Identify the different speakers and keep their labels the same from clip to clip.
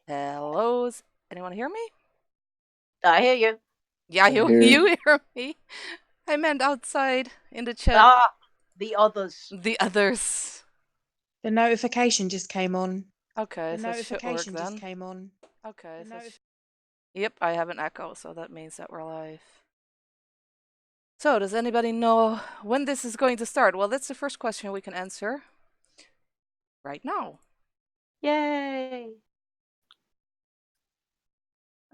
Speaker 1: Hello, anyone hear me?
Speaker 2: I hear you.
Speaker 1: Yeah,
Speaker 3: I
Speaker 1: you
Speaker 3: hear
Speaker 1: you
Speaker 3: you.
Speaker 1: hear me. I meant outside in the chat.
Speaker 2: Ah, the others.
Speaker 1: The others.
Speaker 4: The notification just came on.
Speaker 1: Okay,
Speaker 4: The
Speaker 1: so it should work
Speaker 4: notification just
Speaker 1: then.
Speaker 4: came on.
Speaker 1: Okay,
Speaker 4: The
Speaker 1: so
Speaker 4: notif-
Speaker 1: yep, I have an echo, so that means that we're live. So, does anybody know when this is going to start? Well, that's the first question we can answer right now.
Speaker 2: Yay.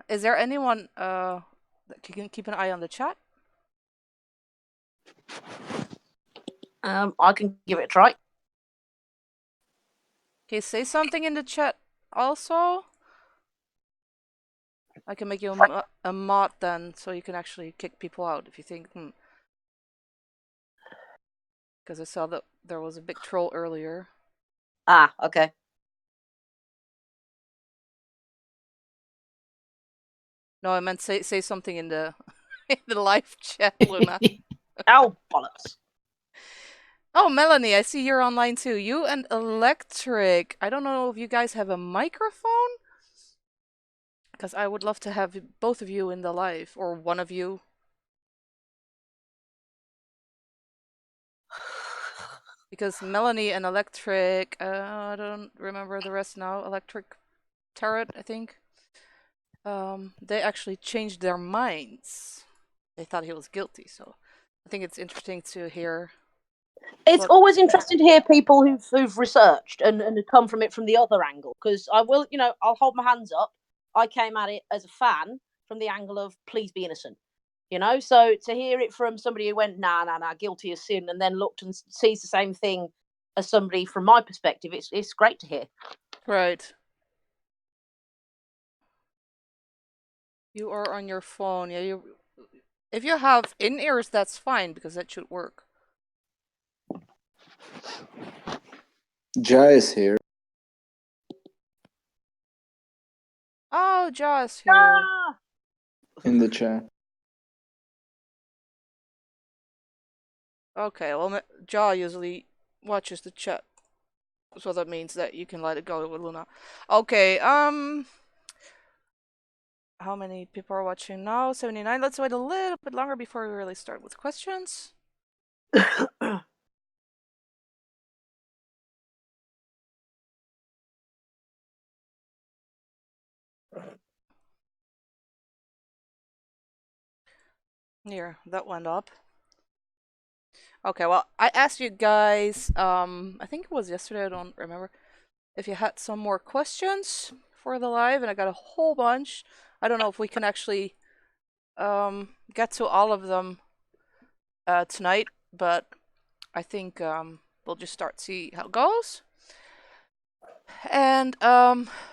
Speaker 1: Is there anyone that can keep an eye on the chat?
Speaker 2: I can give it a try.
Speaker 1: Okay, say something in the chat also. I can make you a mod then, so you can actually kick people out if you think, Because I saw that there was a big troll earlier.
Speaker 2: Ah, okay.
Speaker 1: No, I meant say something in the in the live chat, Luna.
Speaker 2: Ow, bollocks.
Speaker 1: Oh, Melanie, I see you're online too. You and Electric. I don't know if you guys have a microphone, because I would love to have both of you in the live, or one of you. Because Melanie and Electric, I don't remember the rest now. Electric Turret, I think. They actually changed their minds. They thought he was guilty, so I think it's interesting to hear.
Speaker 2: It's always interesting to hear people who've researched and come from it from the other angle. Because I will, I'll hold my hands up. I came at it as a fan from the angle of please be innocent. So to hear it from somebody who went nah, guilty as sin, and then looked and sees the same thing as somebody from my perspective, it's great to hear.
Speaker 1: Right. You are on your phone. Yeah, you. If you have in-ears, that's fine because that should work.
Speaker 3: Jai is here.
Speaker 1: Oh, Ja's here.
Speaker 2: Ah!
Speaker 3: In the chat.
Speaker 1: Okay, well, Ja usually watches the chat, so that means that you can let it go with Luna. Okay, how many people are watching now? 79. Let's wait a little bit longer before we really start with questions. Here, that went up. Okay, well, I asked you guys, I think it was yesterday, I don't remember, if you had some more questions for the live, and I got a whole bunch. I don't know if we can actually get to all of them tonight, but I think we'll just start see how it goes. And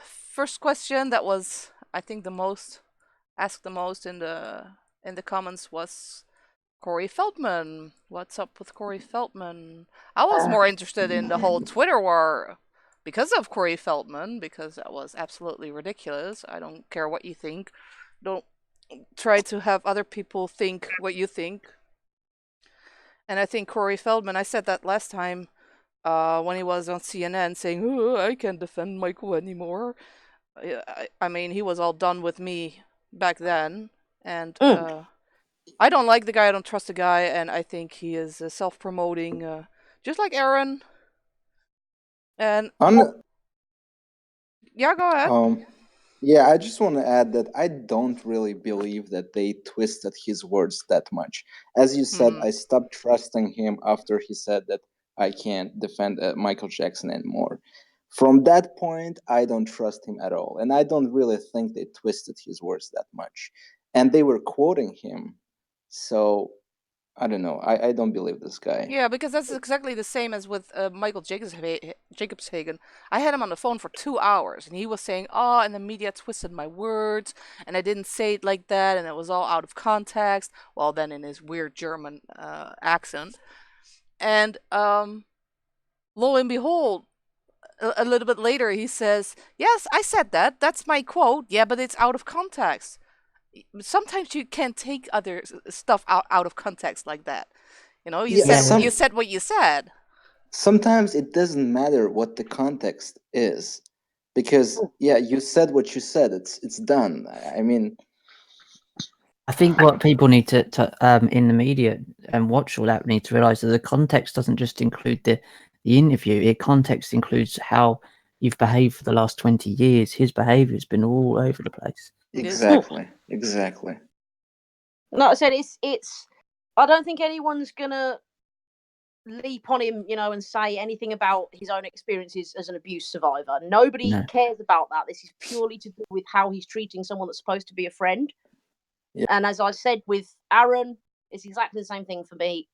Speaker 1: first question that was, I think, the most asked the most in the comments was Corey Feldman. What's up with Corey Feldman? I was more interested in the whole Twitter war because of Corey Feldman, because that was absolutely ridiculous. I don't care what you think. Don't try to have other people think what you think. And I think Corey Feldman, I said that last time when he was on CNN saying, oh, I can't defend Michael anymore. I mean, he was all done with me back then. And I don't like the guy, I don't trust the guy, and I think he is self-promoting, just like Aaron. And yeah, go ahead.
Speaker 3: Yeah, I just want to add that I don't really believe that they twisted his words that much. As you said, I stopped trusting him after he said that I can't defend Michael Jackson anymore. From that point, I don't trust him at all. And I don't really think they twisted his words that much. And they were quoting him. So I don't know. I don't believe this guy.
Speaker 1: Yeah, because that's exactly the same as with Michael Jacobshagen. I had him on the phone for 2 hours, and he was saying, "Oh, and the media twisted my words, and I didn't say it like that, and it was all out of context." Well, then in his weird German accent, and lo and behold, a little bit later, he says, "Yes, I said that. That's my quote. Yeah, but it's out of context. Sometimes you can't take other stuff out of context like that." You said what you said.
Speaker 3: Sometimes it doesn't matter what the context is. Because you said what you said. It's done. I mean,
Speaker 5: I think what people need to in the media and watch all that need to realise that the context doesn't just include the interview. The context includes how you've behaved for the last 20 years. His behaviour has been all over the place.
Speaker 3: Exactly.
Speaker 2: No, I said it's. I don't think anyone's gonna leap on him, and say anything about his own experiences as an abuse survivor. Nobody cares about that. This is purely to do with how he's treating someone that's supposed to be a friend.
Speaker 3: Yeah.
Speaker 2: And as I said with Aaron, it's exactly the same thing for me.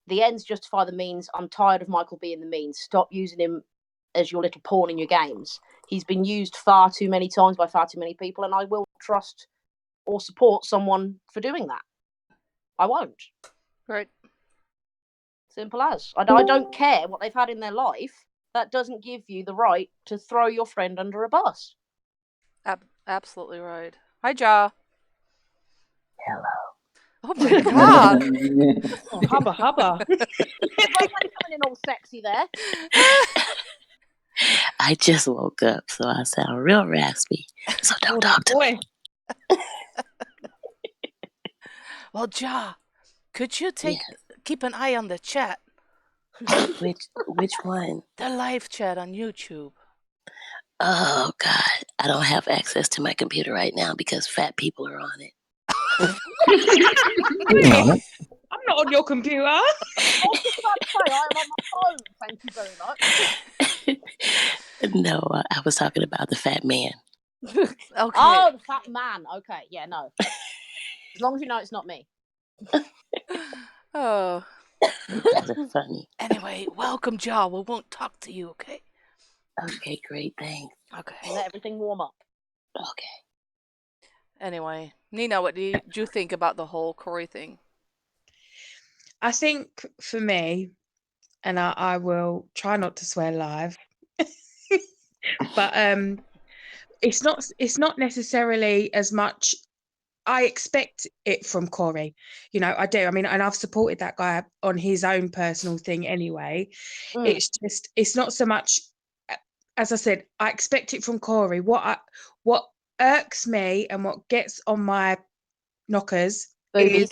Speaker 2: The ends justify the means. I'm tired of Michael being the means. Stop using him as your little pawn in your games. He's been used far too many times by far too many people, and I will trust or support someone for doing that. I won't.
Speaker 1: Right.
Speaker 2: Simple as. I don't care what they've had in their life. That doesn't give you the right to throw your friend under a bus.
Speaker 1: Absolutely right. Hi, Ja.
Speaker 2: Hello.
Speaker 1: Oh my god.
Speaker 4: Oh, hubba hubba.
Speaker 2: Why are you coming in all sexy there?
Speaker 6: I just woke up, so I sound real raspy. So don't talk to me.
Speaker 1: Well, Ja, could you keep an eye on the chat?
Speaker 6: Which one?
Speaker 1: The live chat on YouTube.
Speaker 6: Oh God, I don't have access to my computer right now because fat people are on it.
Speaker 4: I'm not on your computer.
Speaker 2: I was just about to say I am on my phone. Thank you very much.
Speaker 6: No, I was talking about the fat man.
Speaker 2: Okay. Oh, the fat man. Okay, yeah, no. As long as you know it's not me.
Speaker 1: Oh.
Speaker 6: You guys are funny.
Speaker 1: Anyway, welcome, Ja. We won't talk to you, okay?
Speaker 6: Okay, great, thanks.
Speaker 1: Okay.
Speaker 2: Let everything warm up.
Speaker 6: Okay.
Speaker 1: Anyway, Nina, what do you think about the whole Corey thing?
Speaker 4: I think for me, and I will try not to swear live, but it's not necessarily as much. I expect it from Corey, I do. I mean, and I've supported that guy on his own personal thing anyway. It's not so much, as I said, I expect it from Corey. What irks me and what gets on my knockers is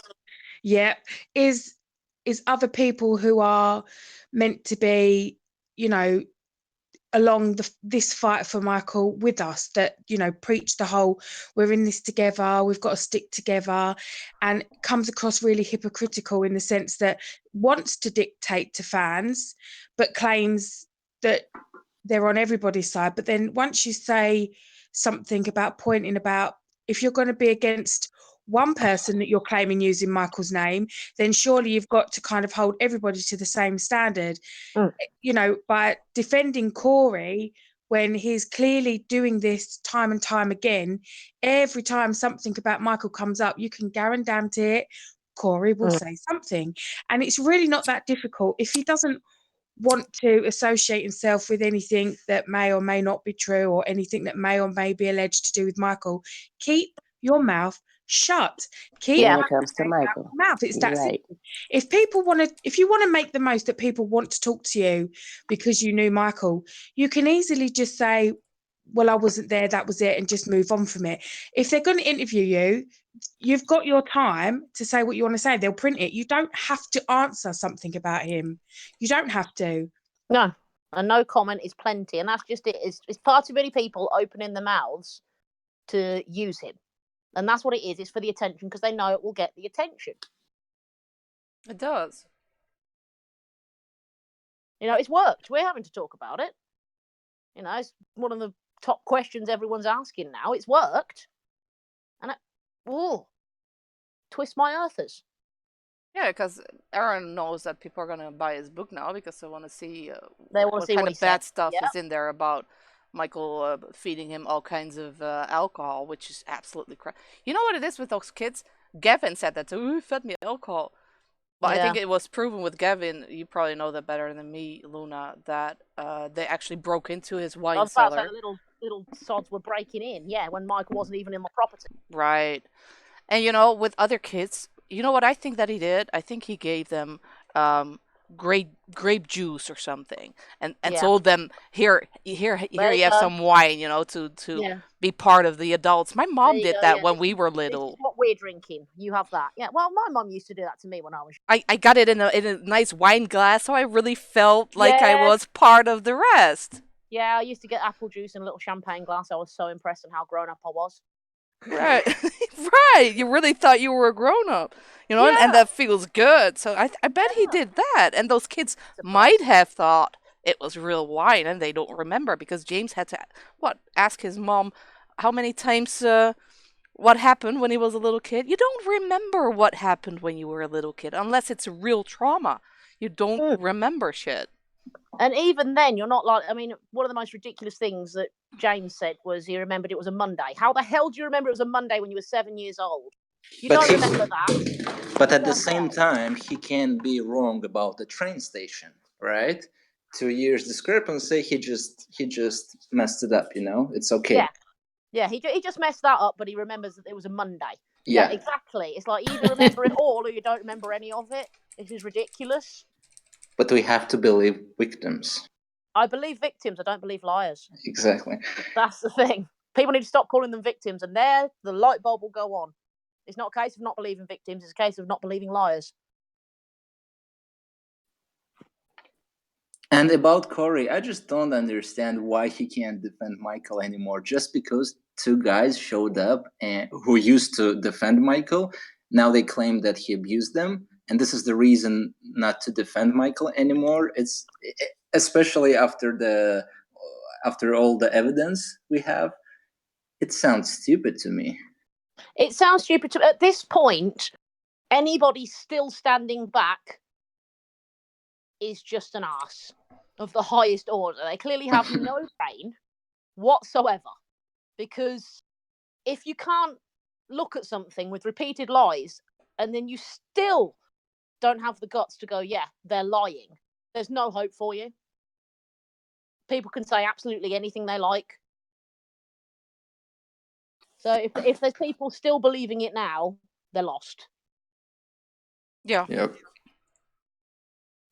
Speaker 4: other people who are meant to be, along this fight for Michael with us, that preach the whole we're in this together, we've got to stick together, and comes across really hypocritical in the sense that wants to dictate to fans but claims that they're on everybody's side. But then once you say something about pointing about, if you're going to be against one person that you're claiming using Michael's name, then surely you've got to kind of hold everybody to the same standard. By defending Corey when he's clearly doing this time and time again. Every time something about Michael comes up, you can guarantee it, Corey will say something. And it's really not that difficult. If he doesn't want to associate himself with anything that may or may not be true, or anything that may or may be alleged to do with Michael, keep your mouth shut. Keep
Speaker 6: when it comes to Michael.
Speaker 4: Mouth. It's that
Speaker 6: right.
Speaker 4: simple. If you want to make the most that people want to talk to you because you knew Michael, you can easily just say, well, I wasn't there, that was it, and just move on from it. If they're going to interview you, you've got your time to say what you want to say. They'll print it. You don't have to answer something about him. You don't have to.
Speaker 2: No. And no comment is plenty. And that's just it. It's far too many people opening their mouths to use him. And that's what it is. It's for the attention because they know it will get the attention.
Speaker 1: It does.
Speaker 2: It's worked. We're having to talk about it. It's one of the top questions everyone's asking now. It's worked. And twist my earthers.
Speaker 1: Yeah, because Aaron knows that people are going to buy his book now because they want to see
Speaker 2: what
Speaker 1: kind of bad stuff
Speaker 2: is
Speaker 1: in there about Michael feeding him all kinds of alcohol, which is absolutely crap. You know what it is with those kids? Gavin said that, he fed me alcohol. But I think it was proven with Gavin, you probably know that better than me, Luna, that they actually broke into his wine cellar.
Speaker 2: The little sods were breaking in, when Michael wasn't even in my property.
Speaker 1: Right. And with other kids, you know what I think that he did? I think he gave them grape juice or something, and told them, here
Speaker 2: There
Speaker 1: you
Speaker 2: you
Speaker 1: have
Speaker 2: go.
Speaker 1: some wine, to
Speaker 2: Yeah.
Speaker 1: be part of the adults. My
Speaker 2: There
Speaker 1: mom
Speaker 2: you
Speaker 1: did
Speaker 2: go.
Speaker 1: that
Speaker 2: Yeah,
Speaker 1: when we were
Speaker 2: this
Speaker 1: little.
Speaker 2: is what we're drinking. You have that. Yeah. Well, my mum used to do that to me when I was.
Speaker 1: I got it in a nice wine glass, so I really felt like I
Speaker 2: Yes.
Speaker 1: was part of the rest.
Speaker 2: Yeah, I used to get apple juice in a little champagne glass. I was so impressed at how grown up I was.
Speaker 1: Right. Right. You really thought you were a grown up, and
Speaker 2: Yeah.
Speaker 1: that feels good. So I bet he
Speaker 2: Yeah.
Speaker 1: did that. And those kids
Speaker 2: Surprised.
Speaker 1: might have thought it was real wine, and they don't remember because James had to ask his mom how many times what happened when he was a little kid. You don't remember what happened when you were a little kid unless it's real trauma. You don't remember shit.
Speaker 2: And even then, you're not like, I mean, one of the most ridiculous things that James said was he remembered it was a Monday. How the hell do you remember it was a Monday when you were 7 years old? You
Speaker 3: But
Speaker 2: don't
Speaker 3: he,
Speaker 2: remember that.
Speaker 3: but at the
Speaker 2: The
Speaker 3: same
Speaker 2: hell?
Speaker 3: time, he can't be wrong about the train station, right? 2 years discrepancy. He just messed it up. It's okay.
Speaker 2: Yeah. Yeah, he just messed that up, but he remembers that it was a Monday. Yeah, exactly. It's like you either remember it all or you don't remember any of it. This is ridiculous.
Speaker 3: But we have to believe victims.
Speaker 2: I believe victims. I don't believe liars.
Speaker 3: Exactly.
Speaker 2: That's the thing. People need to stop calling them victims, and there the light bulb will go on. It's not a case of not believing victims. It's a case of not believing liars.
Speaker 3: And about Corey, I just don't understand why he can't defend Michael anymore. Just because two guys showed up and who used to defend Michael, now they claim that he abused them, and this is the reason not to defend Michael anymore. It's especially after all the evidence we have. It sounds stupid to me.
Speaker 2: It sounds stupid to at this point. Anybody still standing back is just an arse of the highest order. They clearly have no brain whatsoever. Because if you can't look at something with repeated lies and then you still don't have the guts to go, yeah, they're lying, there's no hope for you. People can say absolutely anything they like. So if there's people still believing it now, they're lost.
Speaker 1: Yeah.
Speaker 3: Yep.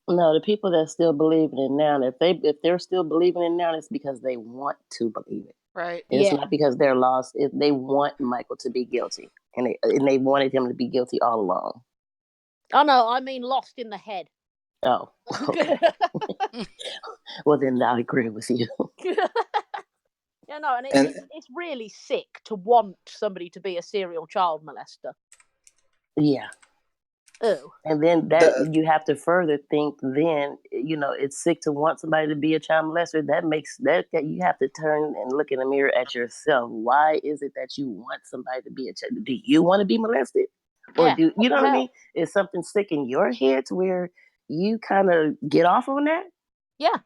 Speaker 6: No, the people that still believe in it now, if they're still believing it now, it's because they want to believe it.
Speaker 1: Right.
Speaker 6: It's not because they're lost. They want Michael to be guilty, and they wanted him to be guilty all along.
Speaker 2: Oh no, I mean lost in the head.
Speaker 6: Oh, okay. Well, then I agree with you.
Speaker 2: Yeah, no, and it's really sick to want somebody to be a serial child molester.
Speaker 6: Yeah.
Speaker 2: Oh.
Speaker 6: And then you have to further think. Then it's sick to want somebody to be a child molester. That makes that you have to turn and look in the mirror at yourself. Why is it that you want somebody to be a child? Do you want to be molested, or do you know what I mean? Is something sick in your head to where you kind of get off on that?
Speaker 2: Yeah.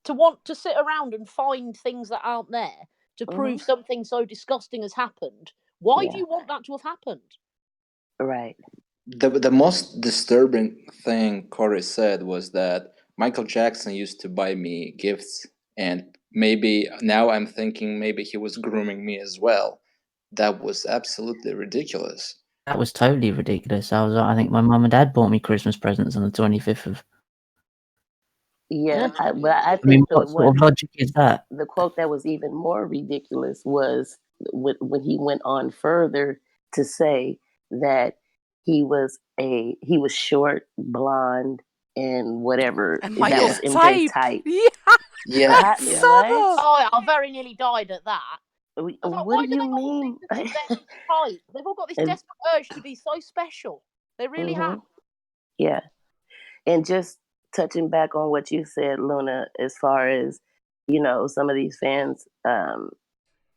Speaker 2: To want to sit around and find things that aren't there to prove something so disgusting has happened. Why do you want that to have happened?
Speaker 6: Right.
Speaker 3: The most disturbing thing Corey said was that Michael Jackson used to buy me gifts, and maybe now I'm thinking maybe he was grooming me as well. That was absolutely ridiculous.
Speaker 5: That was totally ridiculous. I think my mum and dad bought me Christmas presents on the 25th of.
Speaker 6: Yeah, but I think
Speaker 5: I mean, what sort of logic is that?
Speaker 6: The quote that was even more ridiculous was when he went on further to say that he was short, blonde, and whatever
Speaker 1: And
Speaker 6: that was
Speaker 1: MJ's
Speaker 6: type.
Speaker 3: Yeah.
Speaker 6: What?
Speaker 2: Oh, I very nearly died at that.
Speaker 6: What do you mean?
Speaker 2: They've all got this desperate urge to be so special. They really have.
Speaker 6: Yeah. And just touching back on what you said, Luna, as far as, some of these fans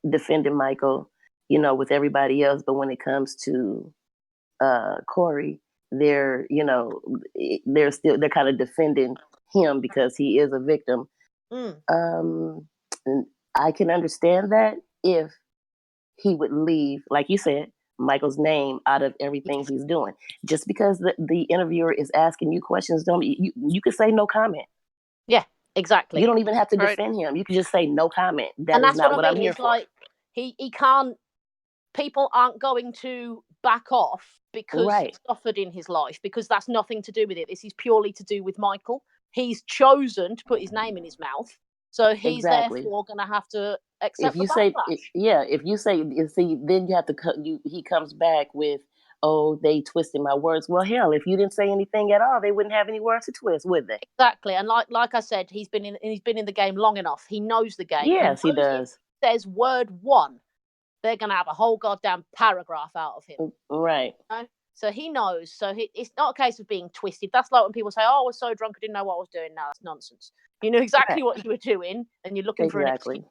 Speaker 6: defending Michael, with everybody else, but when it comes to Corey, they're kind of defending him because he is a victim. And I can understand that if he would leave, like you said, Michael's name out of everything he's doing. Just because the interviewer is asking you questions, you could say no comment.
Speaker 2: Yeah, exactly.
Speaker 6: You don't even have to defend him. You can just say no comment. That's not what I'm here for.
Speaker 2: Like he can't. People aren't going to back off because
Speaker 6: Right.
Speaker 2: he suffered in his life, because that's nothing to do with it. This is purely to do with Michael. He's chosen to put his name in his mouth, so he's
Speaker 6: Exactly.
Speaker 2: therefore going to have to
Speaker 6: If
Speaker 2: accept the
Speaker 6: you say,
Speaker 2: backlash.
Speaker 6: if you say, see, then you have to he comes back with, oh, they twisted my words. Well, hell, if you didn't say anything at all, they wouldn't have any words to twist, would they?
Speaker 2: Exactly, and like I said, he's been in the game long enough. He knows the game.
Speaker 6: Yes, he
Speaker 2: knows
Speaker 6: does.
Speaker 2: If he says word one, they're going to have a whole goddamn paragraph out of him.
Speaker 6: Right.
Speaker 2: You know? So he knows. So it's not a case of being twisted. That's like when people say, "Oh, I was so drunk, I didn't know what I was doing." No, that's nonsense. You knew exactly what you were doing, and you're looking for an excuse.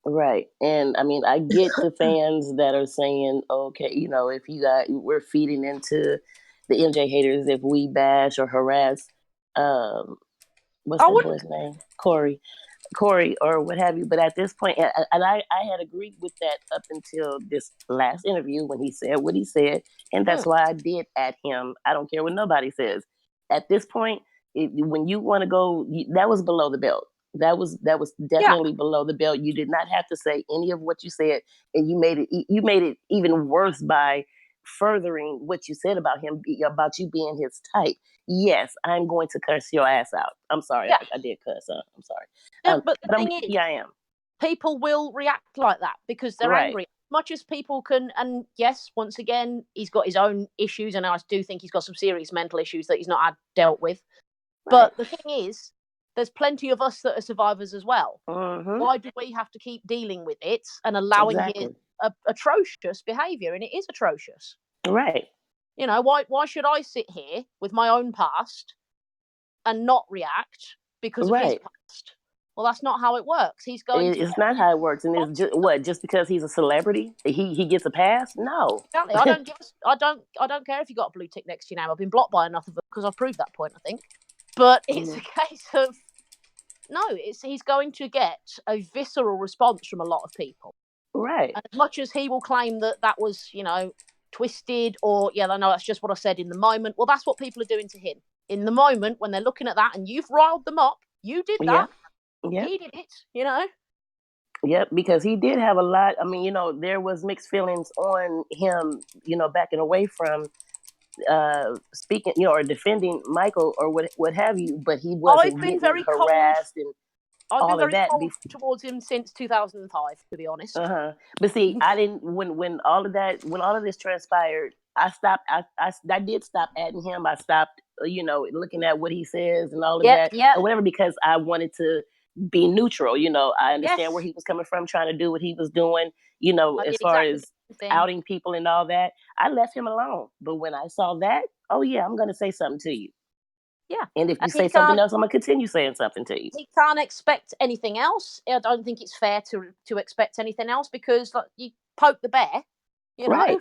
Speaker 6: Right. And I mean, I get the fans that are saying, okay, you know, if you got, we're feeding into the MJ haters if we bash or harass, what's that boy's name? Corey or what have you. But at this point, and I had agreed with that up until this last interview when he said what he said. And that's why I did at him. I don't care what nobody says. At this point, when you want to go, that was below the belt. That was definitely below the belt. You did not have to say any of what you said, and you made it even worse by furthering what you said about him, about you being his type. Yes, I'm going to curse your ass out. I'm sorry, I did cuss. I'm sorry.
Speaker 2: Yeah, but the thing is,
Speaker 6: I am.
Speaker 2: People will react like that because they're angry. As much as people can, and yes, once again, he's got his own issues, and I do think he's got some serious mental issues that he's not had dealt with. But the thing is, there's plenty of us that are survivors as well. Why do we have to keep dealing with it and allowing his atrocious behaviour? And it is atrocious.
Speaker 6: Right.
Speaker 2: You know, why should I sit here with my own past and not react because of his past? Well, that's not how it works. He's going to.
Speaker 6: It's not how it works, and it's just because he's a celebrity, he gets a pass. No,
Speaker 2: exactly. I don't care if you got a blue tick next to your name. I've been blocked by enough of them because I've proved that point, I think. But it's a case of no. He's going to get a visceral response from a lot of people.
Speaker 6: Right.
Speaker 2: And as much as he will claim that was, twisted, or I know that's just what I said in the moment. Well, that's what people are doing to him in the moment when they're looking at that, and you've riled them up. You did that.
Speaker 6: Yeah.
Speaker 2: He did it,
Speaker 6: Yep, because he did have a lot. I mean, there was mixed feelings on him, backing away from speaking, or defending Michael or what have you, but he wasn't getting harassed and
Speaker 2: I've been very cold towards him since 2005, to be honest.
Speaker 6: But see, I didn't when all of this transpired. I stopped. I did stop adding him. I stopped, looking at what he says and all of that or whatever, because I wanted to be neutral. I understand where he was coming from, trying to do what he was doing. As far as outing people and all that, I left him alone. But when I saw that, oh yeah, I'm going to say something to you.
Speaker 2: Yeah.
Speaker 6: And if you say something else, I'm going to continue saying something to you.
Speaker 2: He can't expect anything else. I don't think it's fair to expect anything else, because you poke the bear,
Speaker 6: Right.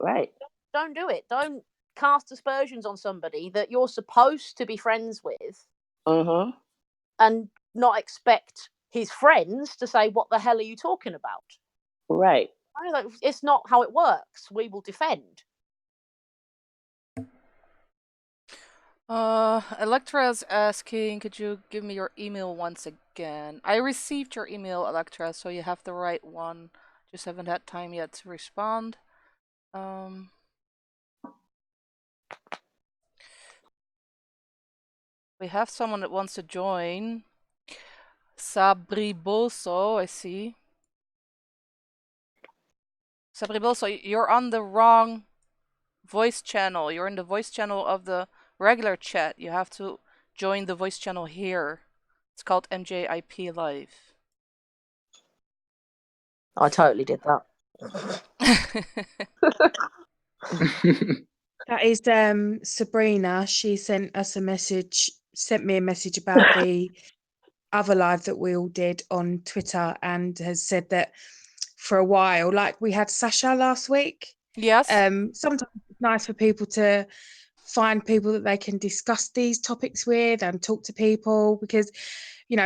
Speaker 6: Right.
Speaker 2: Don't do it. Don't cast aspersions on somebody that you're supposed to be friends with, and not expect his friends to say, "What the hell are you talking about?"
Speaker 6: Right.
Speaker 2: It's not how it works. We will defend.
Speaker 1: Electra's asking, could you give me your email once again? I received your email, Electra, so you have the right one. Just haven't had time yet to respond. We have someone that wants to join. Sabriboso, I see. Sabriboso, you're on the wrong voice channel. You're in the voice channel of the regular chat. You have to join the voice channel here. It's called MJIP Live.
Speaker 2: I totally did that.
Speaker 4: That is Sabrina. She sent me a message about the other live that we all did on Twitter, and has said that for a while, like we had Sasha last week.
Speaker 1: Yes.
Speaker 4: Sometimes it's nice for people to find people that they can discuss these topics with and talk to people, because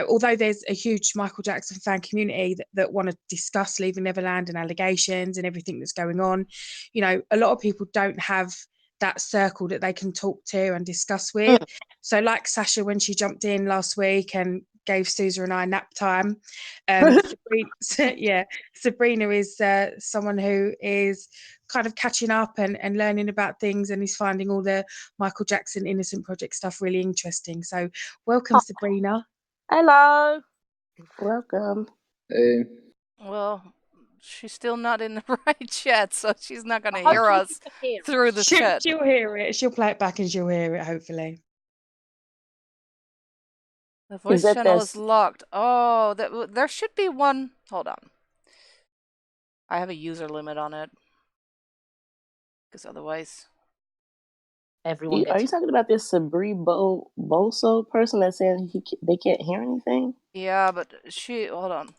Speaker 4: although there's a huge Michael Jackson fan community that want to discuss Leaving Neverland and allegations and everything that's going on, a lot of people don't have that circle that they can talk to and discuss with. So like Sasha, when she jumped in last week and gave Susan and I nap time. Sabrina is someone who is kind of catching up and learning about things, and is finding all the Michael Jackson Innocent Project stuff really interesting. So welcome, Sabrina.
Speaker 2: Hello.
Speaker 6: Welcome.
Speaker 3: Hey.
Speaker 1: Well, she's still not in the right chat, so she's not going to
Speaker 2: Hopefully
Speaker 1: hear us
Speaker 2: you can hear
Speaker 1: through the chat.
Speaker 4: She'll hear it. She'll play it back and she'll hear it, hopefully.
Speaker 1: The voice channel is locked. Oh, there should be one. Hold on. I have a user limit on it. Because otherwise...
Speaker 2: Everyone
Speaker 6: Are you talking about this Sabri Boso person that's saying they can't hear anything?
Speaker 1: Yeah, but hold on.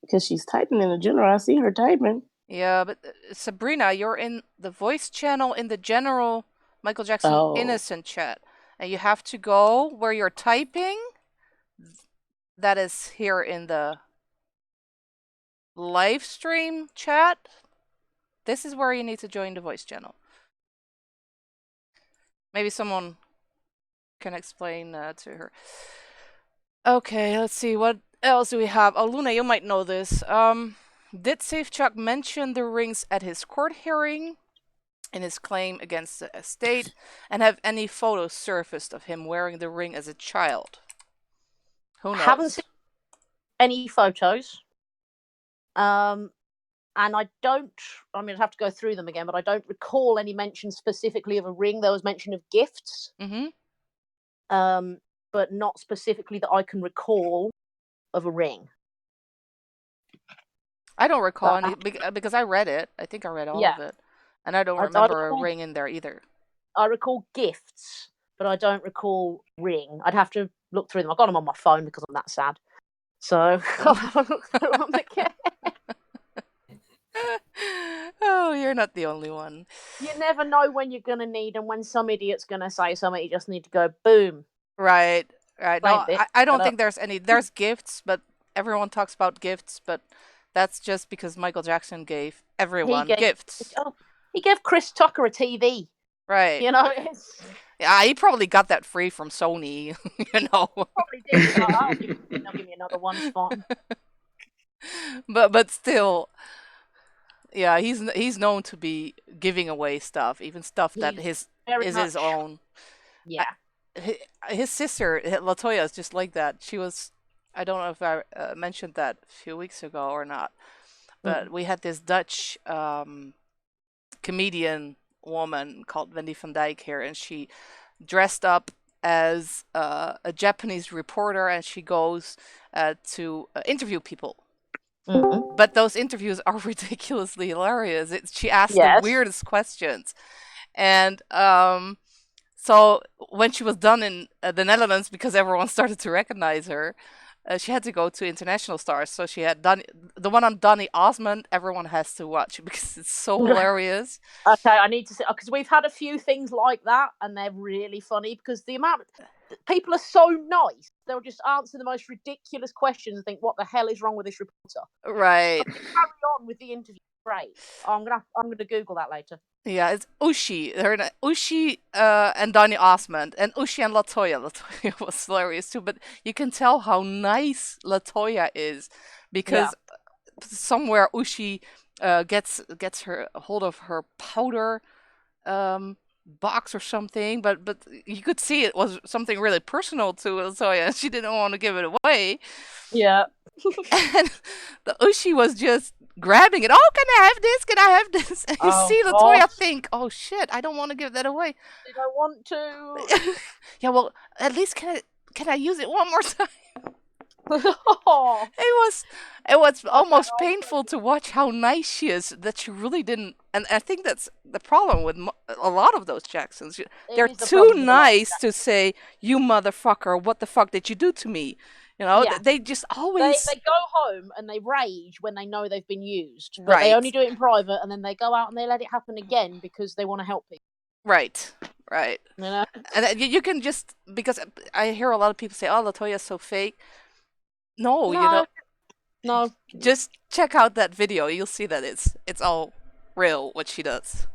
Speaker 6: Because she's typing in the general. I see her typing.
Speaker 1: Yeah, but Sabrina, you're in the voice channel in the general Michael Jackson Innocent chat. And you have to go where you're typing. That is here in the live stream chat. This is where you need to join the voice channel. Maybe someone can explain to her. Okay, let's see. What else do we have? Oh, Luna, you might know this. Did Safe Chuck mention the rings at his court hearing in his claim against the estate? And have any photos surfaced of him wearing the ring as a child? Who knows?
Speaker 2: Haven't seen any photos. And I'd have to go through them again, but I don't recall any mention specifically of a ring. There was mention of gifts.
Speaker 1: Mm-hmm.
Speaker 2: But not specifically that I can recall of a ring.
Speaker 1: I don't recall any, because I read it. I think I read all of it. And I don't remember a ring in there either.
Speaker 2: I recall gifts, but I don't recall ring. I'd have to look through them. I've got them on my phone because I'm that sad. So I'll have a look through them again.
Speaker 1: Oh, you're not the only one.
Speaker 2: You never know when you're going to need, and when some idiot's going to say something, you just need to go boom.
Speaker 1: Right. No, I don't think there's any. There's gifts, but everyone talks about gifts, but that's just because Michael Jackson gave everyone gifts.
Speaker 2: He gave Chris Tucker a TV.
Speaker 1: Right.
Speaker 2: You know,
Speaker 1: yeah, he probably got that free from Sony. You know.
Speaker 2: Probably did. I'll give me another one. It's fine.
Speaker 1: But still, yeah, he's known to be giving away stuff, even stuff that is his own.
Speaker 2: Yeah.
Speaker 1: His sister Latoya is just like that. She was, I don't know if I mentioned that a few weeks ago or not, but we had this Dutch comedian woman called Wendy van Dijk here, and she dressed up as a Japanese reporter, and she goes to interview people.
Speaker 2: Mm-hmm.
Speaker 1: But those interviews are ridiculously hilarious. She asks the weirdest questions, and so when she was done in the Netherlands, because everyone started to recognize her, she had to go to international stars. So she had the one on Donny Osmond. Everyone has to watch because it's so hilarious.
Speaker 2: Okay, I need to see, because we've had a few things like that, and they're really funny because the amount of people are so nice. They'll just answer the most ridiculous questions and think, "What the hell is wrong with this reporter?"
Speaker 1: Right.
Speaker 2: So carry on with the interview. Great. I'm gonna Google that later.
Speaker 1: Yeah, it's Ushi. Ushi and Donny Osmond, and Ushi and Latoya. Latoya was hilarious too, but you can tell how nice Latoya is because somewhere Ushi gets her hold of her powder box or something, but you could see it was something really personal to Latoya, and she didn't want to give it away.
Speaker 2: Yeah.
Speaker 1: And the Ushi was just grabbing it. Oh, can I have this? Can I have this? And you see Latoya think, oh shit, I don't want to give that away.
Speaker 2: Did I want to?
Speaker 1: Yeah, well, at least can I use it one more time?
Speaker 2: Oh.
Speaker 1: It was almost painful to watch how nice she is, that she really didn't. And I think that's the problem with a lot of those Jacksons. They're too nice to say, "You motherfucker, what the fuck did you do to me?" You know, they just always...
Speaker 2: They go home and they rage when they know they've been used. But they only do it in private, and then they go out and they let it happen again because they want to help people.
Speaker 1: Right. You
Speaker 2: know?
Speaker 1: And you can just... Because I hear a lot of people say, oh, Latoya's so fake. No, you know...
Speaker 2: No.
Speaker 1: Just check out that video. You'll see that it's all real, what she does.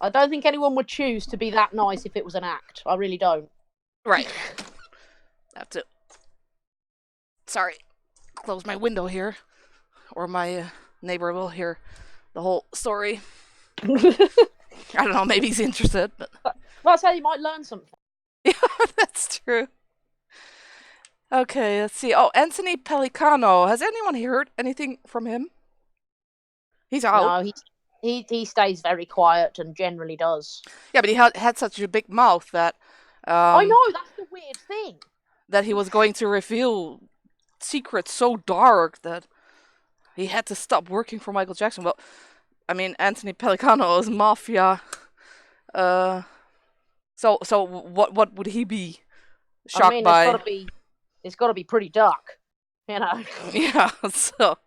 Speaker 2: I don't think anyone would choose to be that nice if it was an act. I really don't.
Speaker 1: Right. have to, sorry, close my window here, or my neighbor will hear the whole story. I don't know, maybe he's interested, but
Speaker 2: Well, I say you might learn something.
Speaker 1: yeah, that's true. Okay, let's see. Oh, Anthony Pellicano. Has anyone heard anything from him? He's out.
Speaker 2: No, he stays very quiet and generally does.
Speaker 1: Yeah, but he had such a big mouth that
Speaker 2: I know, that's the weird thing.
Speaker 1: that he was going to reveal secrets so dark that he had to stop working for Michael Jackson. Well, I mean, Anthony Pellicano is mafia. So what would he be shocked by?
Speaker 2: It's got to be pretty dark, you know.
Speaker 1: Yeah. So,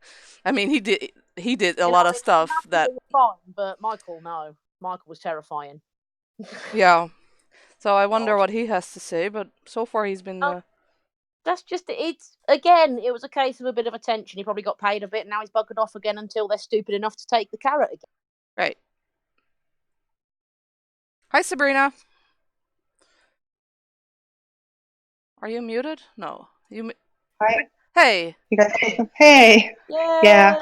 Speaker 1: I mean, he did a lot of stuff that.
Speaker 2: Fine, but Michael was terrifying.
Speaker 1: Yeah. So I wonder what he has to say. But so far he's been.
Speaker 2: That's just it's again. It was a case of a bit of attention. He probably got paid a bit. And now he's buggered off again until they're stupid enough to take the carrot again.
Speaker 1: Right. Hi, Sabrina. Are you muted? No.
Speaker 7: Hi.
Speaker 1: Hey.
Speaker 7: You guys. Hey. Yeah.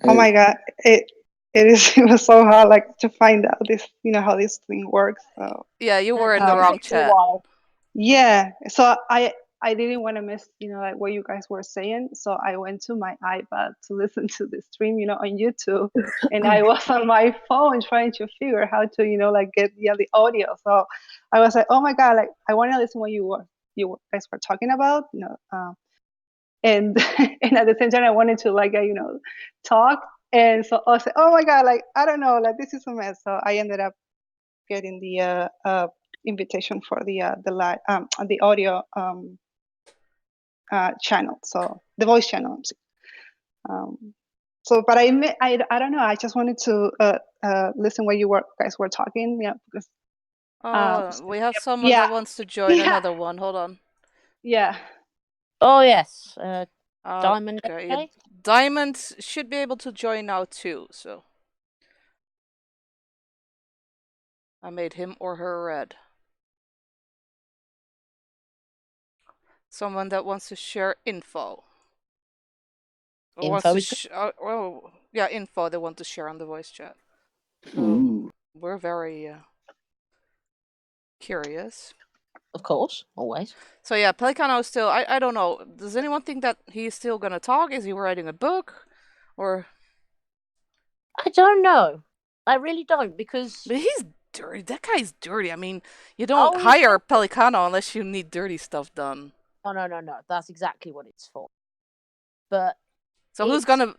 Speaker 7: Oh my God. It was so hard like to find out this, how this thing works. So
Speaker 1: yeah, you were in the wrong chat.
Speaker 7: Yeah. So I didn't want to miss, like what you guys were saying. So I went to my iPad to listen to the stream, on YouTube, and I was on my phone trying to figure how to, like get the audio. So I was like, oh my God, like I want to listen what you guys were talking about, and and at the same time I wanted to like talk. And so I said, oh my God, like I don't know, like this is a mess. So I ended up getting the invitation for the live the audio channel, so the voice channel. So, but I don't know. I just wanted to listen what you guys were talking. Yeah, because
Speaker 1: we have someone that wants to join another one. Hold on.
Speaker 7: Yeah.
Speaker 2: Oh yes, Diamond.
Speaker 1: Okay. Yeah, Diamond should be able to join now too. So I made him or her red. Someone that wants to share info.
Speaker 2: Info.
Speaker 1: Info they want to share on the voice chat.
Speaker 3: Ooh.
Speaker 1: We're very curious.
Speaker 2: Of course, always.
Speaker 1: So yeah, Pellicano is still. I don't know. Does anyone think that he's still gonna talk? Is he writing a book, or?
Speaker 2: I don't know. I really don't, because.
Speaker 1: But he's dirty. That guy's dirty. I mean, you don't hire Pellicano unless you need dirty stuff done.
Speaker 2: Oh, no. That's exactly what it's for. But.
Speaker 1: So who's gonna?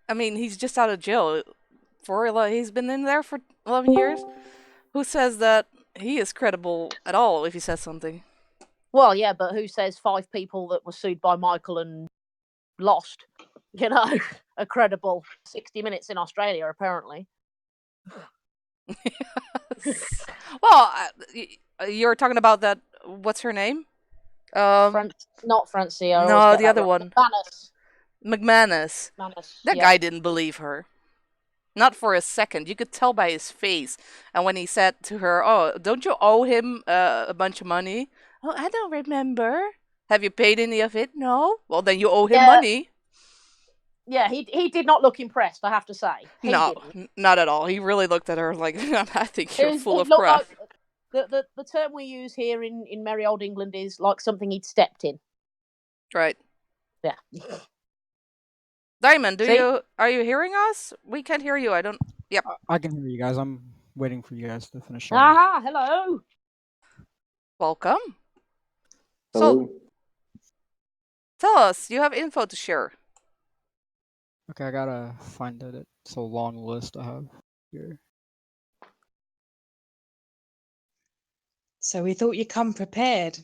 Speaker 1: I mean, he's just out of jail. He's been in there for 11 years. Who says that he is credible at all if he says something?
Speaker 2: Well, yeah, but who says 5 people that were sued by Michael and lost, are credible? 60 Minutes in Australia, apparently.
Speaker 1: Well, you're talking about that. What's her name?
Speaker 2: Not Francia.
Speaker 1: No, the other one.
Speaker 2: McManus.
Speaker 1: That guy didn't believe her. Not for a second. You could tell by his face. And when he said to her, "Oh, don't you owe him a bunch of money?" "Oh, I don't remember." "Have you paid any of it?" "No." "Well, then you owe him money."
Speaker 2: Yeah, he did not look impressed, I have to say.
Speaker 1: No, not at all. He really looked at her like, "I think you're full of crap."
Speaker 2: Like, the term we use here in merry old England is like something he'd stepped in.
Speaker 1: Right.
Speaker 2: Yeah.
Speaker 1: Diamond, are you hearing us? We can't hear you. I don't. Yep.
Speaker 8: I can hear you guys. I'm waiting for you guys to finish.
Speaker 2: Aha! Hello.
Speaker 1: Welcome.
Speaker 3: Hello.
Speaker 1: So, tell us. You have info to share.
Speaker 8: Okay, I gotta find it. It's a long list I have here.
Speaker 4: So we thought you'd come prepared.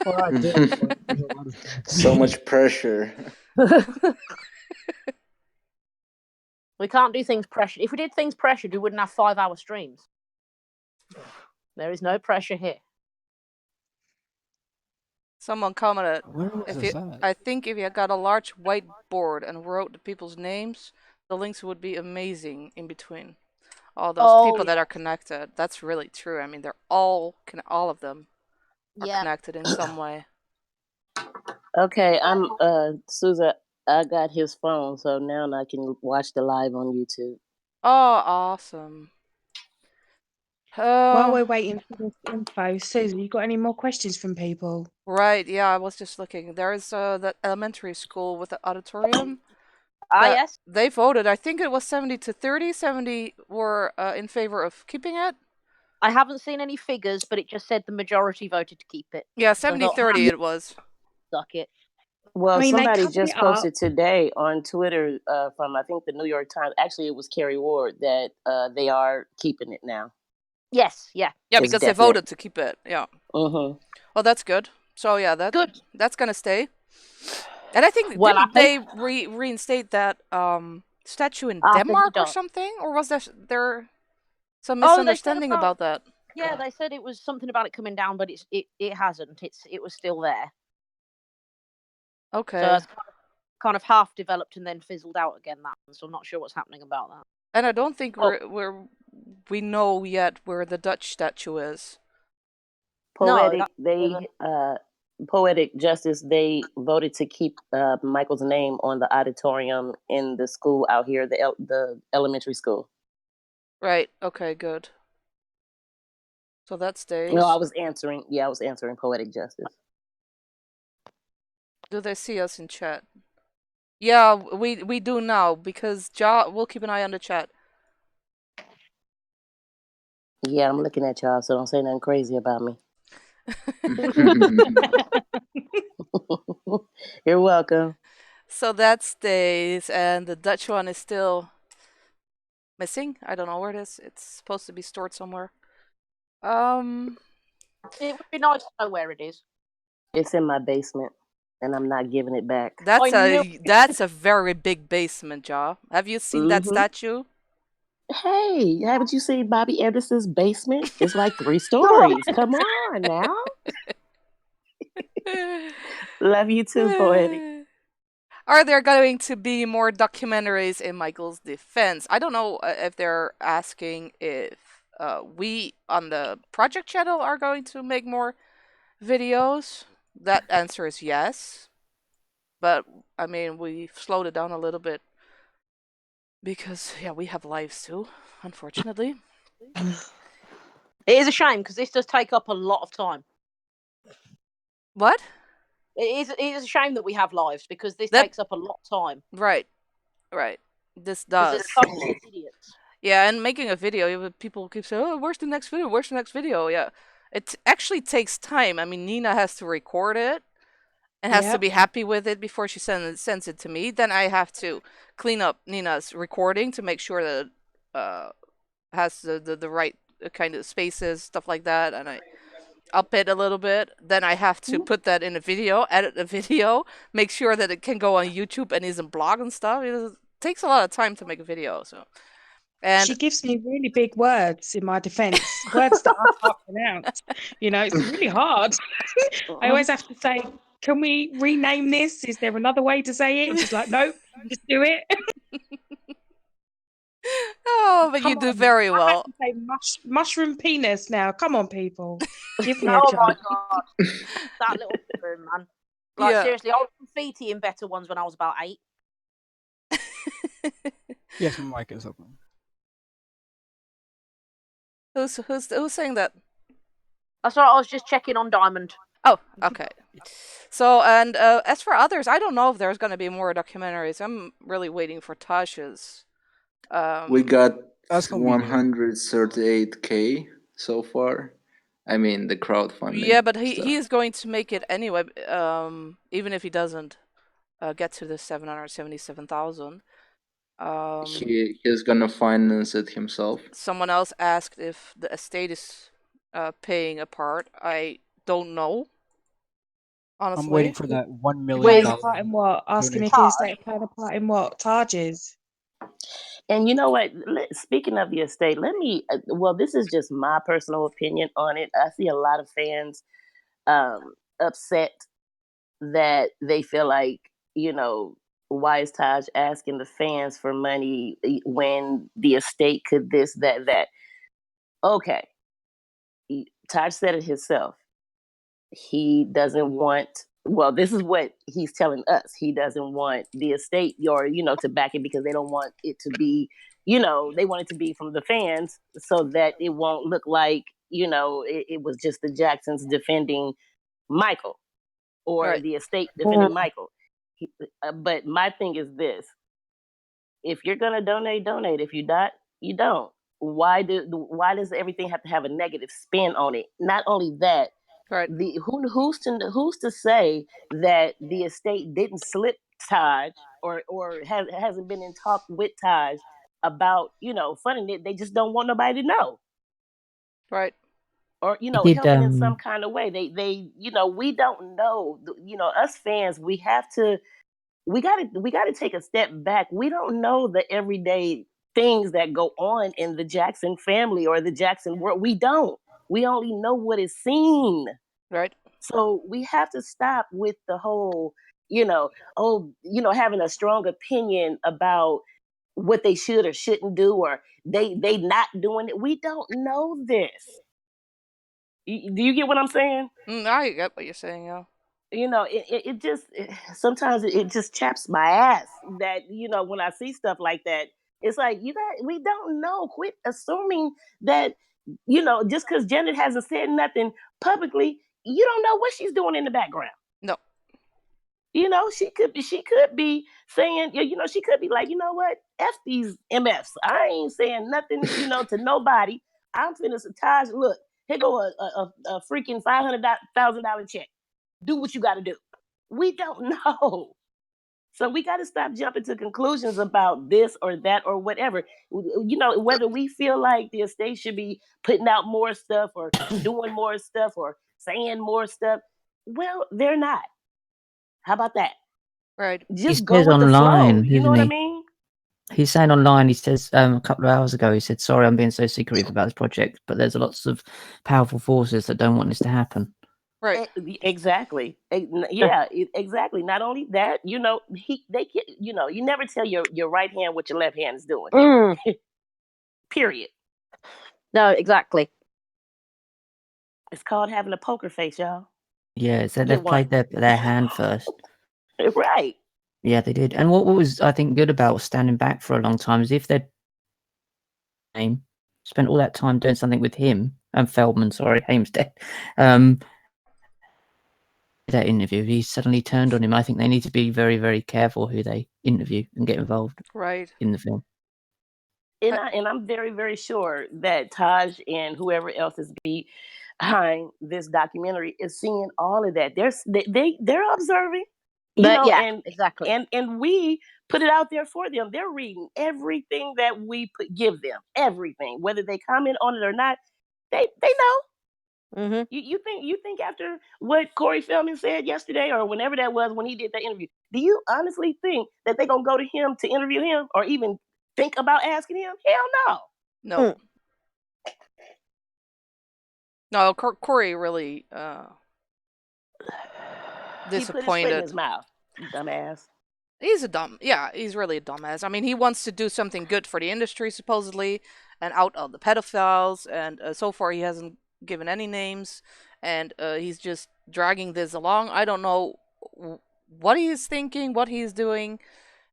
Speaker 8: Well, I did.
Speaker 3: So much pressure.
Speaker 2: We can't do things pressured. If we did things pressured, we wouldn't have 5-hour streams. There is no pressure here.
Speaker 1: Someone commented,
Speaker 8: at?
Speaker 1: I think if you got a large whiteboard and wrote the people's names, the links would be amazing in between. All those people that are connected. That's really true. I mean, they're all of them. are connected in some way.
Speaker 6: Okay, I'm Susan. I got his phone, so now I can watch the live on YouTube.
Speaker 1: Oh, awesome.
Speaker 4: While we're waiting for this info, Susan, you got any more questions from people?
Speaker 1: Right, yeah, I was just looking. There is that elementary school with the auditorium.
Speaker 2: Yes.
Speaker 1: They voted. I think it was 70 to 30. 70 were in favor of keeping it.
Speaker 2: I haven't seen any figures, but it just said the majority voted to keep it.
Speaker 1: Yeah, 70-30 it was.
Speaker 2: Suck it.
Speaker 6: Well,
Speaker 4: I mean, they
Speaker 6: somebody
Speaker 4: covered
Speaker 6: just
Speaker 4: it up.
Speaker 6: posted today on Twitter from I think the New York Times. Actually, it was Kerry Ward that they are keeping it now.
Speaker 2: Yes, yeah.
Speaker 1: Yeah,
Speaker 6: It's
Speaker 1: because
Speaker 6: definite.
Speaker 1: they voted to keep it. Yeah.
Speaker 6: Mm-hmm.
Speaker 1: Well, that's good. So yeah, that's gonna stay. And I think
Speaker 2: Well,
Speaker 1: didn't they reinstate that statue in Denmark or something, or was there some misunderstanding about that?
Speaker 2: Yeah, they said it was something about it coming down, but it hasn't. It was still there.
Speaker 1: Okay.
Speaker 2: So it's kind of half developed and then fizzled out again. That one, so I'm not sure what's happening about that.
Speaker 1: And I don't think we know yet where the Dutch statue is.
Speaker 6: Poetic, Poetic Justice, they voted to keep Michael's name on the auditorium in the school out here, the elementary school.
Speaker 1: Right. Okay. Good. So that stays.
Speaker 6: No, I was answering. Yeah, I was answering Poetic Justice.
Speaker 1: Do they see us in chat? Yeah, we do now because we'll keep an eye on the chat.
Speaker 6: Yeah, I'm looking at y'all, so don't say nothing crazy about me. You're welcome.
Speaker 1: So that stays, and the Dutch one is still missing. I don't know where it is. It's supposed to be stored somewhere.
Speaker 2: It would be nice to know where it is.
Speaker 6: It's in my basement, and I'm not giving it back.
Speaker 1: That's a very big basement, Ja. Have you seen that statue?
Speaker 6: Hey, haven't you seen Bobby Anderson's basement? It's like 3 stories. Come on now. Love you too, Poetic.
Speaker 1: Are there going to be more documentaries in Michael's defense? I don't know if they're asking if we on the project channel are going to make more videos. That answer is yes. But, I mean, we've slowed it down a little bit. Because, yeah, we have lives too, unfortunately.
Speaker 2: It is a shame because this does take up a lot of time.
Speaker 1: What?
Speaker 2: It is a shame that we have lives because this takes up a lot of time.
Speaker 1: Right. This does.
Speaker 2: Idiots.
Speaker 1: Yeah, and making a video, people keep saying, "Oh, where's the next video? Where's the next video?" Yeah, it actually takes time. I mean, Nina has to record it and has to be happy with it before she sends it to me. Then I have to clean up Nina's recording to make sure that it has the right kind of spaces, stuff like that, and I up it a little bit. Then I have to put that in a video, edit the video, make sure that it can go on YouTube and isn't blog and stuff. It takes a lot of time to make a video, so. And
Speaker 4: she gives me really big words in my defense, words that I can't pronounce. It's really hard. I always have to say, can we rename this? Is there another way to say it? And she's like, nope, just do it.
Speaker 1: Oh, but you do very well.
Speaker 4: I have to say mushroom penis now. Come on, people. Give me a
Speaker 2: Oh
Speaker 4: chance.
Speaker 2: my god. That little mushroom, man. Like, seriously, I was graffiti in better ones when I was about 8.
Speaker 8: Yes, my mic is open.
Speaker 1: Who's saying that?
Speaker 2: That's right, I was just checking on Diamond.
Speaker 1: Oh, okay. So, and as for others, I don't know if there's going to be more documentaries. I'm really waiting for Tasha's.
Speaker 3: We got 138K so far. I mean, the crowdfunding.
Speaker 1: Yeah, but he is going to make it anyway, even if he doesn't get to the 777,000.
Speaker 3: He is gonna finance it himself.
Speaker 1: Someone else asked if the estate is paying a part. I don't know. Honestly,
Speaker 8: I'm waiting for that $1 million.
Speaker 4: Playing a part in what? Asking if the estate playing a part in what? Targes.
Speaker 6: And you know what? Speaking of the estate, this is just my personal opinion on it. I see a lot of fans upset that they feel like, why is Taj asking the fans for money when the estate could this, that? Okay. Taj said it himself. he doesn't want. Well, this is what he's telling us. He doesn't want the estate, or to back it, because they don't want it to be, they want it to be from the fans, so that it won't look like it was just the Jacksons defending Michael, or
Speaker 1: Right.
Speaker 6: the estate defending Michael. But my thing is this: if you're gonna donate, donate. If you not, you don't. Why does everything have to have a negative spin on it? Not only that,
Speaker 1: Right.
Speaker 6: who's to say that the estate didn't slip Taj, or hasn't been in talk with Taj about funding it? They just don't want nobody to know,
Speaker 1: Right.
Speaker 6: or
Speaker 5: He did.
Speaker 6: helping in some kind of way. They we don't know. Us fans, we gotta take a step back. We don't know the everyday things that go on in the Jackson family or the Jackson world. We don't. We only know what is seen.
Speaker 1: Right.
Speaker 6: So we have to stop with the whole, having a strong opinion about what they should or shouldn't do, or they not doing it. We don't know this. Do you get what I'm saying?
Speaker 1: I get what you're saying, yeah.
Speaker 6: It just sometimes it just chaps my ass that when I see stuff like that, it's like, we don't know. Quit assuming that just because Janet hasn't said nothing publicly, you don't know what she's doing in the background.
Speaker 1: No.
Speaker 6: She could be saying, she could be like, what, F these MFs. I ain't saying nothing, to nobody. I'm finna Taj, look, here go a freaking $500,000 check. Do what you got to do. We don't know. So we got to stop jumping to conclusions about this or that or whatever. Whether we feel like the estate should be putting out more stuff or doing more stuff or saying more stuff. Well, they're not. How about that?
Speaker 1: Right.
Speaker 6: Just
Speaker 5: He
Speaker 6: go
Speaker 5: says
Speaker 6: with the flow.
Speaker 5: online,
Speaker 6: You know
Speaker 5: isn't
Speaker 6: what I
Speaker 5: he?
Speaker 6: mean?
Speaker 5: He's saying online, he says a couple of hours ago, he said, sorry, I'm being so secretive about this project, but there's lots of powerful forces that don't want this to happen.
Speaker 1: Right.
Speaker 6: Exactly. Yeah, exactly. Not only that, they get, you never tell your right hand what your left hand is doing. Period.
Speaker 2: No, exactly.
Speaker 6: It's called having a poker face, y'all.
Speaker 5: Yeah, so
Speaker 6: Get
Speaker 5: they've
Speaker 6: one.
Speaker 5: played their hand first.
Speaker 6: Right.
Speaker 5: Yeah, they did. And what was, I think, good about standing back for a long time is if they'd spent all that time doing something with him, and Feldman, sorry, Haim's dead, that interview, he suddenly turned on him. I think they need to be very, very careful who they interview and get involved in the film.
Speaker 6: And I'm very, very sure that Taj and whoever else is behind this documentary is seeing all of that. They're observing,
Speaker 2: exactly.
Speaker 6: And we put it out there for them. They're reading everything that we give them, everything, whether they comment on it or not. They know.
Speaker 2: Mm-hmm.
Speaker 6: You think after what Corey Feldman said yesterday, or whenever that was when he did that interview, do you honestly think that they're gonna go to him to interview him, or even think about asking him? Hell
Speaker 1: no. No. No, Corey really disappointed.
Speaker 6: He put his foot in his mouth, dumbass.
Speaker 1: He's really a dumbass. I mean, he wants to do something good for the industry, supposedly, and out all the pedophiles, and so far he hasn't given any names, and he's just dragging this along. I don't know what he is thinking, what he's doing,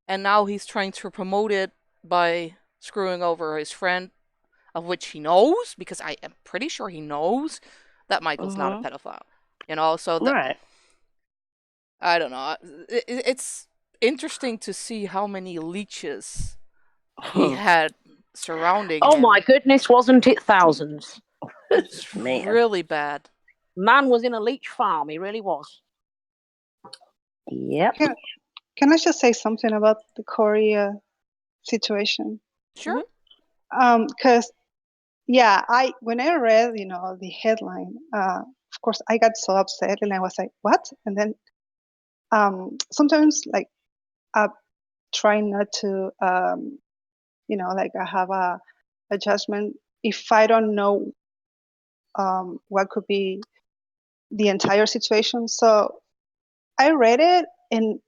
Speaker 1: and now he's trying to promote it by screwing over his friend, of which he knows, because I am pretty sure he knows that Michael's not a pedophile. So that,
Speaker 6: right.
Speaker 1: I don't know. It's interesting to see how many leeches he had surrounding him.
Speaker 2: Oh my goodness, wasn't it thousands?
Speaker 1: It's really bad.
Speaker 2: Man was in a leech farm. He really was.
Speaker 6: Yep.
Speaker 7: Can I just say something about the Corey situation?
Speaker 1: Sure.
Speaker 7: Because when I read, the headline, of course I got so upset and I was like, what? And then sometimes like I try not to, like I have a judgment if I don't know what could be the entire situation. So I read it, and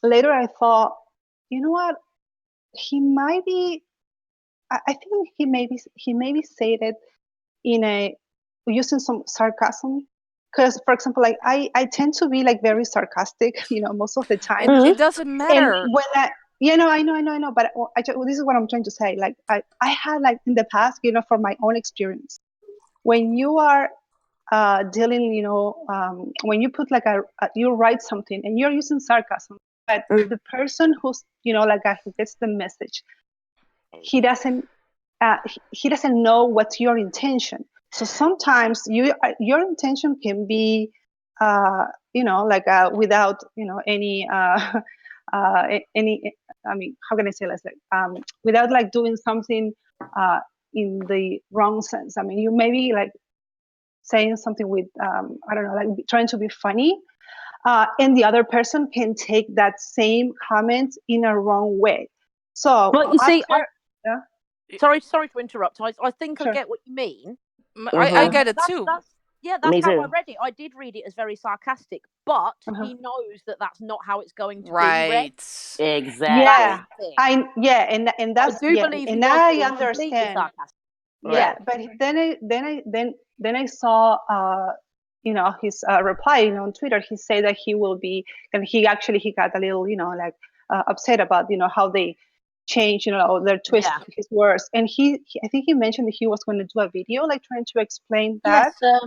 Speaker 7: later I thought, you know what? He might be. I think he maybe said it in using some sarcasm, because for example, like I tend to be like very sarcastic, most of the time.
Speaker 1: It doesn't
Speaker 7: And
Speaker 1: matter.
Speaker 7: when I know, but this is what I'm trying to say. Like I had like in the past, from my own experience, when you are dealing, when you put like you write something and you're using sarcasm, but the person who's, who gets the message, he doesn't know what's your intention. So sometimes your intention can be, without, any, any, I mean, how can I say, without like doing something in the wrong sense. I mean, you may be like saying something with, I don't know, like trying to be funny. And the other person can take that same comment in a wrong way. So,
Speaker 2: but you see,
Speaker 7: yeah.
Speaker 2: Sorry to interrupt. I think
Speaker 7: Sure.
Speaker 2: I get what you mean.
Speaker 1: I get it too.
Speaker 2: That's
Speaker 6: Me
Speaker 2: how
Speaker 6: too.
Speaker 2: I read it. I did read it as very sarcastic, but
Speaker 7: Uh-huh.
Speaker 2: he knows that that's not how it's going to be read.
Speaker 1: Right.
Speaker 6: Exactly.
Speaker 7: And that's
Speaker 2: I do believe he
Speaker 7: and
Speaker 2: was
Speaker 7: I
Speaker 2: being completely
Speaker 7: understand.
Speaker 2: sarcastic.
Speaker 7: Yeah,
Speaker 6: Right.
Speaker 7: but then I saw his reply on Twitter. He said that he will be, and he got a little upset about how they change their twist his words, and I think he mentioned that he was going to do a video like trying to explain that.
Speaker 2: Yes,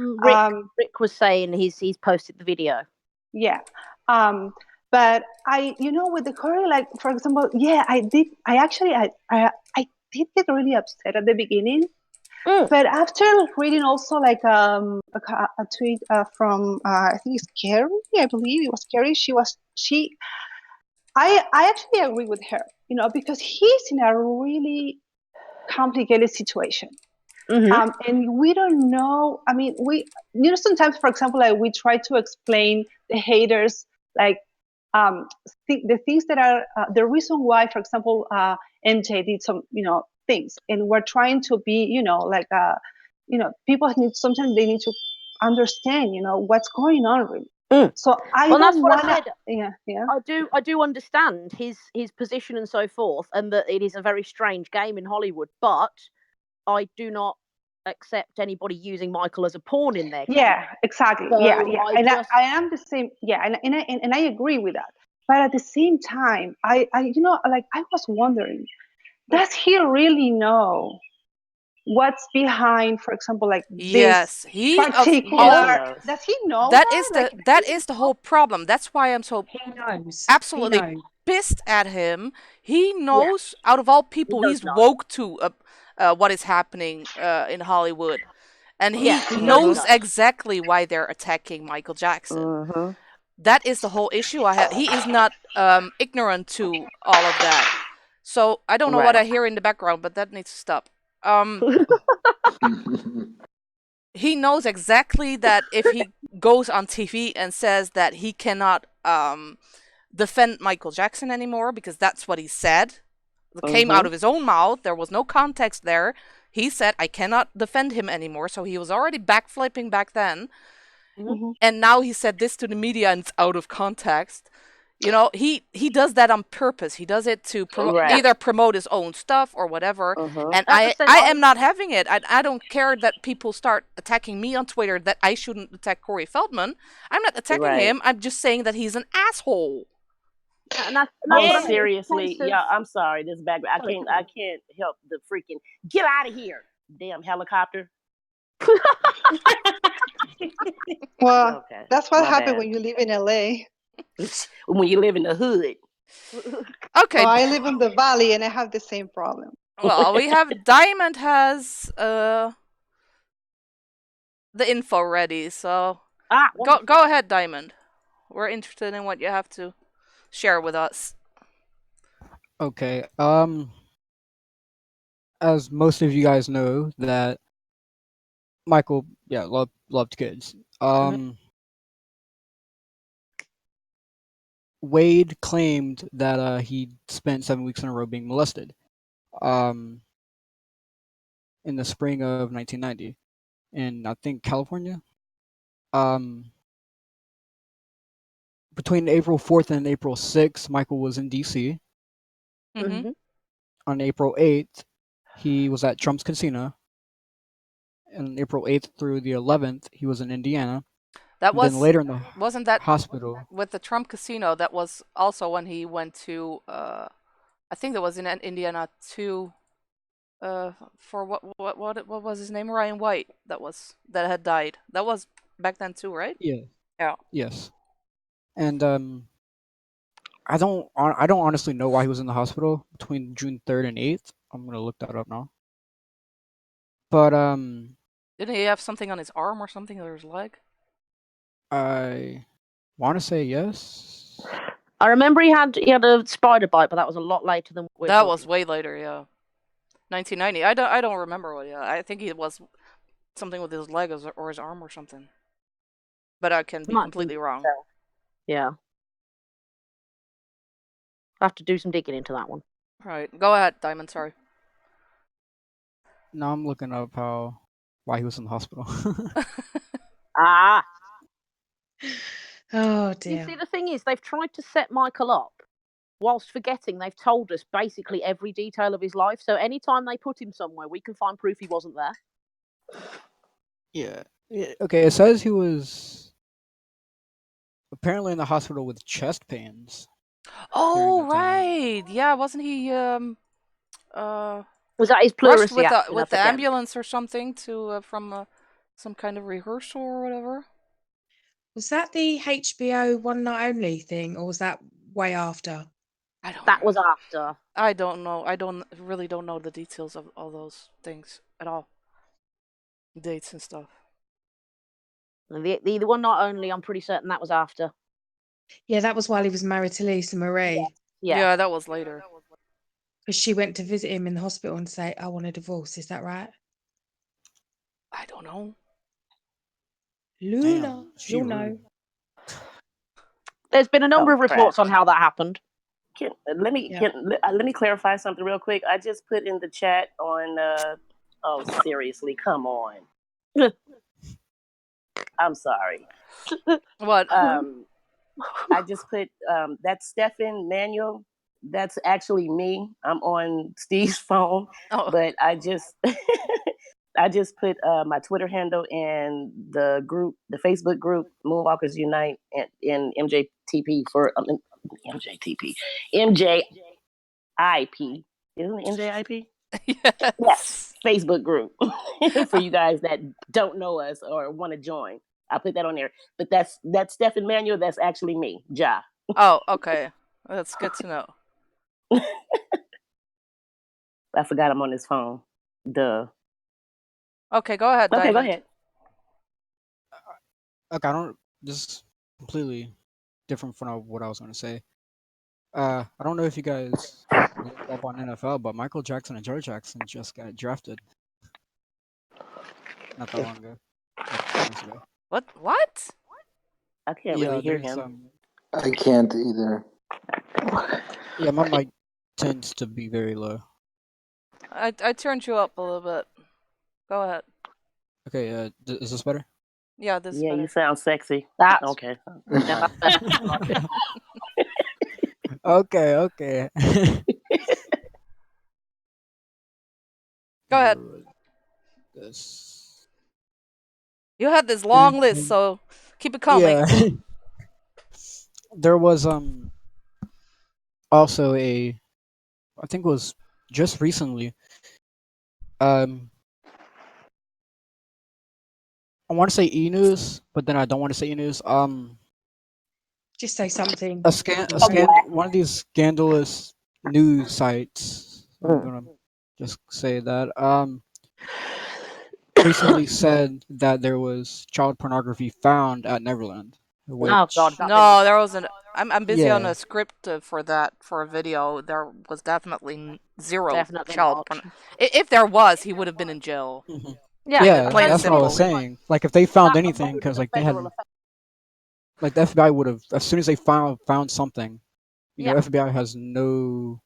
Speaker 2: Rick was saying he's posted the video.
Speaker 7: Yeah. But I, with the Korea, like for example, I did get really upset at the beginning. But after reading also like a tweet from I think it's Carrie, I believe it was Carrie. I actually agree with her, because he's in a really complicated situation. And we don't know. I mean, sometimes, for example, like we try to explain the haters, like the things that are the reason why, for example, MJ did some, things, and we're trying to be, people sometimes they need to understand, what's going on really. So I don't want to. Yeah.
Speaker 2: I do understand his position and so forth, and that it is a very strange game in Hollywood, but I do not accept anybody using Michael as a pawn in their game.
Speaker 7: Yeah, exactly.
Speaker 2: So
Speaker 7: Yeah. I am the same. Yeah, and I agree with that. But at the same time, I was wondering, does he really know what's behind, for example, like
Speaker 1: Yes,
Speaker 7: this
Speaker 1: he
Speaker 7: particular? Does he know
Speaker 1: that
Speaker 7: that?
Speaker 1: is the whole problem. That's why I'm so
Speaker 4: He knows.
Speaker 1: absolutely
Speaker 4: He knows.
Speaker 1: pissed at him. He knows out of all people, he's woke to what is happening in Hollywood, and he knows exactly why they're attacking Michael Jackson. That is the whole issue I have. He is not ignorant to all of that. So I don't know what I hear in the background, but that needs to stop. He knows exactly that if he goes on TV and says that he cannot defend Michael Jackson anymore, because that's what he said, it came out of his own mouth, there was no context there. He said, I cannot defend him anymore, so he was already backflipping back then. And now he said this to the media and it's out of context. He does that on purpose. He does it to either promote his own stuff or whatever. And I am not having it. I don't care that people start attacking me on Twitter that I shouldn't attack Corey Feldman. I'm not attacking him. I'm just saying that he's an asshole.
Speaker 2: And that's what I mean.
Speaker 6: Seriously, yeah. I'm sorry. This background. I can't help the freaking get out of here, damn helicopter.
Speaker 7: Well, that's what happened when you live in LA.
Speaker 6: When you live in the hood.
Speaker 1: Okay.
Speaker 7: I live in the valley and I have the same problem.
Speaker 1: Well, we have Diamond has the info ready, so go ahead, Diamond. We're interested in what you have to share with us.
Speaker 8: Okay. As most of you guys know, that Michael, loved kids. Wade claimed that he spent 7 weeks in a row being molested. In the spring of 1990, in I think California. Between April 4th and April 6th, Michael was in DC. On April 8th, he was at Trump's Casino. And April 8th through the 11th, he was in Indiana.
Speaker 1: That
Speaker 8: And then
Speaker 1: was
Speaker 8: later in the
Speaker 1: wasn't that
Speaker 8: hospital.
Speaker 1: with the Trump casino? That was also when he went to I think that was in Indiana too. For what was his name? Ryan White. That had died. That was back then too, right?
Speaker 8: Yeah.
Speaker 1: Yeah.
Speaker 8: Yes. And I don't honestly know why he was in the hospital between June 3rd and 8th. I'm gonna look that up now. But
Speaker 1: Didn't he have something on his arm or something, or his leg?
Speaker 8: I want to say yes.
Speaker 2: I remember he had a spider bite, but that was a lot later than we're
Speaker 1: That was
Speaker 2: talking.
Speaker 1: way later, yeah. 1990. I don't remember what. Yeah, I think it was something with his leg or his arm or something. But I can be
Speaker 2: Might
Speaker 1: completely
Speaker 2: be
Speaker 1: wrong.
Speaker 2: so. Yeah. I have to do some digging into that one.
Speaker 1: Right. Go ahead, Diamond. Sorry.
Speaker 8: Now I'm looking up why he was in the hospital.
Speaker 2: Ah.
Speaker 4: Oh
Speaker 2: You
Speaker 4: dear.
Speaker 2: see, the thing is, they've tried to set Michael up whilst forgetting they've told us basically every detail of his life. So anytime they put him somewhere, we can find proof he wasn't there.
Speaker 8: Yeah. Okay, it says he was apparently in the hospital with chest pains.
Speaker 1: Oh
Speaker 8: that time.
Speaker 1: right. Yeah, wasn't he
Speaker 2: Was that his
Speaker 1: rushed
Speaker 2: pleurisy action?
Speaker 1: with the ambulance or something to from some kind of rehearsal or whatever?
Speaker 4: Was that the HBO One Night Only thing, or was that way after?
Speaker 2: That was after.
Speaker 1: I don't know. I really don't know the details of all those things at all. Dates and stuff.
Speaker 2: The One Night Only, I'm pretty certain that was after.
Speaker 4: Yeah, that was while he was married to Lisa Marie.
Speaker 1: Yeah, that was later.
Speaker 4: Because she went to visit him in the hospital and say, I want a divorce. Is that right?
Speaker 1: I don't know.
Speaker 4: Luna,
Speaker 8: Damn,
Speaker 4: you'll know.
Speaker 2: There's been a number of reports on how that happened.
Speaker 6: Let me clarify something real quick. I just put in the chat on. Oh, seriously, come on. I'm sorry.
Speaker 1: What?
Speaker 6: I just put that's Stefan Manuel. That's actually me. I'm on Steve's phone, but I just I just put my Twitter handle and the group, the Facebook group, Moonwalkers Unite, in MJTP for MJTP, MJIP. Isn't it MJIP? Yes, Facebook group for you guys that don't know us or want to join. I put that on there. But that's Stefan Manuel. That's actually me, Ja.
Speaker 1: Oh, okay. That's good to know.
Speaker 6: I forgot I'm on his phone. Duh.
Speaker 1: Okay, go ahead,
Speaker 6: Okay,
Speaker 1: Diamond.
Speaker 6: go ahead.
Speaker 8: Okay, I don't. This is completely different from what I was going to say. I don't know if you guys looked up on NFL, but Michael Jackson and Joe Jackson just got drafted not that long ago, like 2 months ago.
Speaker 1: What?
Speaker 6: I can't really hear him.
Speaker 3: I can't either.
Speaker 8: Yeah, my mic tends to be very low.
Speaker 1: I turned you up a little bit. Go ahead.
Speaker 8: Okay, is this better?
Speaker 1: Yeah, this is better.
Speaker 6: You sound sexy.
Speaker 2: That's
Speaker 6: okay.
Speaker 8: Okay.
Speaker 1: Go ahead.
Speaker 8: This.
Speaker 1: You had this long list, so keep it coming.
Speaker 8: Yeah. There was also I think it was just recently. I want to say E News, but then I don't want to say E News.
Speaker 4: Just say something.
Speaker 8: One of these scandalous news sites. I'm gonna just say that. Recently said that there was child pornography found at Neverland. Which,
Speaker 2: oh God!
Speaker 1: No, there wasn't. I'm busy
Speaker 8: Yeah.
Speaker 1: on a script for a video. There was definitely zero
Speaker 2: Definitely
Speaker 1: child
Speaker 2: not.
Speaker 1: porn. If there was, he would have been in jail.
Speaker 2: Yeah,
Speaker 1: plain and
Speaker 8: that's what I was
Speaker 1: simple.
Speaker 8: saying. Like if they found
Speaker 2: That
Speaker 8: anything, because like they had,
Speaker 2: federal offense.
Speaker 8: like the FBI would have, as soon as they found something, you know,
Speaker 2: Yeah.
Speaker 8: FBI has no.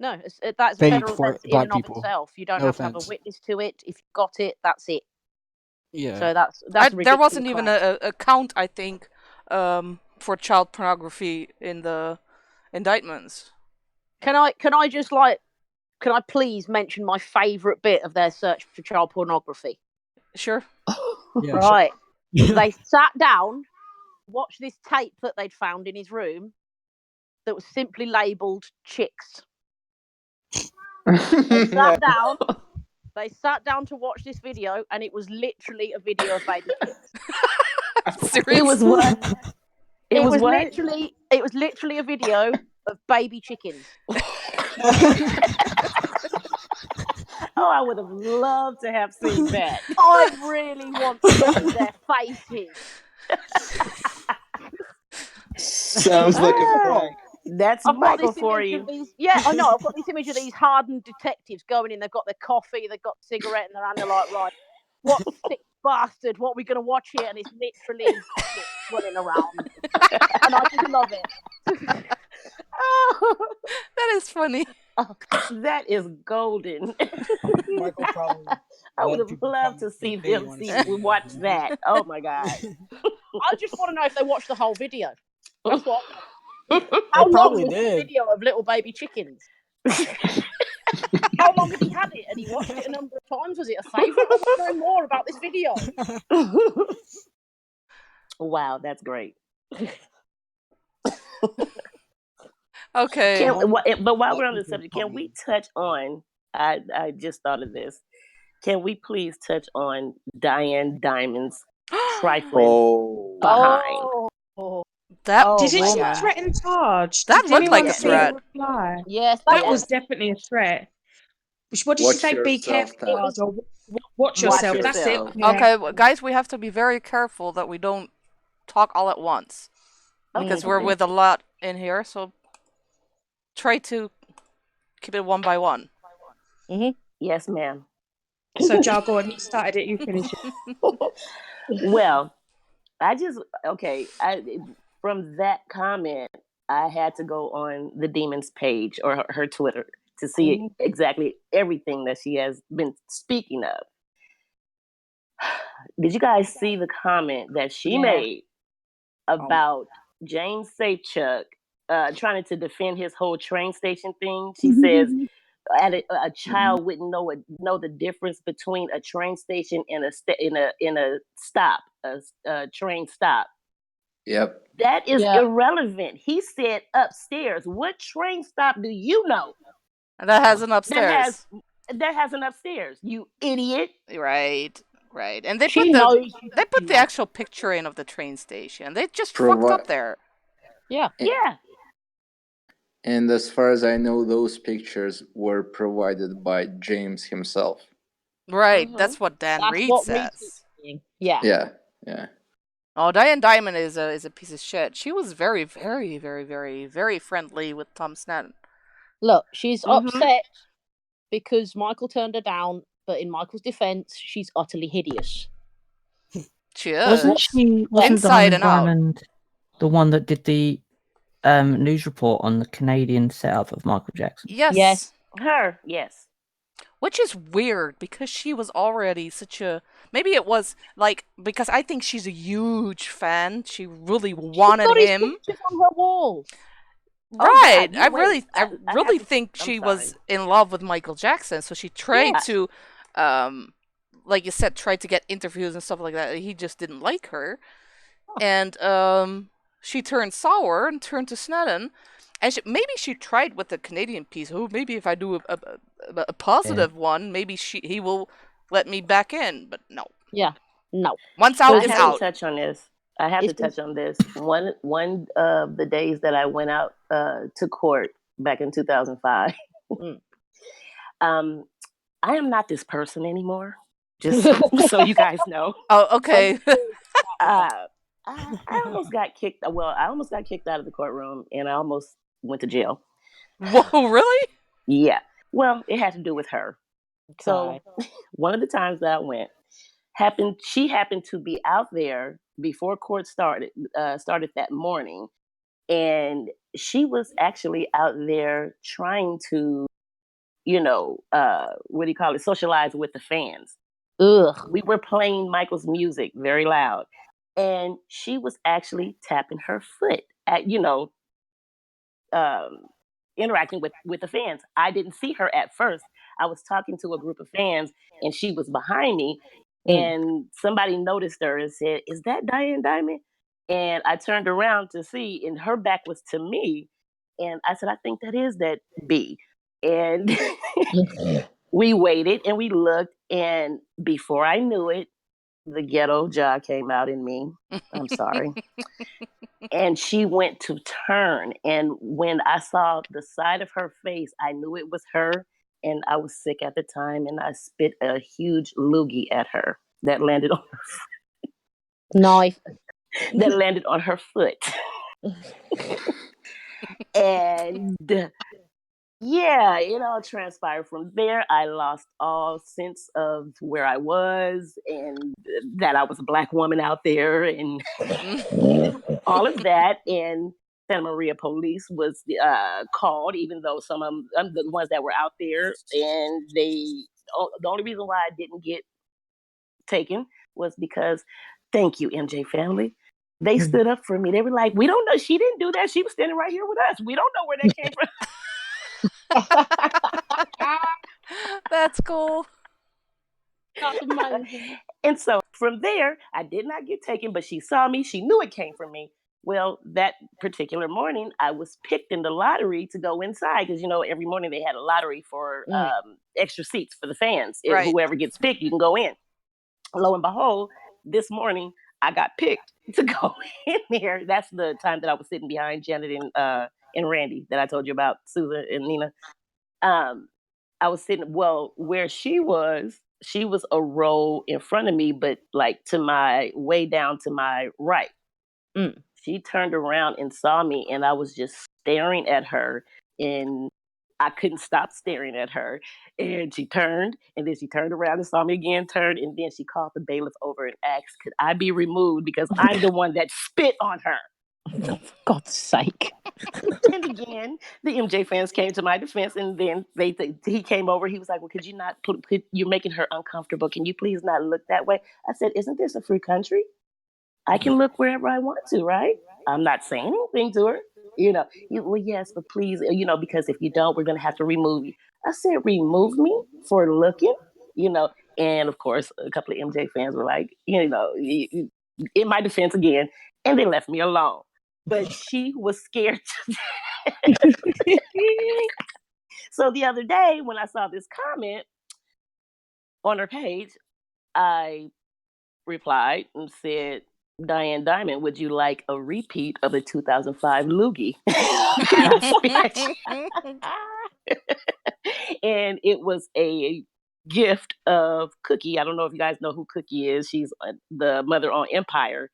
Speaker 2: No, that's a
Speaker 8: Fate
Speaker 2: federal
Speaker 8: for
Speaker 2: offense in
Speaker 8: black
Speaker 2: and of
Speaker 8: people.
Speaker 2: itself. You don't
Speaker 8: No
Speaker 2: have to have a
Speaker 8: offense.
Speaker 2: witness to it. If you got it, that's it.
Speaker 8: Yeah.
Speaker 2: So that's
Speaker 1: There
Speaker 2: ridiculous.
Speaker 1: wasn't even a count, I think, for child pornography in the indictments.
Speaker 2: Can I just can I please mention my favourite bit of their search for child pornography?
Speaker 1: Sure.
Speaker 8: Yeah,
Speaker 2: right. They sat down, watched this tape that they'd found in his room that was simply labelled chicks. They sat down. They sat down to watch this video, and it was literally a video of baby chicks.
Speaker 1: Seriously?
Speaker 6: It was what? It was what?
Speaker 2: literally a video of baby chickens.
Speaker 6: Oh, I would have loved to have seen that.
Speaker 2: I really want to see their faces.
Speaker 3: Sounds like a prank.
Speaker 6: That's
Speaker 2: I've got
Speaker 6: Michael
Speaker 2: this
Speaker 6: for
Speaker 2: image
Speaker 6: you.
Speaker 2: of these. Yeah, I know. I've got this image of these hardened detectives going in. They've got their coffee, they've got cigarette in their hand. They're like, right, what sick bastard? What are we going to watch here? And it's literally chicks running around, and I just love it.
Speaker 6: Oh,
Speaker 1: That is funny.
Speaker 6: that is golden.
Speaker 8: Michael probably.
Speaker 6: I would
Speaker 8: let
Speaker 6: have
Speaker 8: people
Speaker 6: loved
Speaker 8: come
Speaker 6: to see
Speaker 8: if they
Speaker 6: them
Speaker 8: wanna see
Speaker 6: watch that. Oh my god.
Speaker 2: I just want to know if they watched the whole video. That's what.
Speaker 8: They
Speaker 2: How long
Speaker 8: probably
Speaker 2: was the
Speaker 8: did.
Speaker 2: video of little baby chickens? How long had he had it? And he watched it a number of times? Was it a favourite? I want to know more about this video.
Speaker 6: Wow, that's great.
Speaker 1: Okay.
Speaker 6: But while we're on the subject, can we touch on? I just thought of this. Can we please touch on Diane Diamond's trifling behind?
Speaker 1: That
Speaker 4: Did
Speaker 2: my
Speaker 4: she
Speaker 1: woman.
Speaker 2: God.
Speaker 4: threaten charge?
Speaker 1: That
Speaker 4: Did
Speaker 1: looked like
Speaker 4: anyone
Speaker 1: a
Speaker 4: see
Speaker 1: threat.
Speaker 4: the reply?
Speaker 2: Yes,
Speaker 4: That
Speaker 2: yes.
Speaker 4: was definitely a threat. What did she
Speaker 3: Watch
Speaker 4: say? Be
Speaker 3: yourself,
Speaker 4: careful,
Speaker 3: Tab.
Speaker 4: or watch
Speaker 6: Watch
Speaker 4: yourself. That's it.
Speaker 6: yourself.
Speaker 4: Yeah.
Speaker 1: Okay, guys, we have to be very careful that we don't talk all at once because we're with a lot in here. So try to keep it one by one.
Speaker 6: Yes, ma'am.
Speaker 4: So, Jar, go on. You started it. You finish it.
Speaker 6: Well, from that comment, I had to go on the Demon's page or her Twitter to see exactly everything that she has been speaking of. Did you guys see the comment that she made about James Safechuck trying to defend his whole train station thing? She says a child wouldn't know the difference between a train station and a stop, a train stop.
Speaker 3: Yep.
Speaker 6: That is irrelevant. He said upstairs. What train stop do you know?
Speaker 1: That has an upstairs.
Speaker 6: That has an upstairs. You idiot.
Speaker 1: Right. And they
Speaker 2: She
Speaker 1: put
Speaker 2: knows
Speaker 1: the actual picture in of the train station. They just fucked up there.
Speaker 2: Yeah.
Speaker 6: Yeah.
Speaker 3: And as far as I know, those pictures were provided by James himself.
Speaker 1: Right. That's what Dan Reed says.
Speaker 2: Yeah.
Speaker 3: Yeah.
Speaker 1: Oh, Diane Diamond is a piece of shit. She was very, very, very, very, very friendly with Tom Snedden.
Speaker 2: Look, she's upset because Michael turned her down, but in Michael's defense, she's utterly hideous.
Speaker 1: She is.
Speaker 5: Wasn't
Speaker 1: Inside and out.
Speaker 5: Diamond the one that did the news report on the Canadian setup of Michael Jackson?
Speaker 1: Yes.
Speaker 6: Her, yes.
Speaker 1: Which is weird because she was already such a. Maybe it was like because I think she's a huge fan. She really wanted him.
Speaker 2: His pictures on her wall.
Speaker 1: Right.
Speaker 6: Oh, God,
Speaker 1: I really think she was in love with Michael Jackson, so she tried to like you said, tried to get interviews and stuff like that. He just didn't like her. And she turned sour and turned to Snedden. And maybe she tried with the Canadian piece. Oh, maybe if I do a positive one, maybe he will let me back in. But no.
Speaker 2: Yeah, no.
Speaker 1: Once out is
Speaker 6: I have
Speaker 1: out.
Speaker 6: to touch on this. One of the days that I went out to court back in 2005. I am not this person anymore. Just so you guys know.
Speaker 1: Oh, okay.
Speaker 6: I almost got kicked. Well, I almost got kicked out of the courtroom, and I almost went to jail.
Speaker 1: Whoa, really?
Speaker 6: Yeah. Well, it had to do with her.
Speaker 2: Okay.
Speaker 6: So one of the times that I went, she happened to be out there before court started that morning, and she was actually out there trying to, what do you call it, socialize with the fans.
Speaker 2: Ugh.
Speaker 6: We were playing Michael's music very loud, and she was actually tapping her foot at, interacting with the fans. I didn't see her at first. I was talking to a group of fans, and she was behind me. And somebody noticed her and said, "Is that Diane Diamond?" And I turned around to see, and her back was to me. And I said, "I think that is that B." And we waited and we looked, and before I knew it, the ghetto jaw came out in me. I'm sorry. And she went to turn. And when I saw the side of her face, I knew it was her. And I was sick at the time, and I spit a huge loogie at her that landed on her
Speaker 2: Knife.
Speaker 6: that landed on her foot. And yeah, it all transpired from there. I lost all sense of where I was and that I was a Black woman out there and all of that. And Santa Maria police was called, even though some of them, the ones that were out there, and the only reason why I didn't get taken was because, thank you, MJ family. They stood up for me. They were like, "We don't know. She didn't do that. She was standing right here with us. We don't know where that came from."
Speaker 1: That's cool.
Speaker 2: That's amazing.
Speaker 6: And so from there, I did not get taken, but she saw me. She knew it came from me. Well, that particular morning, I was picked in the lottery to go inside because, every morning they had a lottery for extra seats for the fans.
Speaker 1: Right.
Speaker 6: Whoever gets picked, you can go in. Lo and behold, this morning, I got picked to go in there. That's the time that I was sitting behind Janet and Randy that I told you about, Susan and Nina. I was sitting, where she was a row in front of me, but like to my way down to my right. She turned around and saw me, and I was just staring at her, and I couldn't stop staring at her. And she turned, and then she turned around and saw me again, turned, and then she called the bailiff over and asked, could I be removed because I'm the one that spit on her.
Speaker 2: For God's sake.
Speaker 6: And again, the MJ fans came to my defense, and then he came over. He was like, "Well, could you not? You're making her uncomfortable. Can you please not look that way?" I said, "Isn't this a free country? I can look wherever I want to, right? I'm not saying anything to her. Well, yes, but please, because if you don't, we're going to have to remove you." I said, "Remove me for looking?" And of course, a couple of MJ fans were like, in my defense again, and they left me alone. But she was scared to death. So the other day, when I saw this comment on her page, I replied and said, "Diane Diamond, would you like a repeat of the 2005 loogie?" And it was a gift of Cookie. I don't know if you guys know who Cookie is. She's the mother on Empire,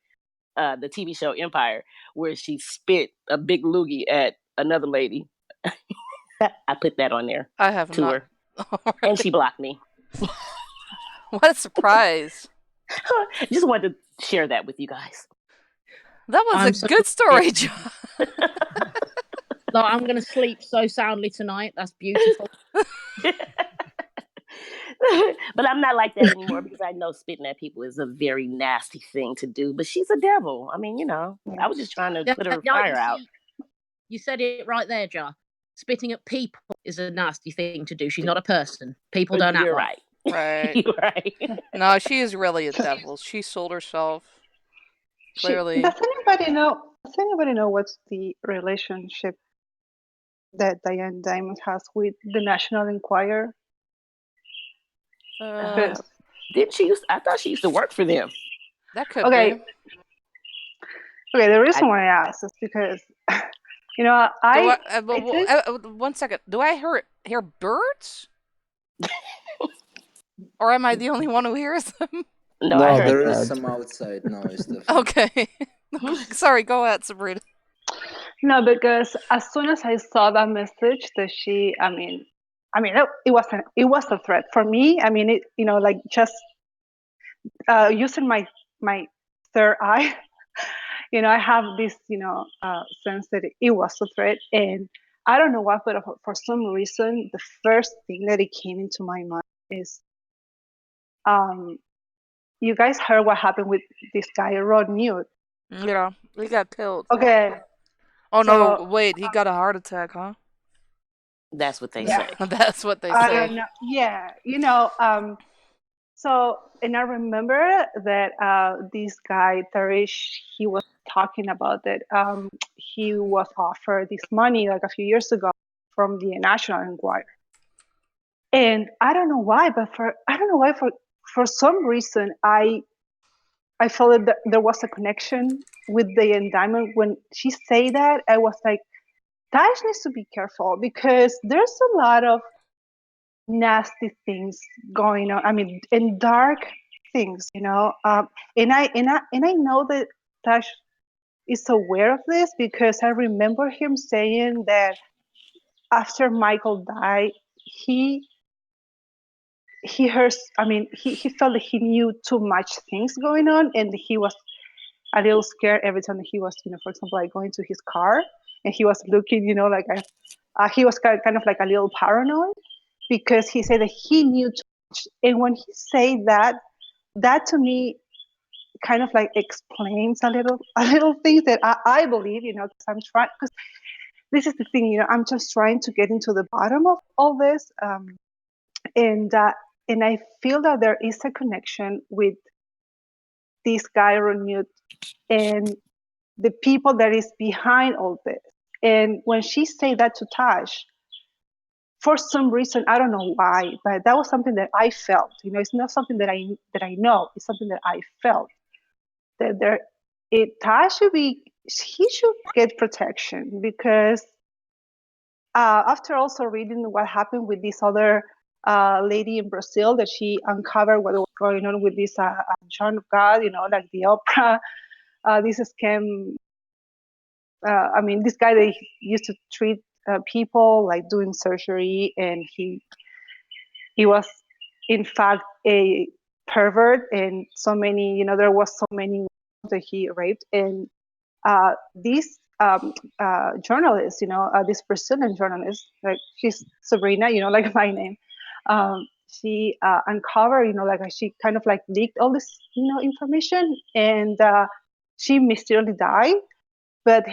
Speaker 6: the TV show Empire, where she spit a big loogie at another lady. I put that on there.
Speaker 1: I have
Speaker 6: to
Speaker 1: not.
Speaker 6: her. And she blocked me.
Speaker 1: What a surprise.
Speaker 6: Just wanted to share that with you guys.
Speaker 1: That was a good story, John.
Speaker 2: No, I'm going to sleep so soundly tonight. That's beautiful.
Speaker 6: But I'm not like that anymore because I know spitting at people is a very nasty thing to do. But she's a devil. I mean, I was just trying to put her fire out.
Speaker 2: You said it right there, Jar. Spitting at people is a nasty thing to do. She's not a person. People don't act
Speaker 6: right.
Speaker 1: Right.
Speaker 6: You're right.
Speaker 1: No, she is really a devil. She sold herself. Clearly.
Speaker 7: Does anybody know what's the relationship that Diane Diamond has with the National Enquirer?
Speaker 6: Didn't she I thought she used to work for them.
Speaker 1: That could
Speaker 7: be.
Speaker 1: be.
Speaker 7: Okay, the reason why I asked is because,
Speaker 1: one second. Do I hear birds? Or am I the only one who hears them?
Speaker 3: No, there is some outside noise.
Speaker 1: Okay. Sorry, go ahead, Sabrina.
Speaker 7: No, because as soon as I saw that message that she, it was a threat for me. I mean, just using my third eye, I have this, sense that it was a threat. And I don't know why, but for some reason, the first thing that it came into my mind is, you guys heard what happened with this guy, Rod Newt.
Speaker 1: Yeah, he got killed.
Speaker 7: Okay.
Speaker 1: Oh, no, wait, he got a heart attack, huh?
Speaker 6: That's what they say.
Speaker 1: That's what they say.
Speaker 7: Yeah, So, and I remember that this guy, Tarish, he was talking about that he was offered this money like a few years ago from the National Enquirer. And I don't know why, but for some reason I felt that there was a connection with the indictment. When she said that, I was like, Tash needs to be careful because there's a lot of nasty things going on. I mean, and dark things, you know. And I know that Tash is aware of this because I remember him saying that after Michael died, he heard. I mean, he felt that he knew too much things going on, and he was a little scared every time that he was, you know, for example, like going to his car and he was looking, you know, like he was kind of like a little paranoid because he said that he knew too much. And when he said that, that to me kind of like explains a little things that I believe, you know, because I'm trying, because this is the thing, you know, I'm just trying to get into the bottom of all this, and I feel that there is a connection with this guy Renewed and the people that is behind all this. And when she said that to Tash, for some reason, I don't know why, but that was something that I felt. You know, it's not something that I know. It's something that I felt that Tash should be, he should get protection because after also reading what happened with this other lady in Brazil, that she uncovered what was going on with this John of God, you know, like the opera, this scam. I mean, this guy that used to treat people like doing surgery, and he was in fact a pervert, and so many, you know, there was so many that he raped, and this journalist, you know, this Brazilian journalist, like she's Sabrina, you know, like my name, she uncovered, you know, like she kind of like leaked all this, you know, information, and she mysteriously died, but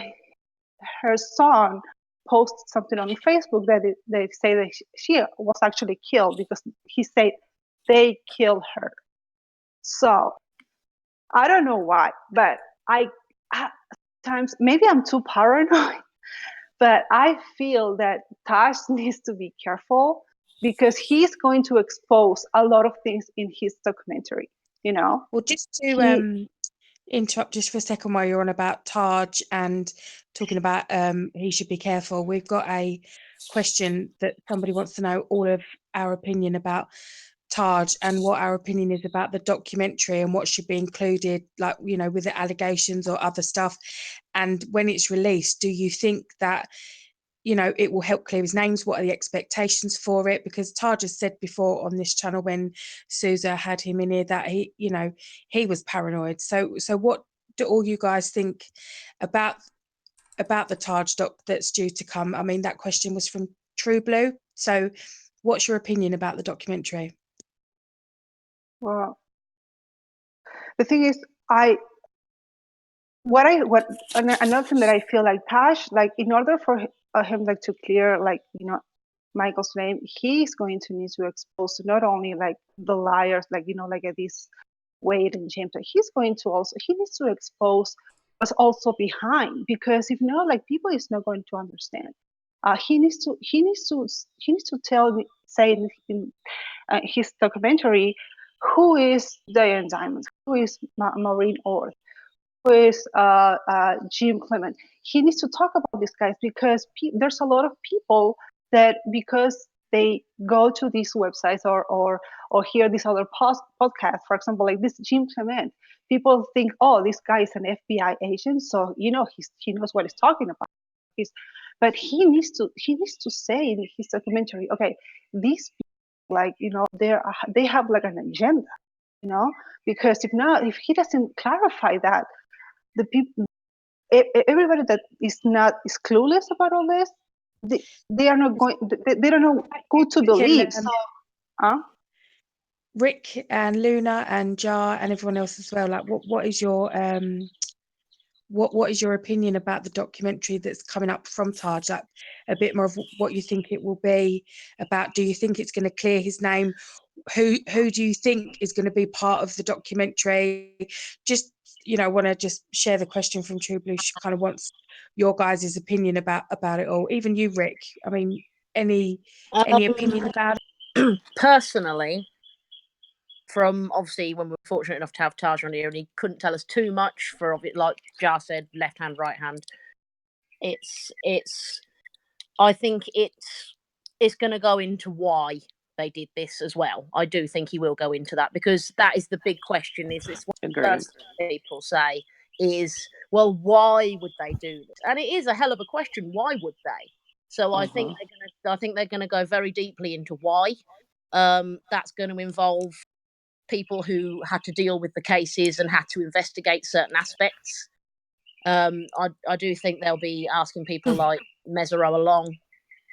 Speaker 7: her son posted something on Facebook that they say that she was actually killed because he said they killed her. So I don't know why, but I sometimes maybe I'm too paranoid, but I feel that Tash needs to be careful because he's going to expose a lot of things in his documentary. You know.
Speaker 4: Well, just to interrupt just for a second while you're on about Taj and talking about he should be careful. We've got a question that somebody wants to know all of our opinion about Taj and what our opinion is about the documentary and what should be included, like, you know, with the allegations or other stuff. And when it's released, do you think that, you know, it will help clear his names? What are the expectations for it? Because Taj has said before on this channel when Sousa had him in here that he, you know, he was paranoid. So what do all you guys think about the Taj doc that's due to come? I mean, that question was from True Blue. So what's your opinion about the documentary?
Speaker 7: Well, the thing is, another thing that I feel like Tash, like in order for him like to clear, like, you know, Michael's name, he's going to need to expose not only like the liars, like, you know, like this Wade and James, but he needs to expose what's also behind, because if not, like people is not going to understand. He needs to say in his documentary who is Diane Diamond, who is Maureen Orr, who is Jim Clement. He needs to talk about these guys because there's a lot of people that, because they go to these websites or hear these other podcasts, for example, like this Jim Clement, people think, oh, this guy is an FBI agent, so you know he knows what he's talking about. But he needs to say in his documentary, okay, these people, like, you know, they have like an agenda, you know, because if he doesn't clarify that, the people, everybody that is clueless about all this, they are not going, they don't know who to believe.
Speaker 4: Rick and Luna and Jar and everyone else as well, like what is your what is your opinion about the documentary that's coming up from Taj? Like a bit more of what you think it will be about. Do you think it's going to clear his name? who do you think is going to be part of the documentary? Just, want to just share the question from True Blue. She kind of wants your guys' opinion about it all. Even you, Rick. I mean, any opinion about
Speaker 2: it? Personally, from obviously when we were fortunate enough to have Taj on here, and he couldn't tell us too much for it, like Jar said, left hand, right hand. I think it's going to go into why they did this as well. I do think he will go into that, because that is the big question. Is this what the first people say is, well, why would they do this? And it is a hell of a question. Why would they? So I think they're going to go very deeply into why. That's going to involve people who had to deal with the cases and had to investigate certain aspects. I do think they'll be asking people like Mesereau along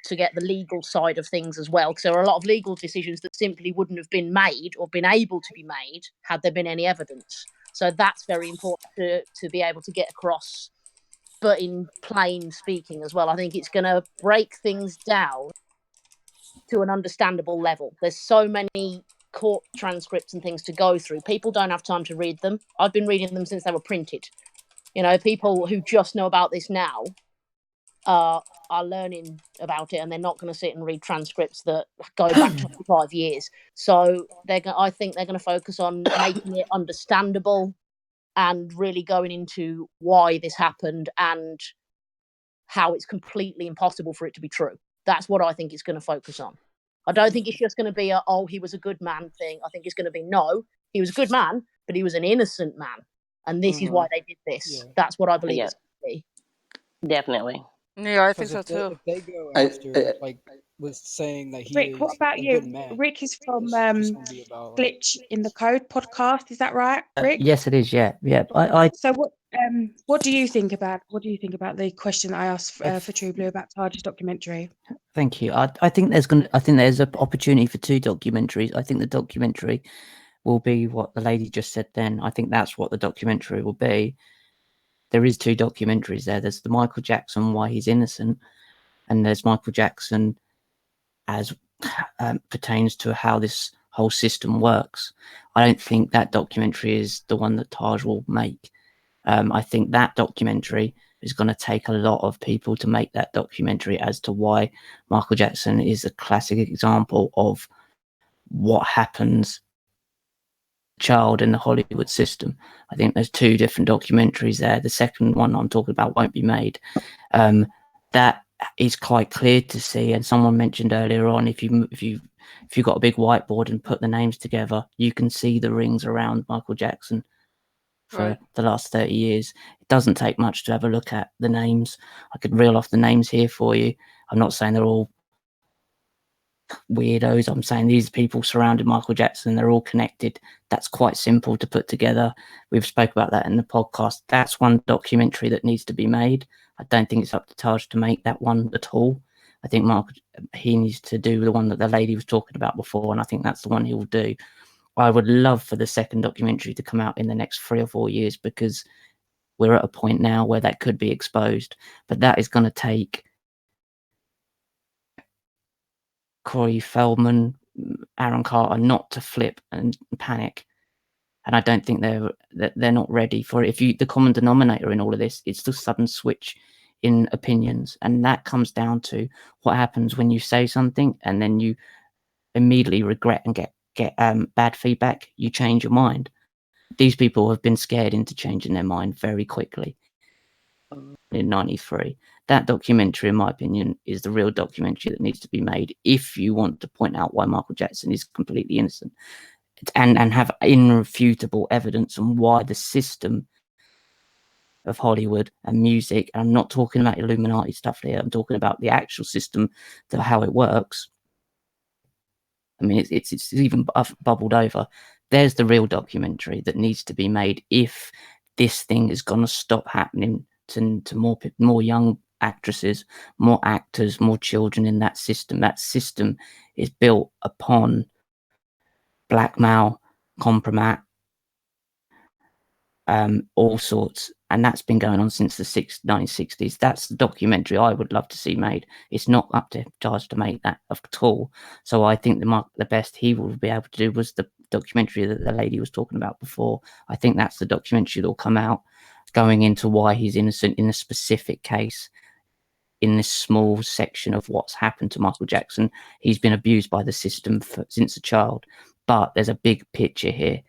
Speaker 2: to get the legal side of things as well, because there are a lot of legal decisions that simply wouldn't have been made or been able to be made had there been any evidence. So that's very important to be able to get across, but in plain speaking as well. I think it's going to break things down to an understandable level. There's so many court transcripts and things to go through. People don't have time to read them. I've been reading them since they were printed. People who just know about this now are learning about it, and they're not going to sit and read transcripts that go back 25 years. So I think they're going to focus on making it understandable and really going into why this happened and how it's completely impossible for it to be true. That's what I think it's going to focus on. I don't think it's just going to be he was a good man thing. I think it's going to be, no, he was a good man, but he was an innocent man. And this is why they did this. Yeah. That's what I believe it's going to be.
Speaker 6: Definitely.
Speaker 1: Yeah, I think so too.
Speaker 8: If they go after, was saying that he
Speaker 4: Rick,
Speaker 8: is
Speaker 4: what about
Speaker 8: a
Speaker 4: you?
Speaker 8: good man,
Speaker 4: Rick is from
Speaker 8: about,
Speaker 4: Glitch in the Code podcast. Is that right, Rick?
Speaker 5: Yes, it is. Yeah.
Speaker 4: So what do you think about the question that I asked for True Blue about Taj's documentary? Thank you.
Speaker 5: I think there's an opportunity for 2 documentaries. I think the documentary will be what the lady just said then. I think that's what the documentary will be. There is 2 documentaries there. There's the Michael Jackson, why he's innocent, and there's Michael Jackson as pertains to how this whole system works. I don't think that documentary is the one that Taj will make. I think that documentary is going to take a lot of people to make that documentary as to why Michael Jackson is a classic example of what happens child in the Hollywood system. I think there's 2 different documentaries there. The second one I'm talking about won't be made. That is quite clear to see. And someone mentioned earlier on, if you've got a big whiteboard and put the names together, you can see the rings around Michael Jackson for the last 30 years. It doesn't take much to have a look at the names. I could reel off the names here for you. I'm not saying they're all weirdos. I'm saying these people surrounded Michael Jackson. They're all connected. That's quite simple to put together. We've spoke about that in the podcast. That's one documentary that needs to be made. I don't think it's up to Taj to make that one at all. I think he needs to do the one that the lady was talking about before, and I think that's the one he will do. I would love for the second documentary to come out in the next 3 or 4 years, because we're at a point now where that could be exposed. But that is going to take Corey Feldman, Aaron Carter not to flip and panic. And I don't think they're not ready for it. The common denominator in all of this, it's the sudden switch in opinions. And that comes down to what happens when you say something and then you immediately regret and get bad feedback. You change your mind. These people have been scared into changing their mind very quickly. In 93, that documentary, in my opinion, is the real documentary that needs to be made if you want to point out why Michael Jackson is completely innocent, and have irrefutable evidence on why the system of Hollywood and music, and I'm not talking about Illuminati stuff here, I'm talking about the actual system, how it works. I mean, it's even bubbled over. There's the real documentary that needs to be made if this thing is going to stop happening to more young actresses, more actors, more children in that system. That system is built upon blackmail, compromise, all sorts, and that's been going on since the 1960s. That's the documentary I would love to see made. It's not up to Taj to make that at all. So I think the best he will be able to do was the documentary that the lady was talking about before. I think that's the documentary that will come out, going into why he's innocent in a specific case, in this small section of what's happened to Michael Jackson. He's been abused by the system since a child, but there's a big picture here,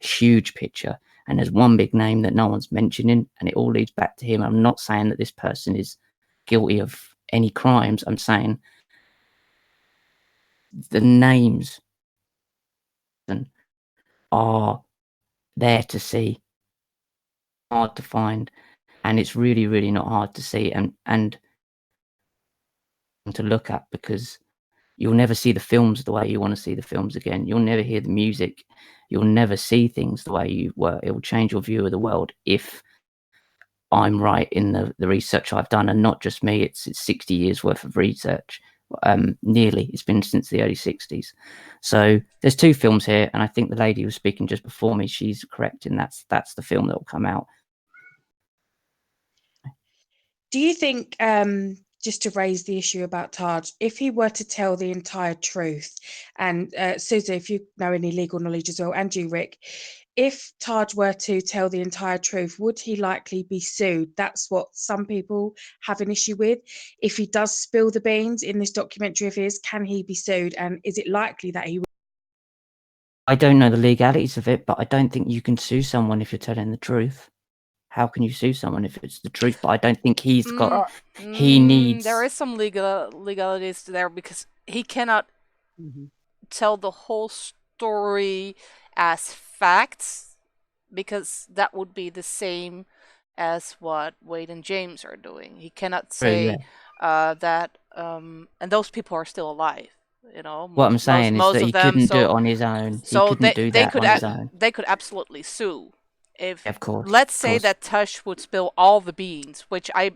Speaker 5: huge picture, and there's one big name that no one's mentioning, and it all leads back to him. I'm not saying that this person is guilty of any crimes. I'm saying the names are there to see, hard to find, and it's really, really not hard to see and to look at, because you'll never see the films the way you want to see the films again. You'll never hear the music. You'll never see things the way you were. It will change your view of the world if I'm right in the research I've done, and not just me. It's 60 years worth of research. Nearly. It's been since the early 60s. So there's two films here, and I think the lady who was speaking just before me, she's correct in that's the film that will come out.
Speaker 4: Do you think, just to raise the issue about Taj, if he were to tell the entire truth, and Susie, if you know any legal knowledge as well, and you, Rick, if Taj were to tell the entire truth, would he likely be sued? That's what some people have an issue with. If he does spill the beans in this documentary of his, can he be sued? And is it likely that he will?
Speaker 5: I don't know the legalities of it, but I don't think you can sue someone if you're telling the truth. How can you sue someone if it's the truth? But I don't think he's got. He needs.
Speaker 1: There is some legalities there, because he cannot tell the whole story as facts, because that would be the same as what Wade and James are doing. He cannot say that, and those people are still alive. You know,
Speaker 5: What I'm saying is that he couldn't do it on his own. He couldn't do that on his own.
Speaker 1: They could absolutely sue. If,
Speaker 5: of course,
Speaker 1: let's say that Tush would spill all the beans, which I,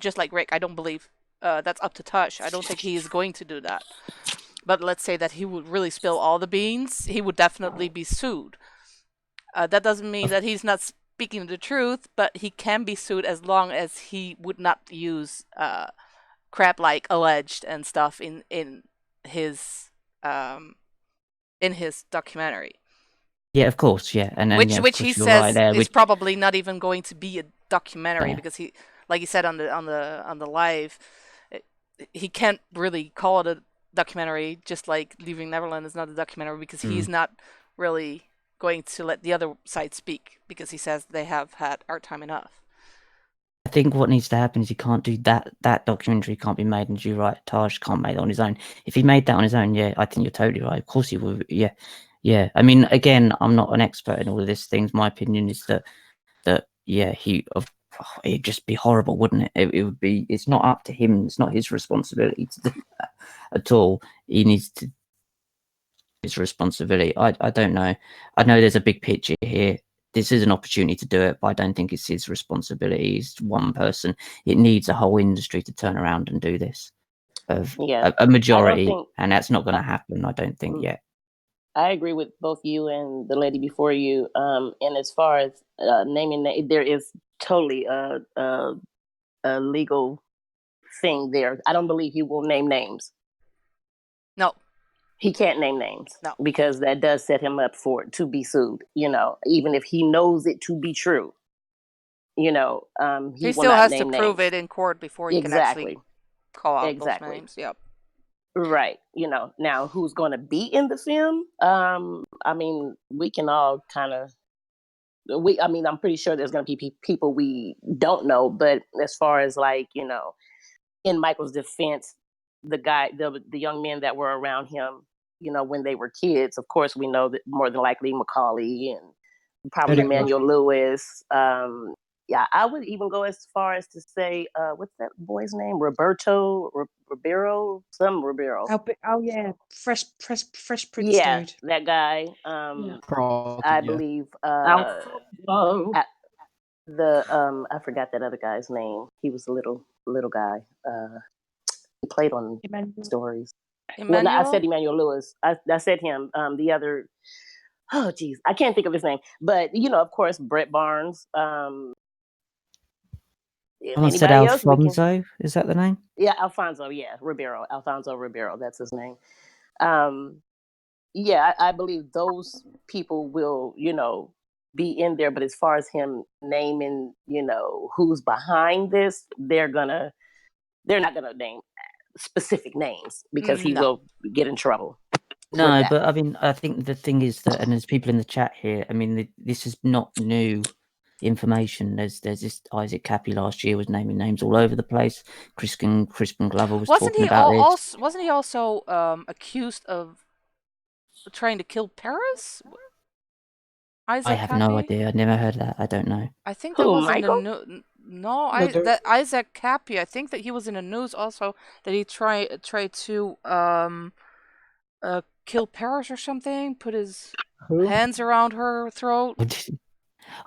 Speaker 1: just like Rick, I don't believe that's up to Tush. I don't think he is going to do that. But let's say that he would really spill all the beans, he would definitely be sued. That doesn't mean that he's not speaking the truth, but he can be sued as long as he would not use crap like alleged and stuff in his documentary.
Speaker 5: Yeah, of course, yeah, and
Speaker 1: which he says is probably not even going to be a documentary, because he, like he said on the live, he can't really call it a documentary, just like Leaving Neverland is not a documentary, because he's not really going to let the other side speak, because he says they have had our time enough.
Speaker 5: I think what needs to happen is he can't do that. That documentary can't be made, and you're right, Taj can't make it on his own. If he made that on his own, yeah, I think you're totally right. Of course he would. Yeah. Yeah, I mean, again, I'm not an expert in all of these things. My opinion is that yeah, it'd just be horrible, wouldn't it? It would be. It's not up to him. It's not his responsibility to do that at all. He needs to. His responsibility. I don't know. I know there's a big picture here. This is an opportunity to do it, but I don't think it's his responsibility. He's one person. It needs a whole industry to turn around and do this. Of a majority, and that's not going to happen. I don't think yet.
Speaker 6: I agree with both you and the lady before you. And as far as naming, there is totally a legal thing there. I don't believe he will name names.
Speaker 1: No,
Speaker 6: he can't name names.
Speaker 1: No,
Speaker 6: because that does set him up to be sued. You know, even if he knows it to be true. You know,
Speaker 1: he still has to prove it in court before he can actually call out those names. Yep.
Speaker 6: Right. You know, now who's going to be in the film? I mean, we can all kind of, I'm pretty sure there's going to be people we don't know, but as far as like, you know, in Michael's defense, the young men that were around him, you know, when they were kids, of course, we know that more than likely Macaulay and probably Emmanuel Lewis. Yeah, I would even go as far as to say, what's that boy's name? Ribeiro.
Speaker 4: Oh yeah, Fresh Prince
Speaker 6: dude. That guy.
Speaker 8: Carlton,
Speaker 6: I believe. I forgot that other guy's name. He was a little guy. He played on Stories.
Speaker 1: Emmanuel?
Speaker 6: Well, I said Emmanuel Lewis. I said him. The other. oh geez, I can't think of his name, but of course, Brett Barnes.
Speaker 5: Someone said
Speaker 6: Anybody else?
Speaker 5: Alfonso. Is that the name?
Speaker 6: Yeah, Alfonso. Yeah, Ribeiro. Alfonso Ribeiro. That's his name. Yeah, I believe those people will, be in there. But as far as him naming, who's behind this, they're not gonna name specific names because he
Speaker 1: No.
Speaker 6: will get in trouble.
Speaker 5: No, but I mean, I think the thing is that, and there's people in the chat here. I mean, this is not new information. There's this Isaac Cappy last year was naming names all over the place. Crispin Glover was talking about this.
Speaker 1: Wasn't he also accused of trying to kill Paris? Isaac
Speaker 5: I have
Speaker 1: Cappy?
Speaker 5: no idea. I never heard that. I don't know.
Speaker 1: I think that was in the
Speaker 6: Michael?
Speaker 1: that Isaac Cappy. I think that he was in the news also that he tried to kill Paris or something. Put his hands around her throat.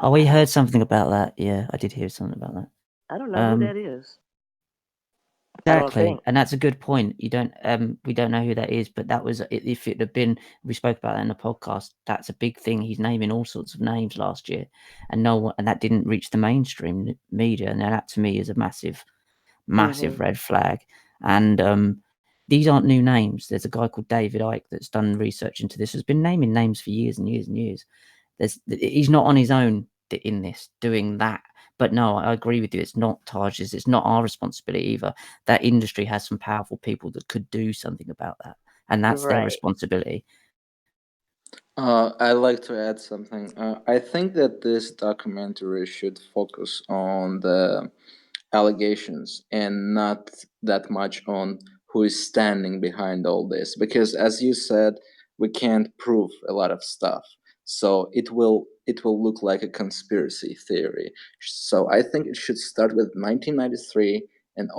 Speaker 5: Oh, we heard something about that. Yeah, I did hear something about that.
Speaker 6: I don't know who that is.
Speaker 5: Exactly, and that's a good point. We don't know who that is, but that was if it had been. We spoke about that in the podcast. That's a big thing. He's naming all sorts of names last year, and that didn't reach the mainstream media. And that to me is a massive red flag. And these aren't new names. There's a guy called David Icke that's done research into this. Has been naming names for years and years and years. He's not on his own in this doing that. But no, I agree with you. It's not Taj's. It's not our responsibility either. That industry has some powerful people that could do something about that, and that's their responsibility.
Speaker 3: I'd like to add something. I think that this documentary should focus on the allegations and not that much on who is standing behind all this, because as you said, we can't prove a lot of stuff, so it will look like a conspiracy theory. So I think it should start with 1993 and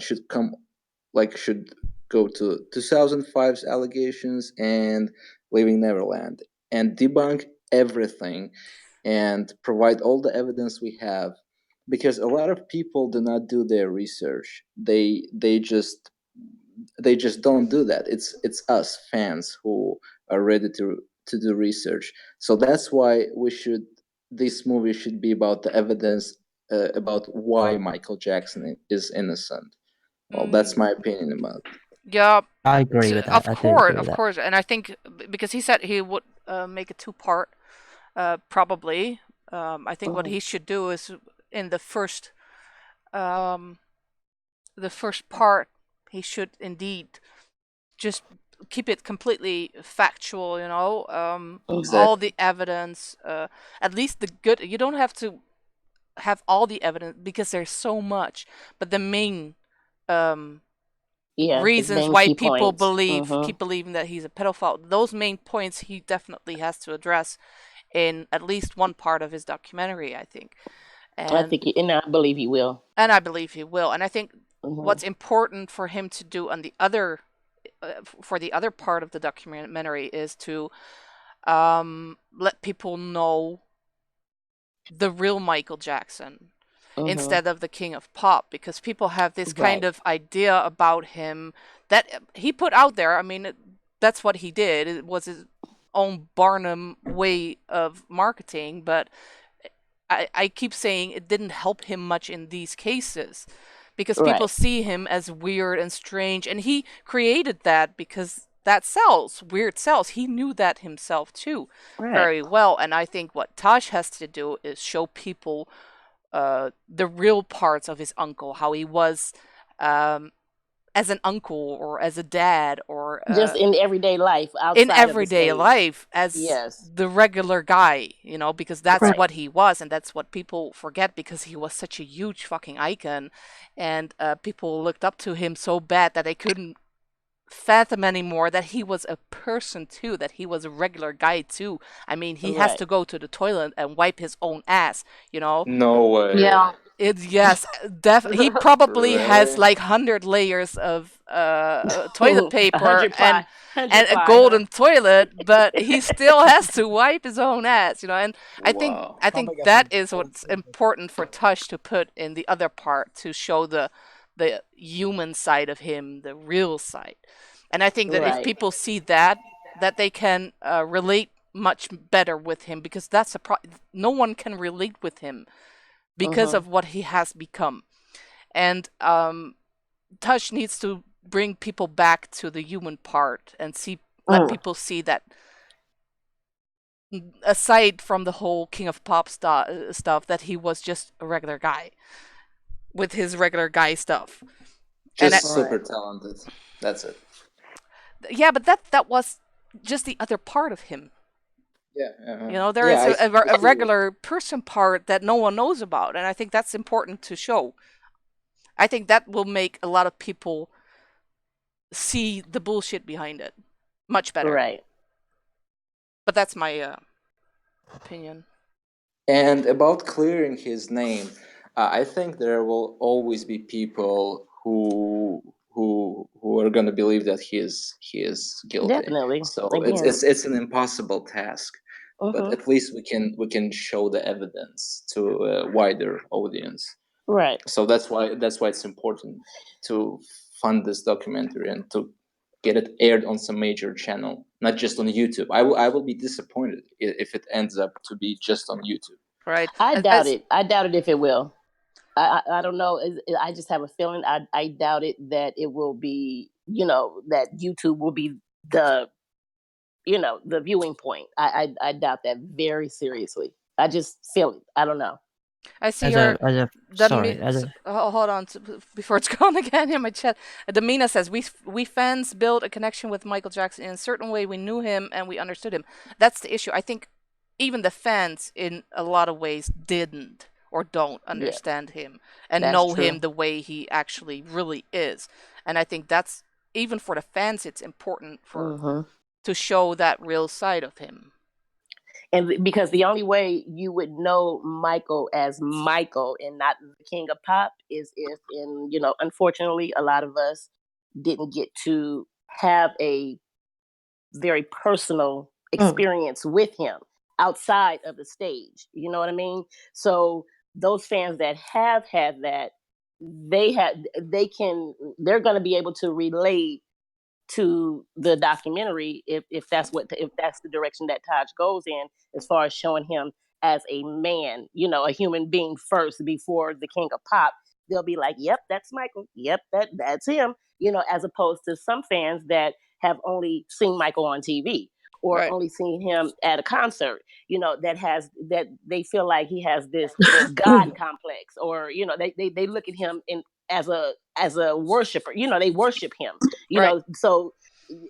Speaker 3: should go to 2005's allegations and Leaving Neverland and debunk everything and provide all the evidence we have, because a lot of people do not do their research. They just don't do that. It's us fans who are ready to do research. So that's why this movie should be about the evidence about why Michael Jackson is innocent. Well, that's my opinion about it.
Speaker 1: Yeah,
Speaker 5: I agree with that.
Speaker 1: Of course, and I think because he said he would make a 2-part, probably. I think what he should do is in the first part, he should indeed just keep it completely factual.
Speaker 6: Exactly.
Speaker 1: All the evidence, at least the good. You don't have to have all the evidence because there's so much, but the main reasons why people keep believing that he's a pedophile, those main points he definitely has to address in at least one part of his documentary, I think. And
Speaker 6: I believe he will.
Speaker 1: And I believe he will. And I think what's important for him to do on the other for the other part of the documentary is to let people know the real Michael Jackson instead of the King of Pop, because people have this kind of idea about him that he put out there. I mean, that's what he did. It was his own Barnum way of marketing, but I keep saying it didn't help him much in these cases because people see him as weird and strange, and he created that because that sells. Weird sells. He knew that himself too very well, and I think what Taj has to do is show people the real parts of his uncle, how he was as an uncle or as a dad or
Speaker 6: just in everyday life,
Speaker 1: as the regular guy, because that's what he was, and that's what people forget because he was such a huge fucking icon, and people looked up to him so bad that they couldn't fathom anymore that he was a person too, that he was a regular guy too. I mean, he has to go to the toilet and wipe his own ass,
Speaker 3: No way.
Speaker 2: Yeah.
Speaker 1: He probably has like 100 layers of toilet paper and a golden toilet, but he still has to wipe his own ass, and I think that is what's important for Tush to put in the other part, to show the human side of him, the real side. And I think that if people see that they can relate much better with him, because that's no one can relate with him because of what he has become. And Touch needs to bring people back to the human part and let people see that aside from the whole King of Pop stuff, that he was just a regular guy with his regular guy stuff.
Speaker 3: Just super talented. That's it.
Speaker 1: Yeah, but that was just the other part of him.
Speaker 3: Yeah.
Speaker 1: There is a regular person part that no one knows about, and I think that's important to show. I think that will make a lot of people see the bullshit behind it much better.
Speaker 6: Right.
Speaker 1: But that's my opinion.
Speaker 3: And about clearing his name, I think there will always be people who are going to believe that he is guilty.
Speaker 6: Definitely.
Speaker 3: So it's an impossible task. But at least we can show the evidence to a wider audience.
Speaker 6: Right.
Speaker 3: So that's why it's important to fund this documentary and to get it aired on some major channel, not just on YouTube. I will be disappointed if it ends up to be just on YouTube.
Speaker 1: Right.
Speaker 6: I doubt it. I doubt it if it will. I don't know. I just have a feeling. I doubt it that it will be. That YouTube will be the viewing point. I doubt that very seriously. I just feel it. I don't know.
Speaker 1: I see hold on before it's gone again in my chat. Damina says we fans build a connection with Michael Jackson in a certain way. We knew him and we understood him. That's the issue. I think even the fans in a lot of ways didn't or don't understand him and know him the way he actually really is. And I think that's, even for the fans, it's important for to show that real side of him.
Speaker 6: And because the only way you would know Michael as Michael and not the King of Pop is if, unfortunately, a lot of us didn't get to have a very personal experience with him outside of the stage. You know what I mean? So those fans that have had that, they're going to be able to relate to the documentary if that's the direction that Taj goes in, as far as showing him as a man, a human being first before the King of Pop. They'll be like, yep, that's Michael. Yep, that's him. As opposed to some fans that have only seen Michael on TV or only seen him at a concert, that they feel like he has this God complex, or they look at him as a worshiper. They worship him. So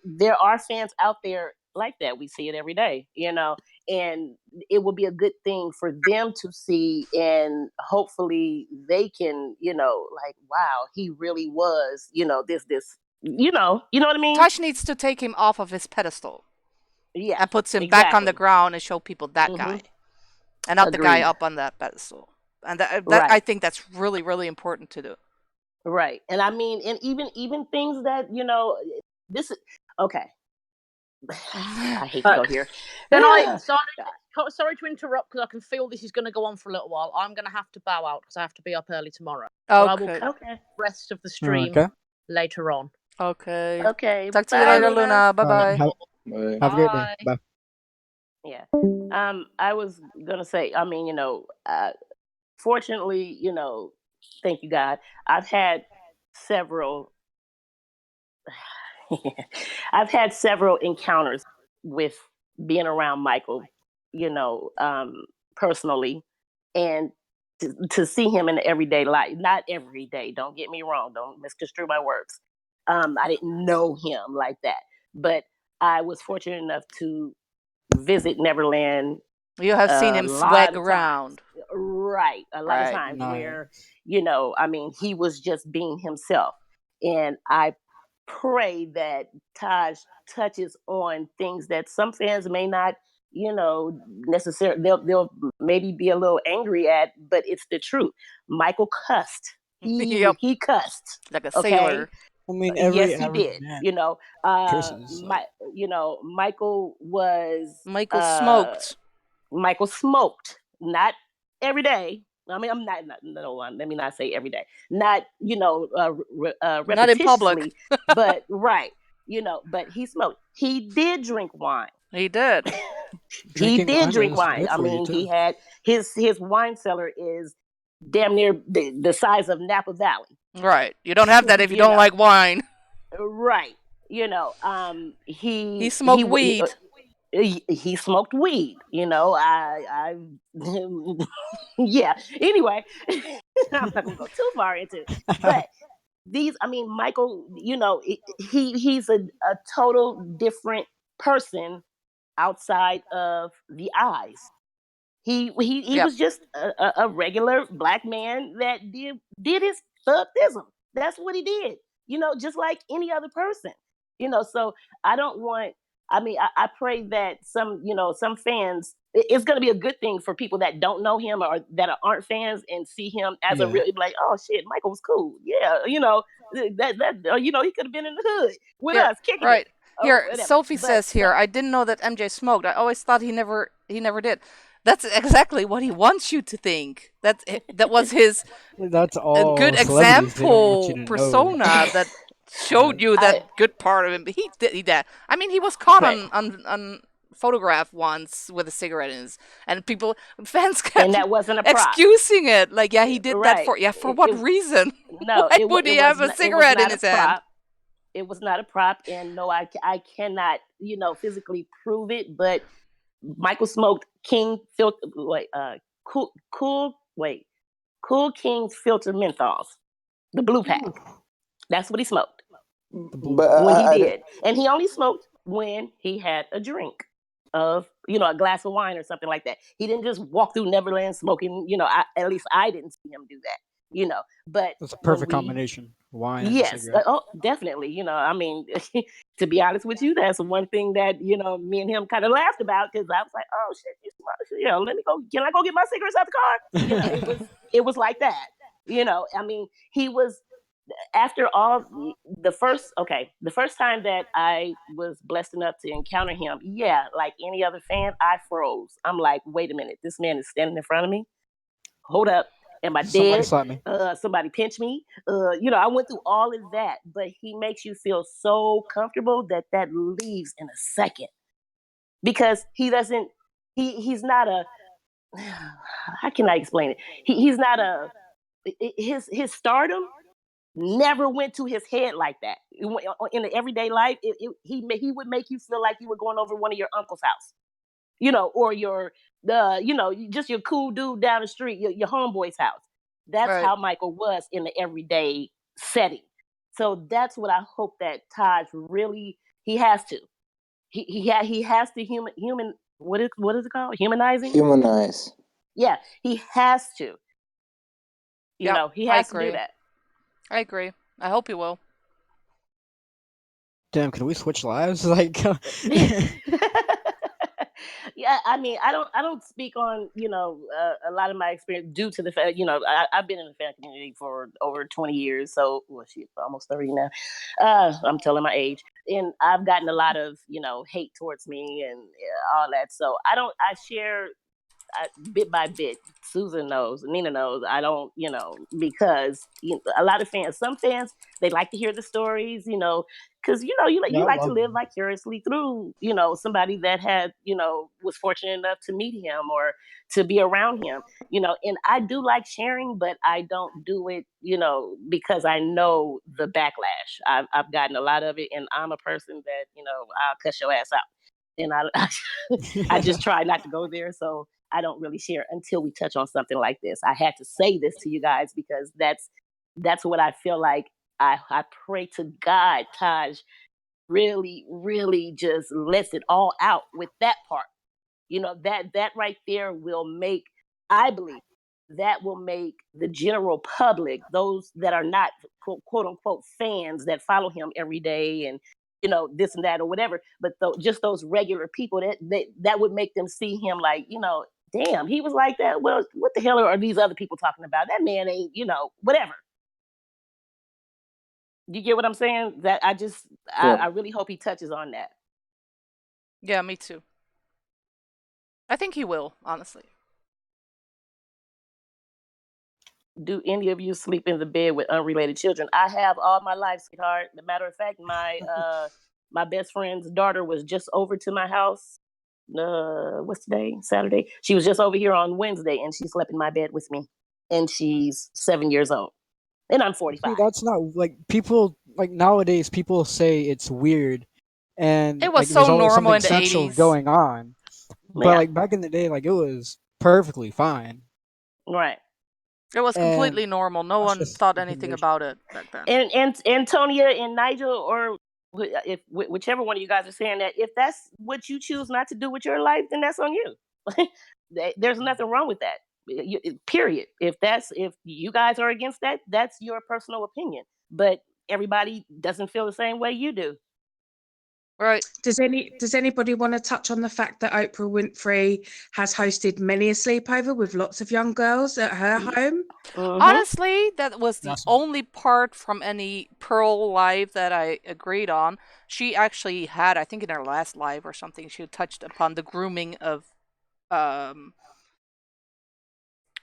Speaker 6: there are fans out there like that. We see it every day, and it will be a good thing for them to see, and hopefully they can, like, wow, he really was, this, you know what I mean?
Speaker 1: Tosh needs to take him off of his pedestal.
Speaker 6: Yeah.
Speaker 1: And puts him back on the ground and show people that guy. And not the guy up on that pedestal. And that I think that's really, really important to do.
Speaker 6: Right. And I mean, and even things that, this is okay. I hate to go here.
Speaker 2: Sorry to interrupt, because I can feel this is going to go on for a little while. I'm going to have to bow out because I have to be up early tomorrow.
Speaker 1: Okay.
Speaker 2: So I will catch the rest of the stream later on.
Speaker 1: Okay.
Speaker 6: Okay.
Speaker 1: Talk to you later, Luna. Bye-bye.
Speaker 8: Have a great day. Bye.
Speaker 6: Yeah. I was going to say, I mean, fortunately, thank you, God, I've had several encounters with being around Michael, personally, and to see him in the everyday life. Not every day, don't get me wrong, don't misconstrue my words. I didn't know him like that, but I was fortunate enough to visit Neverland.
Speaker 1: You have seen him swag around.
Speaker 6: Right. A lot of times where, I mean, he was just being himself. And I pray that Taj touches on things that some fans may not, necessarily, they'll maybe be a little angry at, but it's the truth. Michael cussed. He cussed.
Speaker 1: Like a sailor.
Speaker 8: I mean,
Speaker 6: yes, he did. Michael was.
Speaker 1: Michael smoked.
Speaker 6: Michael smoked. Not every day. I mean, I'm not. No, let me not say every day. Not repetitiously,
Speaker 1: not in public.
Speaker 6: but right. But he smoked. He did drink wine.
Speaker 1: He did.
Speaker 2: He
Speaker 8: Drinking
Speaker 2: did
Speaker 8: wine
Speaker 2: drink
Speaker 8: is
Speaker 2: wine.
Speaker 8: good
Speaker 2: I
Speaker 8: for you
Speaker 2: mean, he
Speaker 8: too.
Speaker 2: had his wine cellar is damn near the size of Napa Valley.
Speaker 1: Right. You don't have that if you
Speaker 2: You
Speaker 1: don't
Speaker 2: know,
Speaker 1: like wine.
Speaker 2: right? You know,
Speaker 1: He smoked weed.
Speaker 2: he smoked weed. You know, I yeah. Anyway, I'm not gonna go too far into it, but I mean, Michael, you know, he's a total different person outside of the eyes. He
Speaker 1: Yep.
Speaker 2: was just a regular black man that did his thugdism. That's what he did. You know, just like any other person. You know, so I don't want. I mean, I pray that some fans. It's going to be a good thing for people that don't know him or that aren't fans and see him as a
Speaker 8: Yeah.
Speaker 2: really like, oh shit, Michael was cool. Yeah, he could have been in the hood with
Speaker 1: Here,
Speaker 2: us, kicking it
Speaker 1: right.
Speaker 2: or
Speaker 1: Here,
Speaker 2: whatever.
Speaker 1: Sophie
Speaker 2: But
Speaker 1: says
Speaker 2: no,
Speaker 1: here, I didn't know that MJ smoked. I always thought he never did. That's exactly what he wants you to think. That was his
Speaker 8: That's
Speaker 1: good
Speaker 8: all celebrities. They don't want you
Speaker 1: example
Speaker 8: to know.
Speaker 1: persona that
Speaker 8: Yeah.
Speaker 1: showed you
Speaker 2: I
Speaker 1: that good part of him. But he did. I mean, he was caught
Speaker 2: right.
Speaker 1: on photograph once with a cigarette in his, and fans
Speaker 2: And
Speaker 1: kept
Speaker 2: that wasn't a prop.
Speaker 1: excusing it. Like, yeah, he did that
Speaker 2: Right.
Speaker 1: for what reason?
Speaker 2: No,
Speaker 1: Why would he have a
Speaker 2: it was
Speaker 1: cigarette in
Speaker 2: not a
Speaker 1: his hand?
Speaker 2: prop. It was not a prop, and no, I cannot physically prove it. But Michael smoked King filter wait Cool King's filter menthols, the blue pack. That's what he smoked
Speaker 8: The blue
Speaker 3: But
Speaker 8: pack.
Speaker 2: when he
Speaker 3: I
Speaker 2: did, and he only smoked when he had a drink of a glass of wine or something like that. He didn't just walk through Neverland smoking. At least I didn't see him do that. But
Speaker 8: That's a
Speaker 2: when
Speaker 8: perfect
Speaker 2: we
Speaker 8: combination. Wine and
Speaker 2: yes,
Speaker 8: cigarette.
Speaker 2: oh, definitely. I mean, to be honest with you, that's one thing that me and him kind of laughed about because I was like, "Oh shit, you smoke? Let me go. Can I go get my cigarettes out the car?" It was like that. I mean, he was after all the first time that I was blessed enough to encounter him. Yeah, like any other fan, I froze. I'm like, wait a minute, this man is standing in front of me. Hold up, am I
Speaker 8: Somebody
Speaker 2: dead?
Speaker 8: slap me.
Speaker 2: Somebody pinch me. I went through all of that, but he makes you feel so comfortable that leaves in a second because he doesn't. He's not a. How can I explain it? He's not a. His stardom never went to his head like that. In the everyday life, he would make you feel like you were going over one of your uncle's house, or just your cool dude down the street, your homeboy's house. That's
Speaker 1: Right.
Speaker 2: how Michael was in the everyday setting. So that's what I hope that Taj really he has to. He has to human what is it called? Humanizing?
Speaker 3: humanize.
Speaker 2: Yeah, he has to.
Speaker 1: Yep.
Speaker 2: He
Speaker 1: I
Speaker 2: has to do
Speaker 1: agree.
Speaker 2: that.
Speaker 1: I agree. I hope you will.
Speaker 8: Damn, can we switch lives? Like,
Speaker 2: Yeah, I mean, I don't speak on a lot of my experience due to the fact I've been in the fan community for over 20 years, so shit, almost 30 now. I'm telling my age, and I've gotten a lot of hate towards me and all that. So I share bit by bit. Susan knows, Nina knows. I don't, because a lot of fans, some fans, they like to hear the stories, because
Speaker 8: yeah,
Speaker 2: you
Speaker 8: I
Speaker 2: like to
Speaker 8: love
Speaker 2: live
Speaker 8: them.
Speaker 2: vicariously through, somebody that had, was fortunate enough to meet him or to be around him, And I do like sharing, but I don't do it, because I know the backlash. I've gotten a lot of it, and I'm a person that, I'll cuss your ass out, and I just try not to go there. So I don't really share until we touch on something like this. I had to say this to you guys because that's what I feel like. I pray to God, Taj really, really just lets it all out with that part. That right there will make, I believe, that will make the general public, those that are not quote unquote fans that follow him every day and this and that or whatever, but just those regular people that would make them see him like damn, he was like that. Well, what the hell are these other people talking about? That man ain't whatever. You get what I'm saying? That
Speaker 3: Yeah.
Speaker 2: I really hope he touches on that.
Speaker 1: Yeah, me too. I think he will, honestly.
Speaker 2: Do any of you sleep in the bed with unrelated children? I have all my life, sweetheart. As a matter of fact, my best friend's daughter was just over to my house
Speaker 6: what's today? Saturday. She was just over here on Wednesday, and she slept in my bed with me. And she's 7 years old, and I'm 45.
Speaker 8: See, that's not like people like nowadays. People say it's weird, and
Speaker 1: It was
Speaker 8: like
Speaker 1: so
Speaker 8: there's always
Speaker 1: normal
Speaker 8: something
Speaker 1: in the
Speaker 8: sexual
Speaker 1: 80s.
Speaker 8: going on. But
Speaker 6: Yeah.
Speaker 8: like back in the day, like it was perfectly fine.
Speaker 6: Right.
Speaker 1: It was
Speaker 8: And
Speaker 1: completely normal. No
Speaker 8: that's
Speaker 1: one
Speaker 8: just
Speaker 1: thought
Speaker 8: the
Speaker 1: anything
Speaker 8: condition.
Speaker 1: about it back then.
Speaker 6: And Antonia and Nigel, or if whichever one of you guys are saying that, if that's what you choose not to do with your life, then that's on you. There's nothing wrong with that. Period. If you guys are against that, that's your personal opinion. But everybody doesn't feel the same way you do.
Speaker 1: Right.
Speaker 4: Does anybody want to touch on the fact that Oprah Winfrey has hosted many a sleepover with lots of young girls at her home?
Speaker 1: Honestly, that was the
Speaker 8: That's-
Speaker 1: only part from any Pearl live that I agreed on. She actually had, I think in her last live or something, she touched upon the grooming of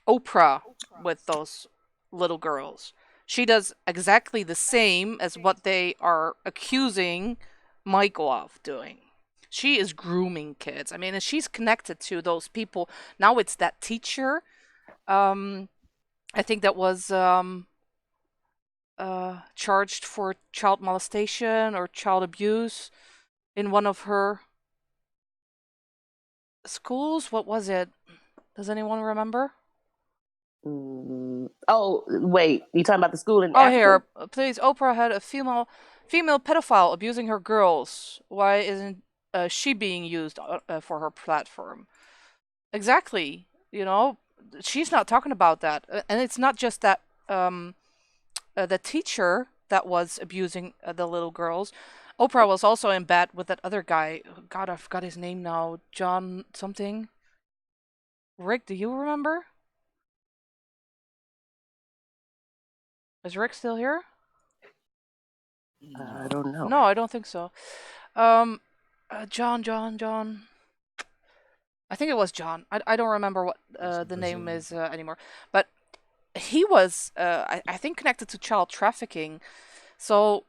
Speaker 1: Oprah with those little girls. She does exactly the same as what they are accusing Michael of doing. She is grooming kids. I mean, and she's connected to those people. Now it's that teacher. I think that was charged for child molestation or child abuse in one of her schools. What was it? Does anyone remember?
Speaker 6: Oh, wait. You talking about the school in
Speaker 1: Oh,
Speaker 6: Africa?
Speaker 1: here, please. Oprah had a female pedophile abusing her girls. Why isn't she being used for her platform? Exactly. You know, she's not talking about that, and it's not just that the teacher that was abusing the little girls. Oprah was also in bed with that other guy. God, I forgot his name now. John something. Rick, do you remember? Is Rick still here?
Speaker 6: I don't know.
Speaker 1: No, I don't think so. John. I think it was John. I don't remember what the name is anymore. But he was, I think, connected to child trafficking. So,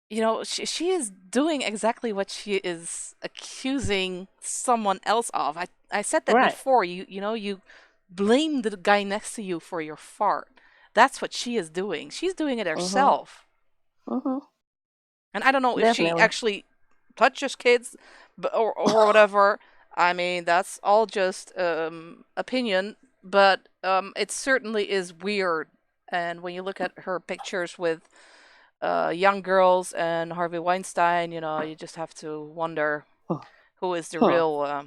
Speaker 1: you know, she is doing exactly what she is accusing someone else of. I said that
Speaker 6: Right.
Speaker 1: before. You blame the guy next to you for your fart. That's what she is doing. She's doing it herself. And I don't know if she
Speaker 6: Definitely.
Speaker 1: actually touches kids or whatever. I mean, that's all just opinion, but it certainly is weird. And when you look at her pictures with young girls and Harvey Weinstein, you know, you just have to wonder who is the real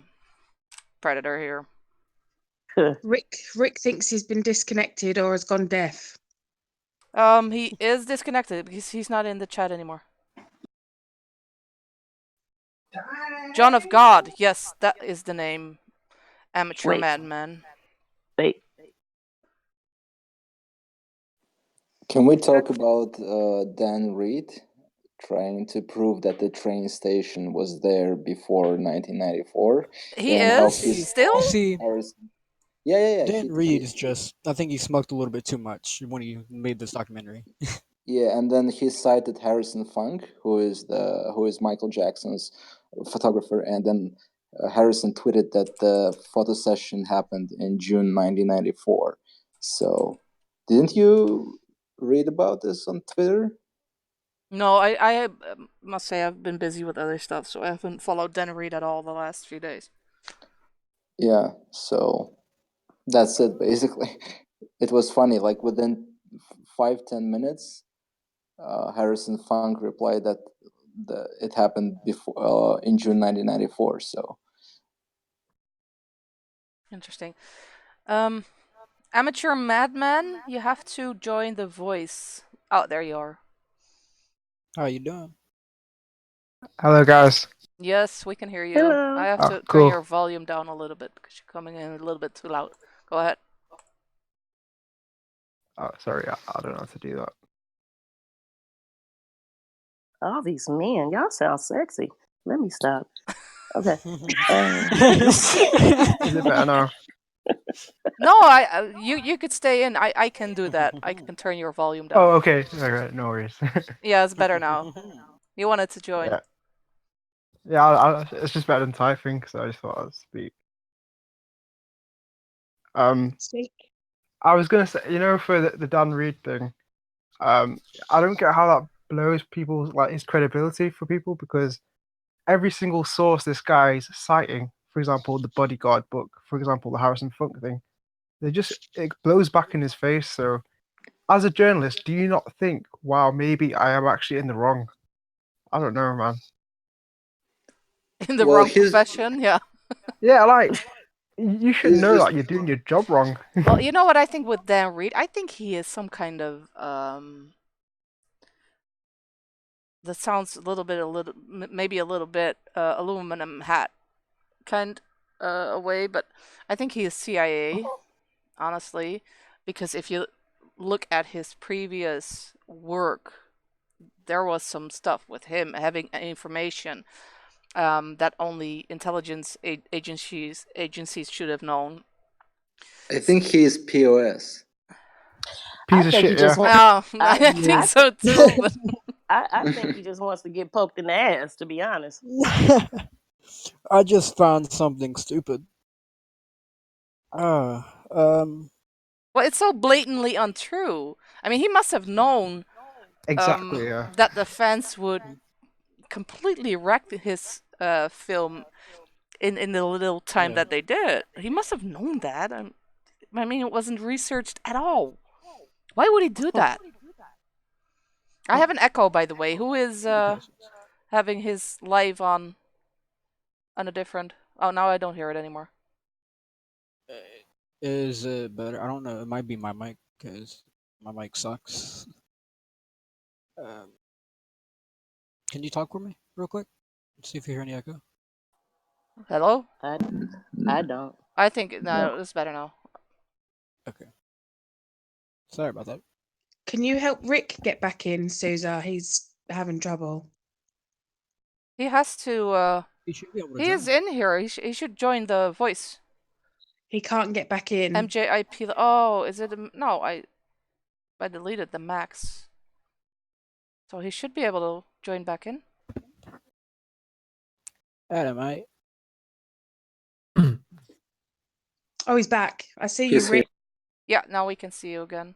Speaker 1: predator here.
Speaker 4: Rick thinks he's been disconnected or has gone deaf.
Speaker 1: He is disconnected because he's not in the chat anymore. John of God, yes, that is the name. Amateur
Speaker 6: Wait.
Speaker 1: madman.
Speaker 6: Wait.
Speaker 3: Can we talk about Dan Reed trying to prove that the train station was there before 1994?
Speaker 1: He
Speaker 3: and
Speaker 1: is
Speaker 3: how he's
Speaker 1: still.
Speaker 8: See,
Speaker 3: yeah.
Speaker 8: Dan Reed is just. I think he smoked a little bit too much when he made this documentary.
Speaker 3: Yeah, and then he cited Harrison Funk, who is Michael Jackson's photographer, and then Harrison tweeted that the photo session happened in June 1994. So, didn't you read about this on Twitter?
Speaker 1: No, I must say I've been busy with other stuff, so I haven't followed Dan Reed at all the last few days.
Speaker 3: Yeah, so that's it basically. It was funny, like within 5-10 minutes, Harrison Funk replied that it happened before in June 1994. So
Speaker 1: Interesting. Amateur madman, you have to join The Voice. Oh, there you are.
Speaker 8: How you doing?
Speaker 9: Hello, guys.
Speaker 1: Yes, we can hear you.
Speaker 6: Hello.
Speaker 1: I have
Speaker 9: Oh,
Speaker 1: to turn
Speaker 9: cool.
Speaker 1: your volume down a little bit because you're coming in a little bit too loud. Go ahead.
Speaker 9: Oh, sorry, I don't know how to do that.
Speaker 6: All these men, y'all sound sexy. Let me stop. Okay.
Speaker 9: Is it better now?
Speaker 1: No, you could stay in. I can do that. I can turn your volume down.
Speaker 9: Oh, okay. All right, no worries.
Speaker 1: Yeah, it's better now. You wanted to join.
Speaker 9: Yeah. Yeah, it's just better than typing, so I just thought I'd speak.
Speaker 4: Speak.
Speaker 9: I was gonna say, for the Dan Reed thing, I don't get how that blows people's his credibility for people, because every single source this guy's citing, for example, the Bodyguard book, for example, the Harrison Funk thing, it blows back in his face. So, as a journalist, do you not think, wow, maybe I am actually in the wrong? I don't know, man.
Speaker 1: In the wrong profession, yeah.
Speaker 9: Yeah, you should know that you're doing your job wrong.
Speaker 1: Well, you know what I think with Dan Reed? I think he is some kind of that sounds maybe a little bit aluminum hat kind away, but I think he is CIA, honestly, because if you look at his previous work, there was some stuff with him having information that only intelligence agencies should have known.
Speaker 3: I think he is POS.
Speaker 9: Piece of shit, yeah.
Speaker 1: I think so too. But
Speaker 6: I think he just wants to get poked in the ass, to be honest.
Speaker 8: I just found something stupid.
Speaker 1: Well, it's so blatantly untrue. I mean, he must have known
Speaker 9: exactly, yeah,
Speaker 1: that the fans would completely wreck his film in the little time that they did. He must have known that. I mean, it wasn't researched at all. Why would he do that? I have an echo, by the way. Who is having his live on a different... Oh, now I don't hear it anymore.
Speaker 8: Is it better? I don't know. It might be my mic, because my mic sucks. Can you talk with me real quick? See if you hear any echo.
Speaker 1: Hello?
Speaker 6: I don't.
Speaker 1: I think it's better now.
Speaker 8: Okay. Sorry about that.
Speaker 4: Can you help Rick get back in, Sousa? He's having trouble.
Speaker 1: He has to...
Speaker 8: He should be able to
Speaker 1: he is in here. He should join the voice.
Speaker 4: He can't get back in.
Speaker 1: MJIP... Oh, is it... No, I deleted the max. So he should be able to join back in.
Speaker 8: Adam,
Speaker 4: Oh, he's back. I see you, Rick.
Speaker 1: Yeah, now we can see you again.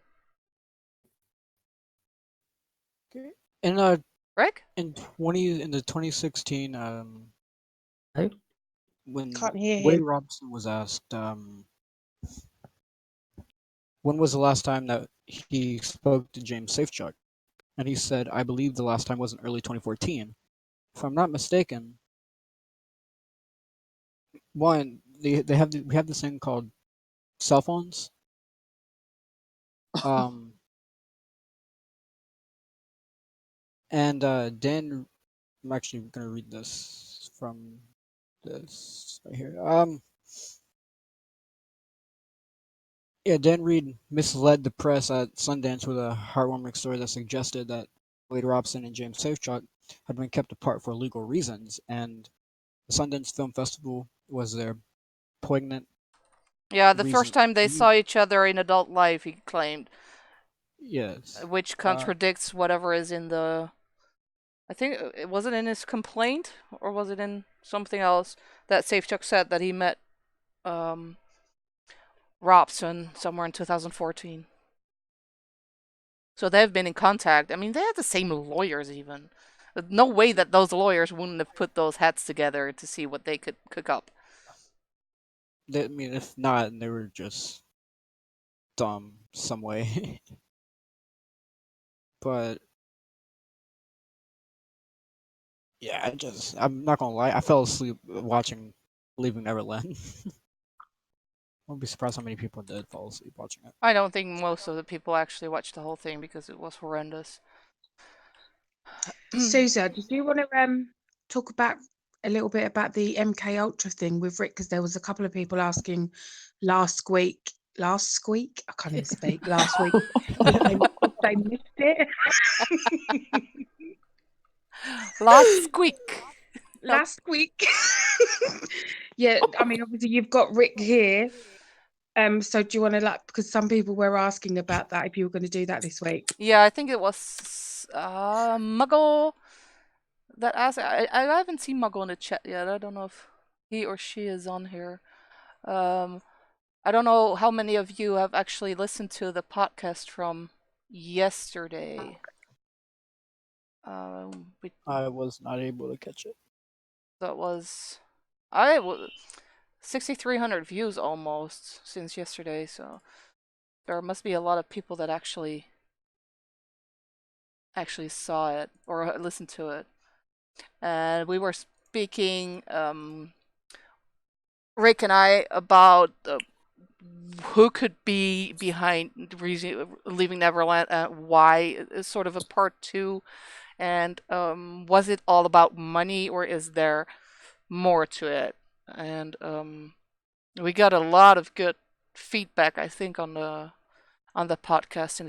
Speaker 8: Okay. And
Speaker 1: Rick?
Speaker 8: in the 2016 when
Speaker 4: Can't hear
Speaker 8: Wade
Speaker 4: him.
Speaker 8: Robson was asked when was the last time that he spoke to James Safechuck, and he said, I believe the last time was in early 2014. If I'm not mistaken, we have this thing called cell phones. And Dan, I'm actually going to read this from this right here. Yeah, Dan Reed misled the press at Sundance with a heartwarming story that suggested that Wade Robson and James Safechuck had been kept apart for legal reasons, and the Sundance Film Festival was their poignant.
Speaker 1: Yeah, the first time they saw each other in adult life, he claimed.
Speaker 8: Yes.
Speaker 1: Which contradicts whatever is in the... I think it wasn't in his complaint, or was it in something else that Safechuck said that he met Robson somewhere in 2014. So they've been in contact. I mean, they had the same lawyers even. No way that those lawyers wouldn't have put those hats together to see what they could cook up.
Speaker 8: I mean, if not, they were just dumb some way. But yeah, I'm not gonna lie, I fell asleep watching Leaving Neverland. I won't be surprised how many people did fall asleep watching it.
Speaker 1: I don't think most of the people actually watched the whole thing because it was horrendous.
Speaker 4: Sousa, did you want to talk about a little bit about the MK Ultra thing with Rick? Because there was a couple of people asking last week. I can't even speak. Last week, if they missed it.
Speaker 1: Last week.
Speaker 4: Last week. Yeah, I mean, obviously you've got Rick here. So do you want to because some people were asking about that, if you were going to do that this week?
Speaker 1: Yeah, I think it was Muggle that asked, I haven't seen Muggle in the chat yet. I don't know if he or she is on here. I don't know how many of you have actually listened to the podcast from yesterday.
Speaker 8: I was not able to catch it.
Speaker 1: That was 6,300 views almost since yesterday, so there must be a lot of people that actually saw it or listened to it. And we were speaking, Rick and I, about who could be behind Leaving Neverland, why, sort of a part 2, and was it all about money or is there more to it? And we got a lot of good feedback, I think, on the podcast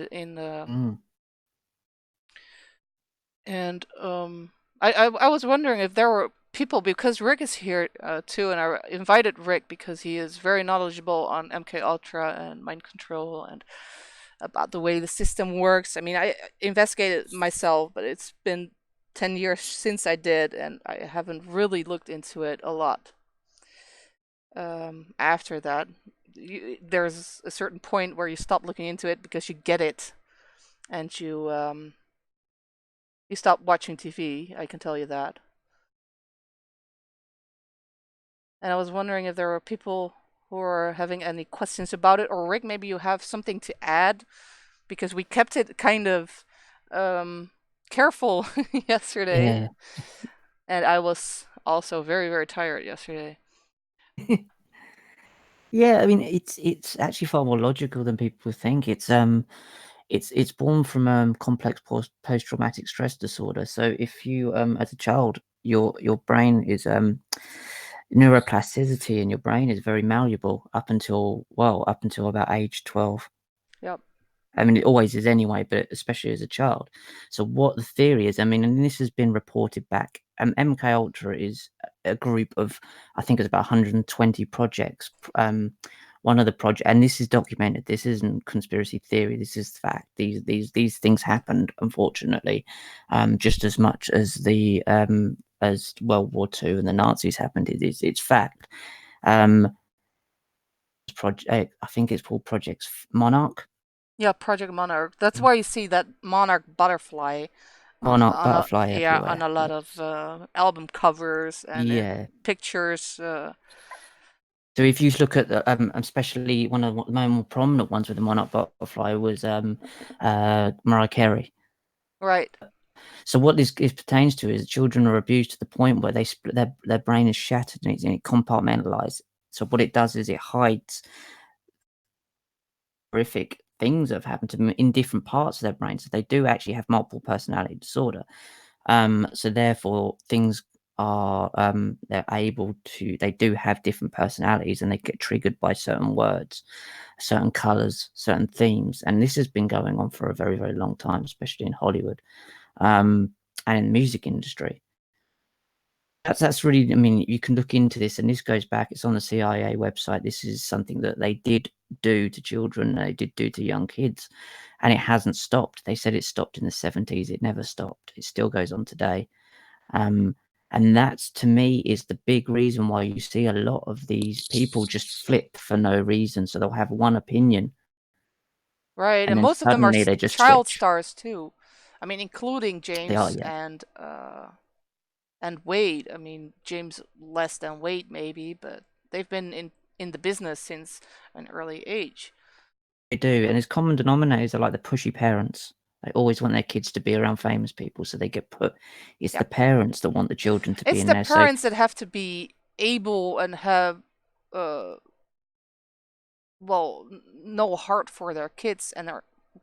Speaker 1: and I was wondering if there were people, because Rick is here too, and I invited Rick because he is very knowledgeable on MK Ultra and mind control and about the way the system works. I mean, I investigated myself, but it's been 10 years since I did, and I haven't really looked into it a lot. After that, there's a certain point where you stop looking into it because you get it, and you stop watching TV. I can tell you that. And I was wondering if there were people who are having any questions about it, or Rick, maybe you have something to add, because we kept it kind of careful yesterday.
Speaker 5: Yeah.
Speaker 1: And I was also very, very tired yesterday.
Speaker 5: Yeah, I mean, it's actually far more logical than people think. It's born from complex post-traumatic stress disorder. So if you as a child, your brain is neuroplasticity in your brain is very malleable up until about age 12.
Speaker 1: Yep.
Speaker 5: I mean, it always is anyway, but especially as a child. So what the theory is, I mean, and this has been reported back, MK Ultra is a group of, I think it's about 120 projects. One of the project, and this is documented. This isn't conspiracy theory. This is fact. These things happened, unfortunately, just as much as the as World War II and the Nazis happened. It's fact. Project, I think it's called Project Monarch.
Speaker 1: Yeah, Project Monarch. That's why you see that Monarch butterfly.
Speaker 5: Monarch butterfly everywhere.
Speaker 1: On a lot of album covers and pictures.
Speaker 5: So if you look at the, especially one of the more prominent ones with the Monarch butterfly was Mariah Carey.
Speaker 1: Right.
Speaker 5: So what this pertains to is children are abused to the point where they split their brain is shattered and it compartmentalized. So what it does is it hides horrific things that have happened to them in different parts of their brain. So they do actually have multiple personality disorder. So therefore things are they do have different personalities and they get triggered by certain words, certain colors, certain themes. And this has been going on for a very, very long time, especially in Hollywood and in the music industry. That's really, I mean, you can look into this, and this goes back, it's on the CIA website. This is something that they did do to children, they did do to young kids, and it hasn't stopped. They said it stopped in the 70s. It never stopped. It still goes on today. And that's, to me, is the big reason why you see a lot of these people just flip for no reason. So they'll have one opinion.
Speaker 1: Right, and most of them are child stars too. I mean, including James and Wade. I mean, James less than Wade maybe, but they've been in the business since an early age.
Speaker 5: They do, and his common denominators are like the pushy parents. They always want their kids to be around famous people, so they get put. It's the parents that want the children to be in there.
Speaker 1: It's the parents that have to be able and have, no heart for their kids, and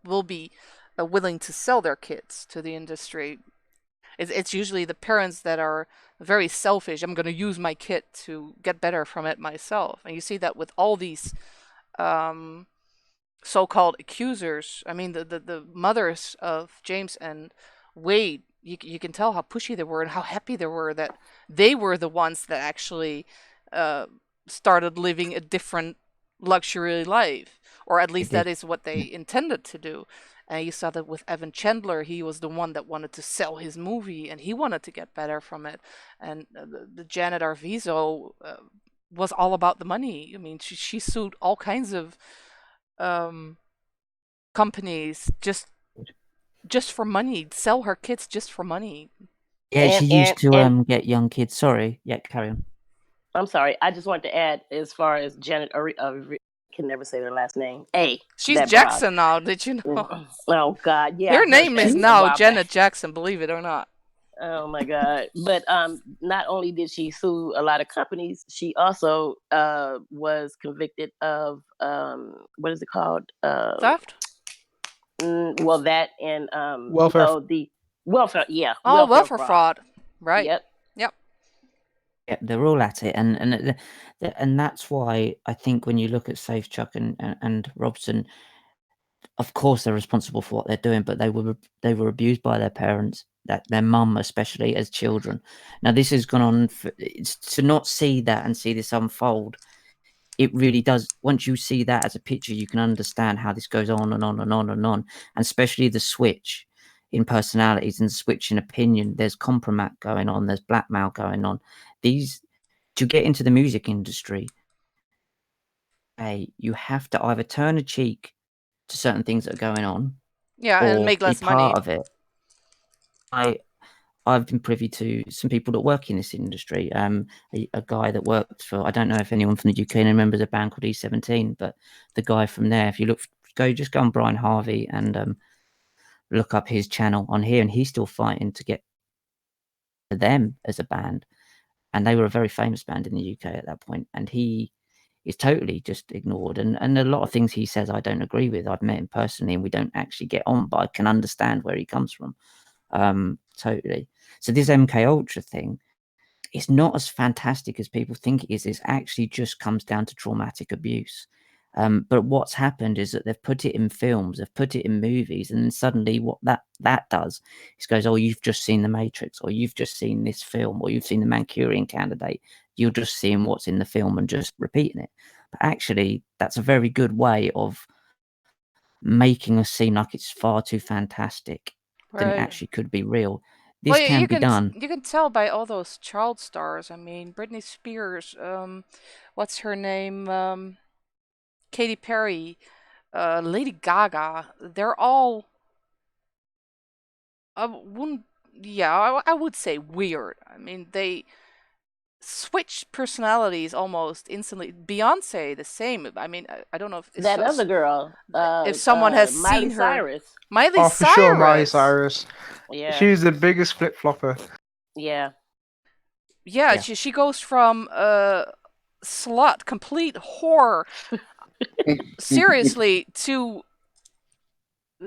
Speaker 1: will be willing to sell their kids to the industry. It's usually the parents that are very selfish. I'm going to use my kid to get better from it myself. And you see that with all these so-called accusers. I mean, the mothers of James and Wade, you can tell how pushy they were and how happy they were that they were the ones that actually started living a different luxury life. Or at least that is what they intended to do. And you saw that with Evan Chandler, he was the one that wanted to sell his movie, and he wanted to get better from it. And the Janet Arvizo was all about the money. I mean, she sued all kinds of companies just for money, sell her kids just for money.
Speaker 5: Yeah, she used to get young kids. Sorry, yeah, carry on.
Speaker 6: I'm sorry. I just wanted to add, as far as Janet, can never say their last name.
Speaker 1: She's Jackson now. Did you know?
Speaker 6: Oh God, yeah.
Speaker 1: Her name is now Janet Jackson. Believe it or not.
Speaker 6: Oh my God! But not only did she sue a lot of companies, she also was convicted of what is it called?
Speaker 1: Theft.
Speaker 6: Well, that and
Speaker 9: welfare.
Speaker 6: The welfare. Yeah.
Speaker 1: Oh, welfare fraud. Right.
Speaker 6: Yep.
Speaker 5: Yeah, they're all at it, and that's why I think when you look at Safechuck and Robson, of course they're responsible for what they're doing, but they were abused by their parents, that their mum especially, as children. Now this has gone on to not see that and see this unfold. It really does. Once you see that as a picture, you can understand how this goes on and on and on and on, and especially the switch in personalities and switch in opinion. There's compromise going on. There's blackmail going on. To get into the music industry, you have to either turn a cheek to certain things that are going on,
Speaker 1: and make less
Speaker 5: be part
Speaker 1: money.
Speaker 5: of it. I've been privy to some people that work in this industry. A guy that worked for, I don't know if anyone from the UK remembers a band called E17, but the guy from there, if you just go on Brian Harvey and look up his channel on here, and he's still fighting to get them as a band. And they were a very famous band in the UK at that point. And he is totally just ignored. And a lot of things he says I don't agree with. I've met him personally and we don't actually get on, but I can understand where he comes from. Totally. So this MK Ultra thing, it's not as fantastic as people think it is. It actually just comes down to traumatic abuse. But what's happened is that they've put it in films, they've put it in movies, and then suddenly what that does is goes, oh, you've just seen The Matrix, or you've just seen this film, or you've seen The Manchurian Candidate. You're just seeing what's in the film and just repeating it. But actually, that's a very good way of making us seem like it's far too fantastic than it actually could be real. This can be done.
Speaker 1: You can tell by all those child stars. I mean, Britney Spears, what's her name? Katy Perry, Lady Gaga. They're all, I would say weird. I mean, they switch personalities almost instantly. Beyonce, the same. I mean, I don't know if
Speaker 6: that other girl,
Speaker 1: if someone has
Speaker 6: Miley
Speaker 1: seen her.
Speaker 6: Cyrus.
Speaker 1: Miley Cyrus.
Speaker 9: For sure, Miley Cyrus.
Speaker 6: Yeah.
Speaker 9: She's the biggest flip flopper.
Speaker 6: Yeah.
Speaker 1: Yeah, she goes from slut, complete whore, seriously, to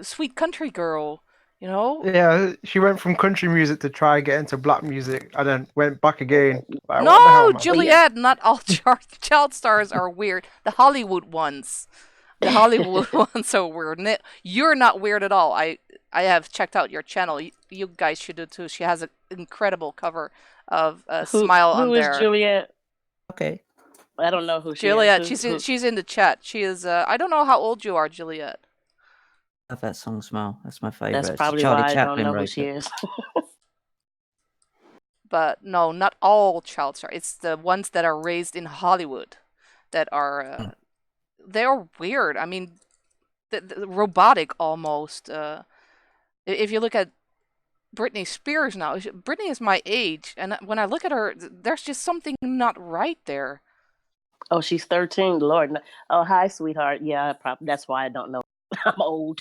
Speaker 1: sweet country girl. You know?
Speaker 9: Yeah, she went from country music to try and get into black music, and then went back again. Like,
Speaker 1: no,
Speaker 9: what the hell, man?
Speaker 1: Juliet, not all child stars are weird. The Hollywood ones. The Hollywood ones are weird. You're not weird at all. I have checked out your channel. You guys should do too. She has an incredible cover of Smile on there.
Speaker 6: Who is Juliet?
Speaker 5: Okay.
Speaker 6: I don't know who she
Speaker 1: Juliet,
Speaker 6: is.
Speaker 1: she's in the chat. She is. I don't know how old you are, Juliet.
Speaker 5: I love that song, Smile. That's my favorite.
Speaker 6: That's probably
Speaker 5: Charlie
Speaker 6: why
Speaker 5: Chaplin
Speaker 6: I don't know who
Speaker 5: wrote
Speaker 6: she
Speaker 5: it.
Speaker 6: is.
Speaker 1: But no, not all child stars. It's the ones that are raised in Hollywood that are. They're weird. I mean, the robotic almost. If you look at Britney Spears now, Britney is my age, and when I look at her, there's just something not right there.
Speaker 6: Oh, she's 13. Lord. Oh, hi, sweetheart. Yeah, that's why I don't know. I'm old.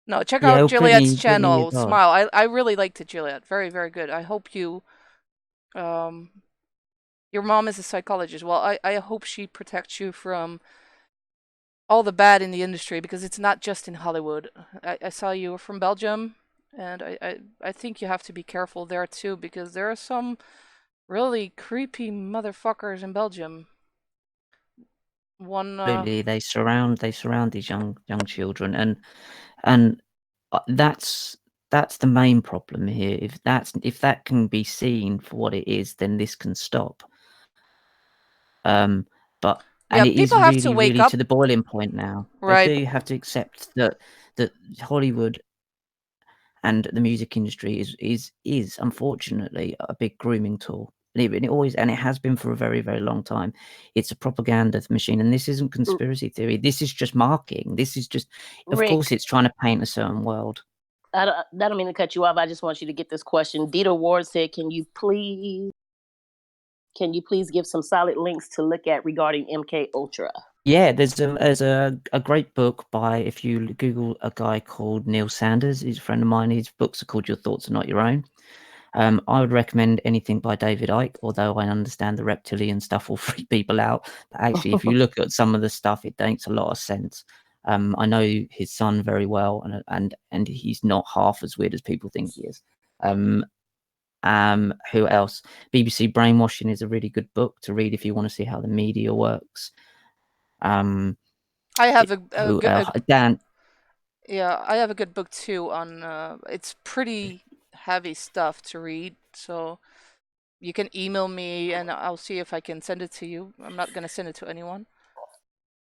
Speaker 1: No, check out Juliet's channel, Smile. I really liked it, Juliet. Very, very good. I hope you... your mom is a psychologist. Well, I hope she protects you from all the bad in the industry, because it's not just in Hollywood. I saw you were from Belgium, and I think you have to be careful there too, because there are some really creepy motherfuckers in Belgium.
Speaker 5: Absolutely, they surround these young children, and that's the main problem here. If that can be seen for what it is, then this can stop. But And it is
Speaker 1: people have to
Speaker 5: really,
Speaker 1: wake
Speaker 5: really
Speaker 1: up.
Speaker 5: to the boiling point now.
Speaker 1: Right.
Speaker 5: They do have to accept that Hollywood and the music industry is unfortunately a big grooming tool. And it has been for a very, very long time. It's a propaganda machine, and this isn't conspiracy theory. This is just marketing. This is just, of
Speaker 6: Rick,
Speaker 5: course, it's trying to paint a certain world.
Speaker 6: I don't mean to cut you off. I just want you to get this question. Dieter Ward said, "Can you please give some solid links to look at regarding MK Ultra?"
Speaker 5: Yeah, there's a great book by, if you Google a guy called Neil Sanders, he's a friend of mine. His books are called Your Thoughts Are Not Your Own. I would recommend anything by David Icke, although I understand the reptilian stuff will freak people out. But actually, if you look at some of the stuff, it makes a lot of sense. I know his son very well, and he's not half as weird as people think he is. Who else? BBC Brainwashing is a really good book to read if you want to see how the media works.
Speaker 1: I have
Speaker 5: Dan.
Speaker 1: Yeah, I have a good book too on it's pretty heavy stuff to read, so you can email me and I'll see if I can send it to you. I'm not going to send it to anyone.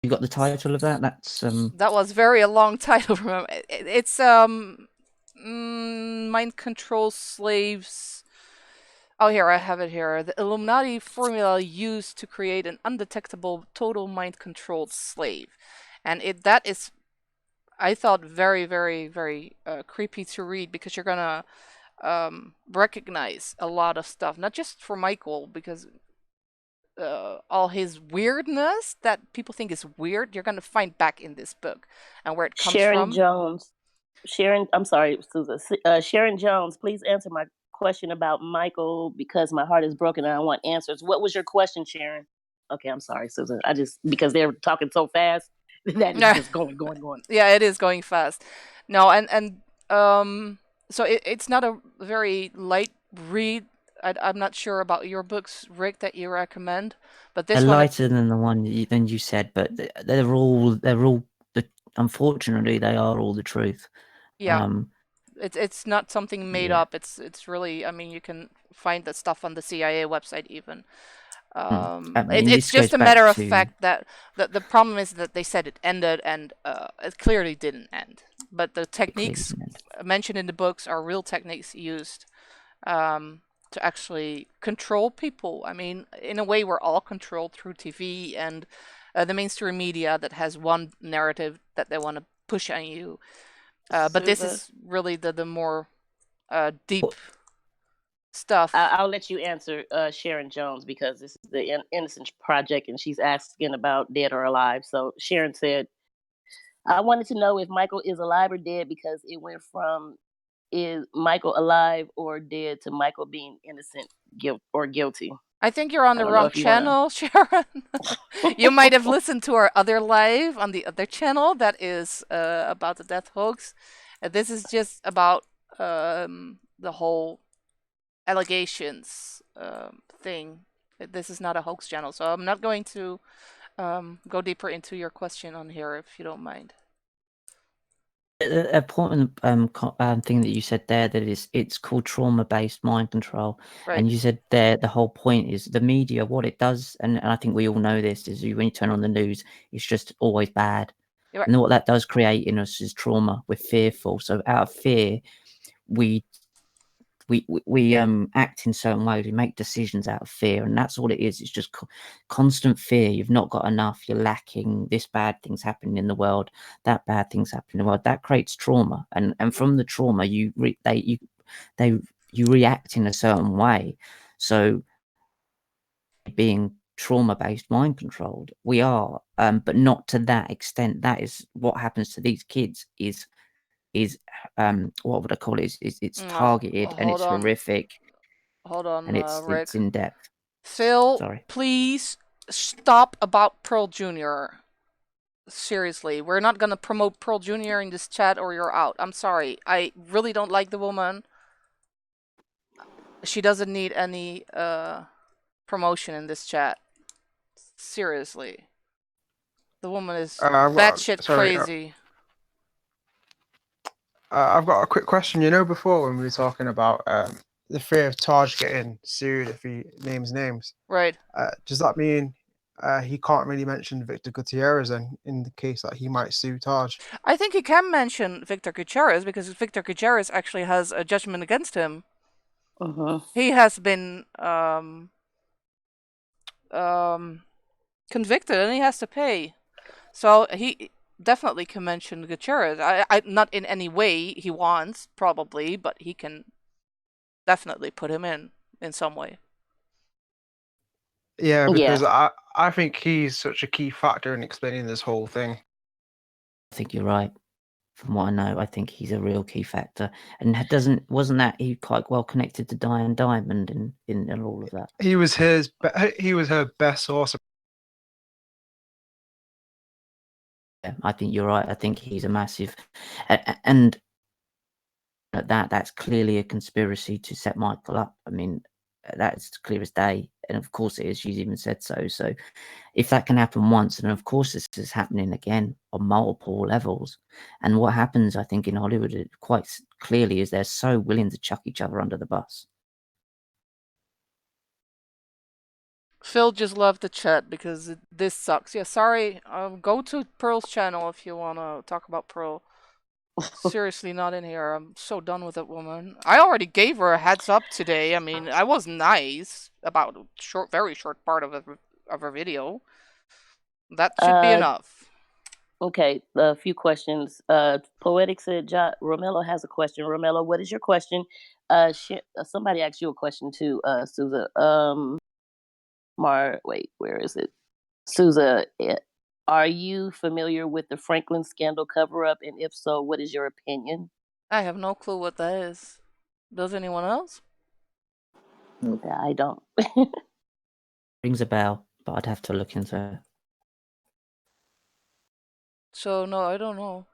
Speaker 5: You got the title of that? That's
Speaker 1: That was a long title. Remember, it's Mind Control Slaves. Oh, here I have it here. The Illuminati formula used to create an undetectable, total mind-controlled slave, and that is, I thought, very, very, very creepy to read, because you're gonna recognize a lot of stuff, not just for Michael, because all his weirdness that people think is weird, you're gonna find back in this book, and where it comes from.
Speaker 6: I'm sorry, Susan. Sharon Jones, please answer my question about Michael, because my heart is broken and I want answers. What was your question, Sharon? Okay, I'm sorry, Susan. Because they're talking so fast, that is just going.
Speaker 1: Yeah, it is going fast. No, and so it's not a very light read. I'm not sure about your books, Rick, that you recommend, but this
Speaker 5: they're
Speaker 1: one,
Speaker 5: lighter than the one than you said, but they're all unfortunately they are all the truth.
Speaker 1: Yeah. It's not something made up. It's really, I mean, you can find that stuff on the CIA website even.
Speaker 5: I mean,
Speaker 1: It's just a matter of fact that the problem is that they said it ended, and it clearly didn't end. But the techniques mentioned in the books are real techniques used to actually control people. I mean, in a way, we're all controlled through TV and the mainstream media that has one narrative that they want to push on you. But this is really the more deep stuff.
Speaker 6: I'll let you answer Sharon Jones, because this is the Innocence Project and she's asking about dead or alive. So Sharon said, I wanted to know if Michael is alive or dead, because it went from is Michael alive or dead to Michael being innocent or guilty.
Speaker 1: I think you're on the wrong channel, Sharon. You might have listened to our other live on the other channel that is about the death hoax. This is just about the whole allegations thing. This is not a hoax channel, so I'm not going to go deeper into your question on here, if you don't mind.
Speaker 5: A important thing that you said there, that it's called trauma-based mind control.
Speaker 1: Right.
Speaker 5: And you said there the whole point is the media, what it does, and I think we all know this, is when you turn on the news, it's just always bad.
Speaker 1: Right.
Speaker 5: And what that does create in us is trauma. We're fearful. So out of fear, we act in certain ways. We make decisions out of fear, and that's all it is. It's just constant fear. You've not got enough. You're lacking. This bad thing's happening in the world. That bad thing's happening in the world. That creates trauma, and from the trauma, you react in a certain way. So, being trauma-based mind controlled, we are, but not to that extent. That is what happens to these kids. Is what would I call it? It's targeted and it's horrific.
Speaker 1: Hold on,
Speaker 5: and
Speaker 1: Rick.
Speaker 5: it's in depth.
Speaker 1: Phil,
Speaker 5: sorry.
Speaker 1: Please stop about Pearl Jr. Seriously, we're not gonna promote Pearl Jr. in this chat, or you're out. I'm sorry. I really don't like the woman. She doesn't need any promotion in this chat. Seriously, the woman is batshit crazy.
Speaker 9: I've got a quick question. You know, before when we were talking about the fear of Taj getting sued if he names names,
Speaker 1: right?
Speaker 9: Does that mean he can't really mention Victor Gutierrez in the case that he might sue Taj.
Speaker 1: I think he can mention Victor Gutierrez because Victor Gutierrez actually has a judgment against him. He has been convicted and he has to pay. So he definitely can mention Gutierrez. I not in any way he wants, probably, but he can definitely put him in some way.
Speaker 9: Yeah, because I think he's such a key factor in explaining this whole thing.
Speaker 5: I think you're right. From what I know, I think he's a real key factor. And wasn't that he quite well connected to Diane Diamond in all of that?
Speaker 9: He was her best source.
Speaker 5: Yeah, I think you're right. I think he's a massive, and that's clearly a conspiracy to set Michael up. I mean, that's clear as day, and of course it is. She's even said so. So, if that can happen once, and of course this is happening again on multiple levels, and what happens, I think, in Hollywood quite clearly is they're so willing to chuck each other under the bus.
Speaker 1: Phil just left the chat because this sucks. Yeah, sorry. Go to Pearl's channel if you want to talk about Pearl. Seriously, not in here. I'm so done with that woman. I already gave her a heads up today. I mean, I was nice about a very short part of her video. That should be enough.
Speaker 6: Okay, a few questions. Poetic said, Romello has a question. Romello, what is your question? Somebody asked you a question too, Souza. Wait, where is it? Souza, are you familiar with the Franklin scandal cover-up? And if so, what is your opinion?
Speaker 1: I have no clue what that is. Does anyone else?
Speaker 6: I don't.
Speaker 5: Rings a bell, but I'd have to look into it.
Speaker 1: So, no, I don't know.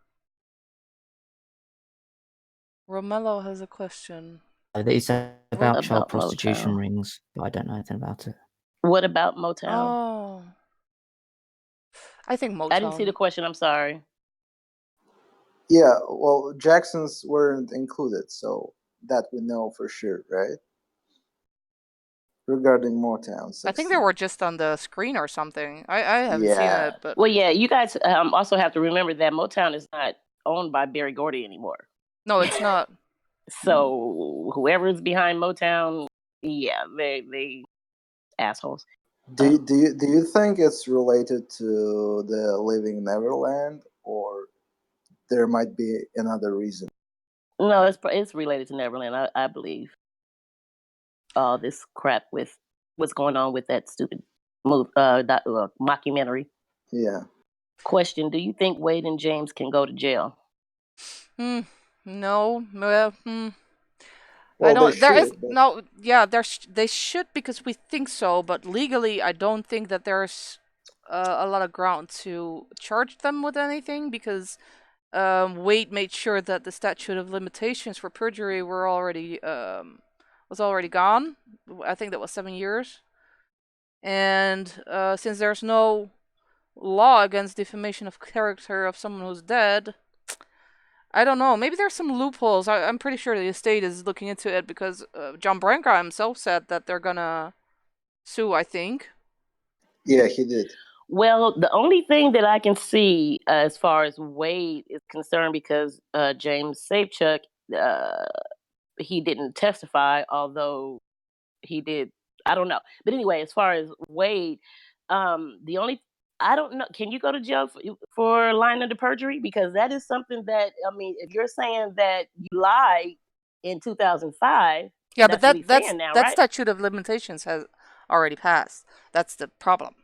Speaker 1: Romello has a question.
Speaker 5: It's about child
Speaker 6: about
Speaker 5: prostitution
Speaker 6: Motown?
Speaker 5: rings, but I don't know anything about it.
Speaker 6: What about Motown?
Speaker 1: Oh. I think Motown.
Speaker 6: I didn't see the question, I'm sorry.
Speaker 3: Yeah, well, Jacksons weren't included, so that we know for sure, right? Regarding Motown.
Speaker 1: I think they were just on the screen or something. I haven't seen it, but...
Speaker 6: Well, yeah, you guys also have to remember that Motown is not owned by Berry Gordy anymore.
Speaker 1: No, it's not.
Speaker 6: So whoever's behind Motown, yeah, they assholes.
Speaker 3: Do you think it's related to the Leaving Neverland, or there might be another reason?
Speaker 6: No, it's related to Neverland, I believe. All this crap with what's going on with that stupid mockumentary.
Speaker 3: Yeah.
Speaker 6: Question: do you think Wade and James can go to jail?
Speaker 1: No. Well,
Speaker 3: Well,
Speaker 1: I don't.
Speaker 3: they
Speaker 1: There is
Speaker 3: should, but...
Speaker 1: no. Yeah, they should because we think so, but legally, I don't think that there's a lot of ground to charge them with anything because Wade made sure that the statute of limitations for perjury was already gone. I think that was 7 years, and since there's no law against defamation of character of someone who's dead. I don't know. Maybe there's some loopholes. I'm pretty sure the estate is looking into it because John Branca himself said that they're gonna sue, I think.
Speaker 3: Yeah, he did.
Speaker 6: Well, the only thing that I can see as far as Wade is concerned, because James Safechuck, he didn't testify, although he did. I don't know. But anyway, as far as Wade, I don't know. Can you go to jail for lying under perjury? Because that is something that, I mean, if you're saying that you lied in 2005,
Speaker 1: yeah,
Speaker 6: that's
Speaker 1: but
Speaker 6: what he's saying now,
Speaker 1: that
Speaker 6: right?
Speaker 1: statute of limitations has already passed. That's the problem.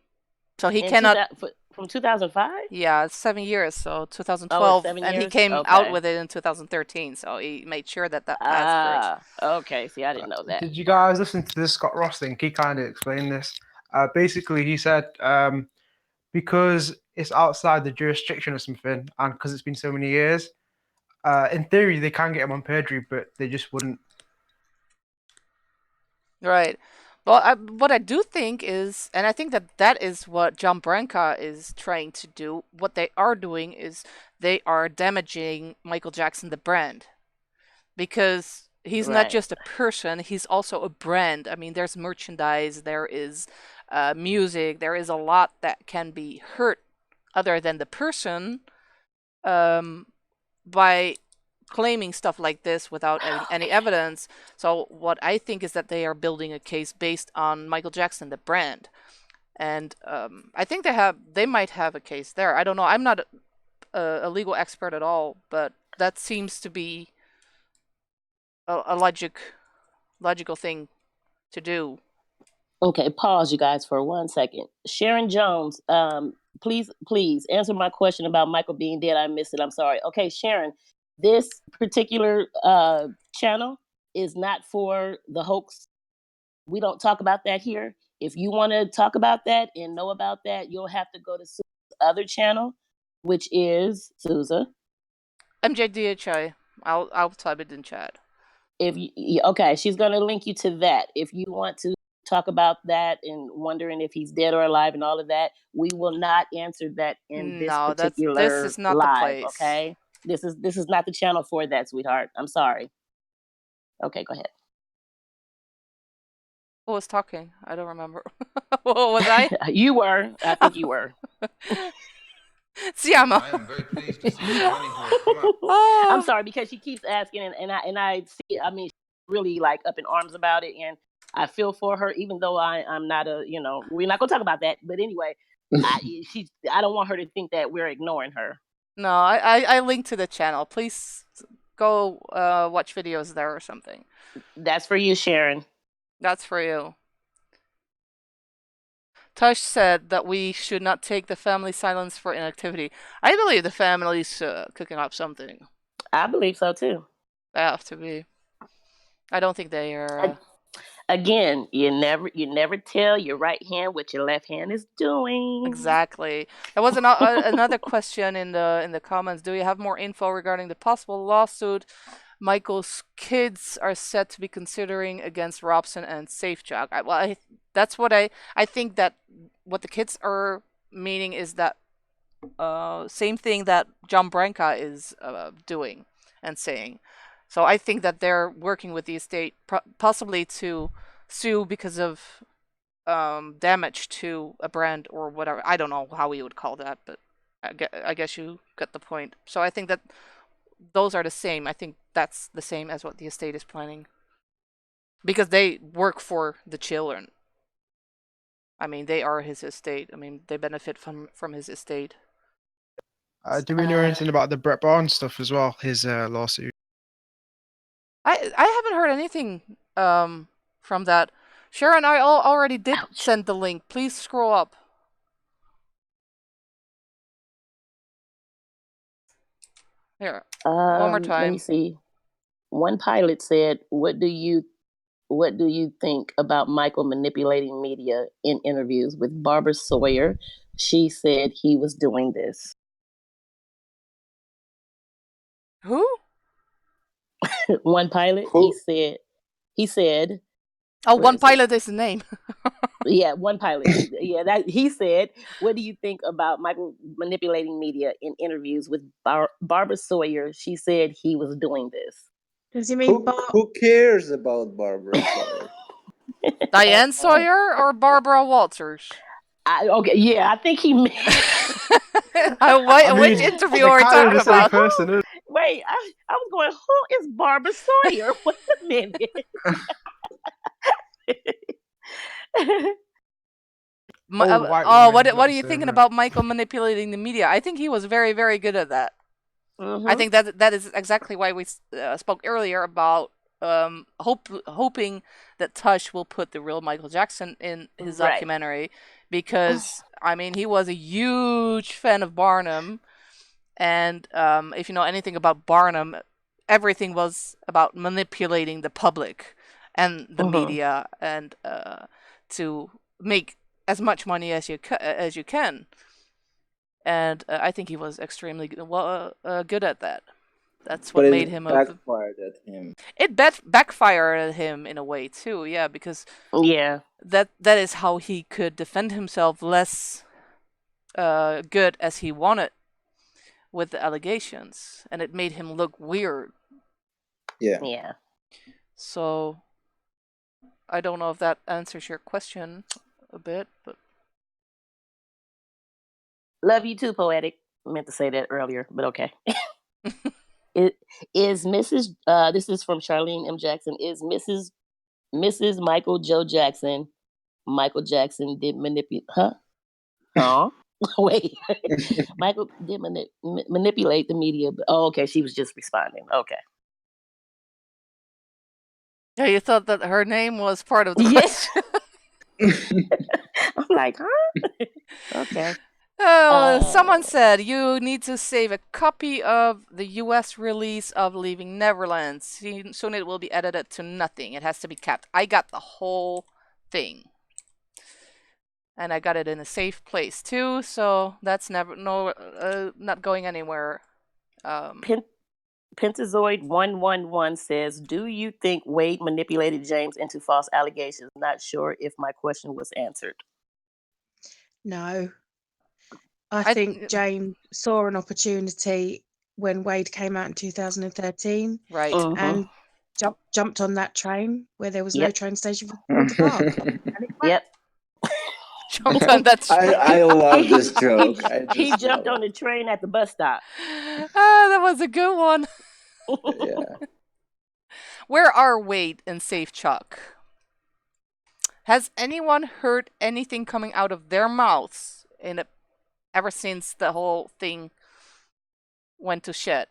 Speaker 1: So he cannot.
Speaker 6: From 2005?
Speaker 1: Yeah, it's 7 years. So 2012,
Speaker 6: 7
Speaker 1: and he
Speaker 6: years?
Speaker 1: came
Speaker 6: Okay.
Speaker 1: out with it in 2013. So he made sure that passed first.
Speaker 6: Okay. See, I didn't know that.
Speaker 9: Did you guys listen to this Scott Ross thing? He kind of explained this. Basically, he said because it's outside the jurisdiction or something, and because it's been so many years, in theory they can get him on perjury, but they just wouldn't.
Speaker 1: Right. Well, what I do think is, and I think that is what John Branca is trying to do. What they are doing is they are damaging Michael Jackson, the brand, because he's not
Speaker 6: Right.
Speaker 1: just a person, he's also a brand. I mean, there's merchandise, there is music, there is a lot that can be hurt other than the person by claiming stuff like this without any evidence. So what I think is that they are building a case based on Michael Jackson, the brand. And I think they might have a case there. I don't know. I'm not a legal expert at all, but that seems to be a logical thing to do.
Speaker 6: Okay, pause, you guys, for 1 second. Sharon Jones, please answer my question about Michael being dead. I missed it. I'm sorry. Okay, Sharon, this particular channel is not for the hoax. We don't talk about that here. If you want to talk about that and know about that, you'll have to go to Susan's other channel, which is Susan.
Speaker 1: MJDHI. I'll type it in chat.
Speaker 6: Okay, she's gonna link you to that. If you want to talk about that and wondering if he's dead or alive and all of that, we will not answer that in this particular
Speaker 1: this is not
Speaker 6: live.
Speaker 1: the place.
Speaker 6: Okay, this is not the channel for that, sweetheart. I'm sorry. Okay, go ahead.
Speaker 1: Who was talking? I don't remember. What was I?
Speaker 6: You were. I think you were.
Speaker 1: Siamo.
Speaker 10: I am very pleased to see you running for it. Come on.
Speaker 6: I'm sorry because she keeps asking, and I see. I mean, she's really like up in arms about it, and I feel for her, even though I'm not a. We're not gonna talk about that. But anyway, I don't want her to think that we're ignoring her.
Speaker 1: No, I linked to the channel. Please go watch videos there or something.
Speaker 6: That's for you, Sharon.
Speaker 1: That's for you. Tush said that we should not take the family silence for inactivity. I believe the family's cooking up something.
Speaker 6: I believe so too.
Speaker 1: They have to be. I don't think they are.
Speaker 6: Again, you never tell your right hand what your left hand is doing.
Speaker 1: Exactly. There was another question in the comments. Do you have more info regarding the possible lawsuit Michael's kids are said to be considering against Robson and Safechuck? That's what I think that what the kids are meaning is that same thing that John Branca is doing and saying. So I think that they're working with the estate possibly to sue because of damage to a brand or whatever. I don't know how we would call that, but I guess you get the point. So I think that those are the same. I think that's the same as what the estate is planning. Because they work for the children. I mean, they are his estate. I mean, they benefit from his estate.
Speaker 9: Do we know anything about the Brett Barnes stuff as well? His lawsuit.
Speaker 1: I haven't heard anything from that. Sharon, I already did send the link. Please scroll up. Here, one more time.
Speaker 6: Let me see. One pilot said, "What do you think about Michael manipulating media in interviews with Barbara Sawyer? She said he was doing this."
Speaker 1: Who?
Speaker 6: One pilot.
Speaker 3: Who?
Speaker 6: He said.
Speaker 1: Oh, One Pilot is the name.
Speaker 6: Yeah, One Pilot. Yeah, that he said. What do you think about Michael manipulating media in interviews with Barbara Sawyer? She said he was doing this.
Speaker 4: Does he mean
Speaker 3: Who cares about Barbara Sawyer?
Speaker 1: Diane Sawyer or Barbara Walters?
Speaker 6: I think he meant.
Speaker 1: Which interview are we talking about?
Speaker 9: Person,
Speaker 6: Wait, I was going, who is Barbara Sawyer? Wait a minute.
Speaker 1: What are you thinking about Michael manipulating the media? I think he was very, very good at that.
Speaker 6: Mm-hmm.
Speaker 1: I think that is exactly why we spoke earlier about hoping that Tush will put the real Michael Jackson in his documentary, because I mean he was a huge fan of Barnum, and if you know anything about Barnum, everything was about manipulating the public and the media and to make as much money as you can. And I think he was extremely good at that. That's what made him
Speaker 3: backfired at him.
Speaker 1: It backfired at him in a way too, yeah, because that is how he could defend himself less good as he wanted with the allegations, and it made him look weird.
Speaker 3: Yeah.
Speaker 1: So I don't know if that answers your question a bit, but
Speaker 6: Love you too, Poetic. I meant to say that earlier, but okay. It is Mrs. This is from Charlene M. Jackson. Is Mrs. Michael Joe Jackson? Michael Jackson did manipulate. Huh? Wait. Michael did manipulate the media. Oh, okay. She was just responding. Okay.
Speaker 1: yeah, you thought that her name was part of the
Speaker 6: Yes.
Speaker 1: question.
Speaker 6: I'm like, huh? Okay.
Speaker 1: Someone said you need to save a copy of the US release of Leaving Neverland. Soon it will be edited to nothing. It has to be kept. I got the whole thing. And I got it in a safe place too, so that's not going anywhere.
Speaker 6: Pentazoid 111 says, "Do you think Wade manipulated James into false allegations? Not sure if my question was answered."
Speaker 4: No. I think James saw an opportunity when Wade came out in 2013.
Speaker 1: Right.
Speaker 4: And jumped on that train where there was no
Speaker 6: Yep.
Speaker 4: train station for people to park.
Speaker 6: Yep.
Speaker 1: Jumped on that train.
Speaker 3: I love this joke.
Speaker 6: He jumped on the train at the bus stop.
Speaker 1: That was a good one.
Speaker 3: Yeah.
Speaker 1: Where are Wade and Safe Chuck? Has anyone heard anything coming out of their mouths ever since the whole thing went to shit?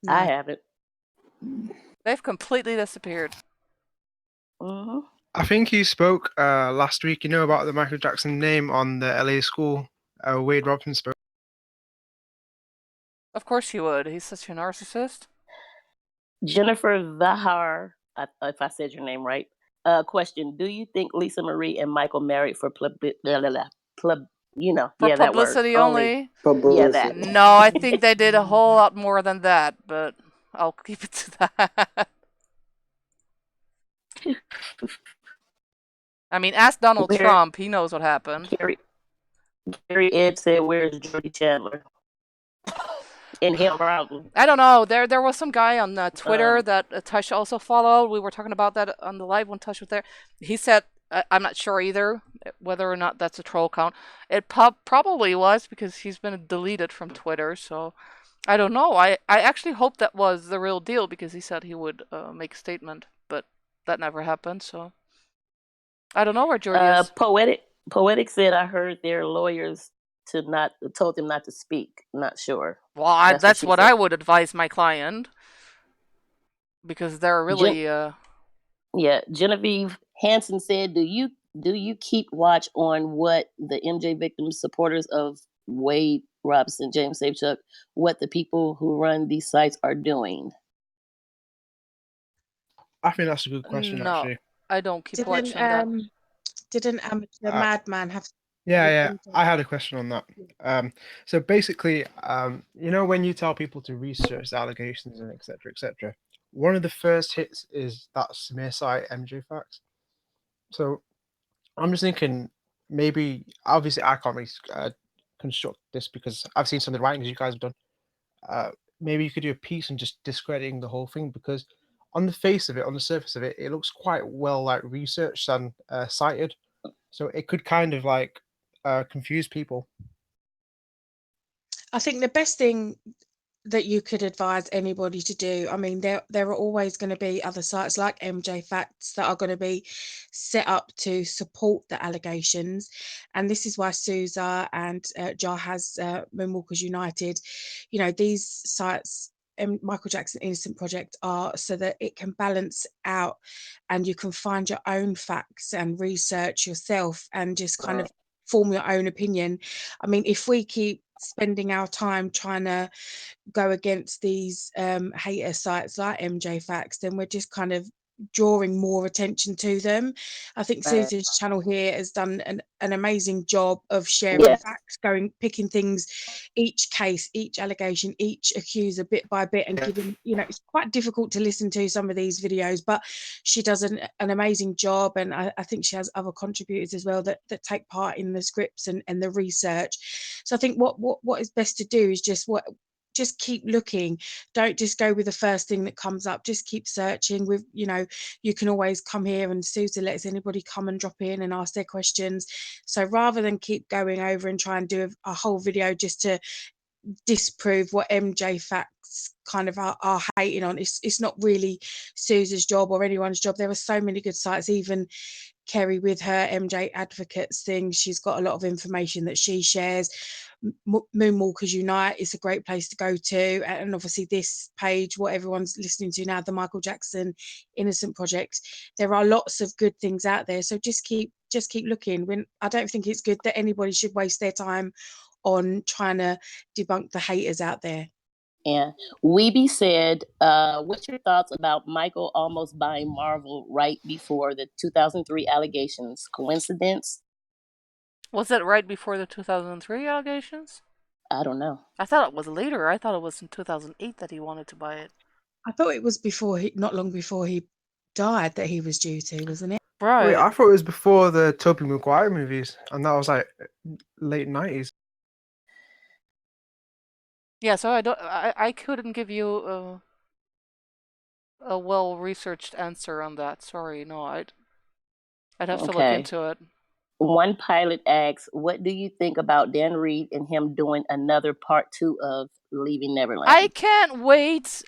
Speaker 6: No. I haven't.
Speaker 1: They've completely disappeared.
Speaker 6: Mm-hmm.
Speaker 9: I think he spoke last week, about the Michael Jackson name on the LA school. Wade Robson spoke.
Speaker 1: Of course he would. He's such a narcissist.
Speaker 6: Jennifer Vahar, if I said your name right. Question: do you think Lisa Marie and Michael married for publicity
Speaker 1: only?
Speaker 6: Yeah, that.
Speaker 1: No, I think they did a whole lot more than that, but I'll keep it to that. I mean, ask Donald Trump. He knows what happened.
Speaker 6: Gary Ed said, "Where's Jody Chandler?" In Hell Mountain.
Speaker 1: I don't know. There was some guy on Twitter that Tush also followed. We were talking about that on the live when Tush was there. He said, I'm not sure either whether or not that's a troll account. It probably was because he's been deleted from Twitter. So I don't know. I actually hope that was the real deal because he said he would make a statement, but that never happened. So I don't know where Jordy is.
Speaker 6: Poetic said, "I heard their lawyers told them not to speak." Not sure.
Speaker 1: Well, that's what I would advise my client because they're really.
Speaker 6: Yeah, Genevieve Hansen said, "Do you keep watch on what the MJ victims, supporters of Wade Robson, James Safechuck, what the people who run these sites are doing?"
Speaker 9: I think that's a good question.
Speaker 1: No,
Speaker 9: actually,
Speaker 1: I don't keep watching that.
Speaker 4: Didn't Amateur Madman have?
Speaker 9: Yeah, I had a question on that. So basically, when you tell people to research the allegations and etc., one of the first hits is that smear site MJ Facts. So I'm just thinking, maybe obviously I can't really construct this because I've seen some of the writings you guys have done. Maybe you could do a piece and just discrediting the whole thing because on the face of it, on the surface of it, it looks quite well researched and cited. So it could kind of confuse people.
Speaker 4: I think the best thing that you could advise anybody to do, I mean, there are always going to be other sites like MJ Facts that are going to be set up to support the allegations, and this is why Sousa and Jahaz Moonwalkers United, these sites, Michael Jackson Innocent Project, are so that it can balance out and you can find your own facts and research yourself and just kind of form your own opinion. I mean, if we keep spending our time trying to go against these hater sites like MJ Facts, then we're just kind of drawing more attention to them. I think Susan's channel here has done an amazing job of sharing facts, picking things, each case, each allegation, each accuser bit by bit, and giving, it's quite difficult to listen to some of these videos, but she does an amazing job, and I think she has other contributors as well that take part in the scripts and the research. So I think what is best to do is just just keep looking. Don't just go with the first thing that comes up. Just keep searching. With you can always come here, and Susan lets anybody come and drop in and ask their questions. So rather than keep going over and try and do a whole video just to disprove what MJ Facts kind of are hating on, it's not really Susan's job or anyone's job. There are so many good sites, even Kerry with her MJ Advocates thing. She's got a lot of information that she shares. Moonwalkers Unite is a great place to go to, and obviously this page, what everyone's listening to now, the Michael Jackson Innocent Project. There are lots of good things out there, so just keep looking. I don't think it's good that anybody should waste their time on trying to debunk the haters out there.
Speaker 6: Yeah. Weeby said, what's your thoughts about Michael almost buying Marvel right before the 2003 allegations? Coincidence?
Speaker 1: Was that right before the 2003 allegations?
Speaker 6: I don't know.
Speaker 1: I thought it was later. I thought it was in 2008 that he wanted to buy it.
Speaker 4: I thought it was not long before he died that he was due to, wasn't it?
Speaker 1: Right.
Speaker 9: Wait, I thought it was before the Tobey Maguire movies, and that was like late 90s.
Speaker 1: Yeah, so I couldn't give you a well-researched answer on that. Sorry, no, I'd have to look into it.
Speaker 6: One pilot asks, what do you think about Dan Reed and him doing another part 2 of Leaving Neverland?
Speaker 1: I can't wait.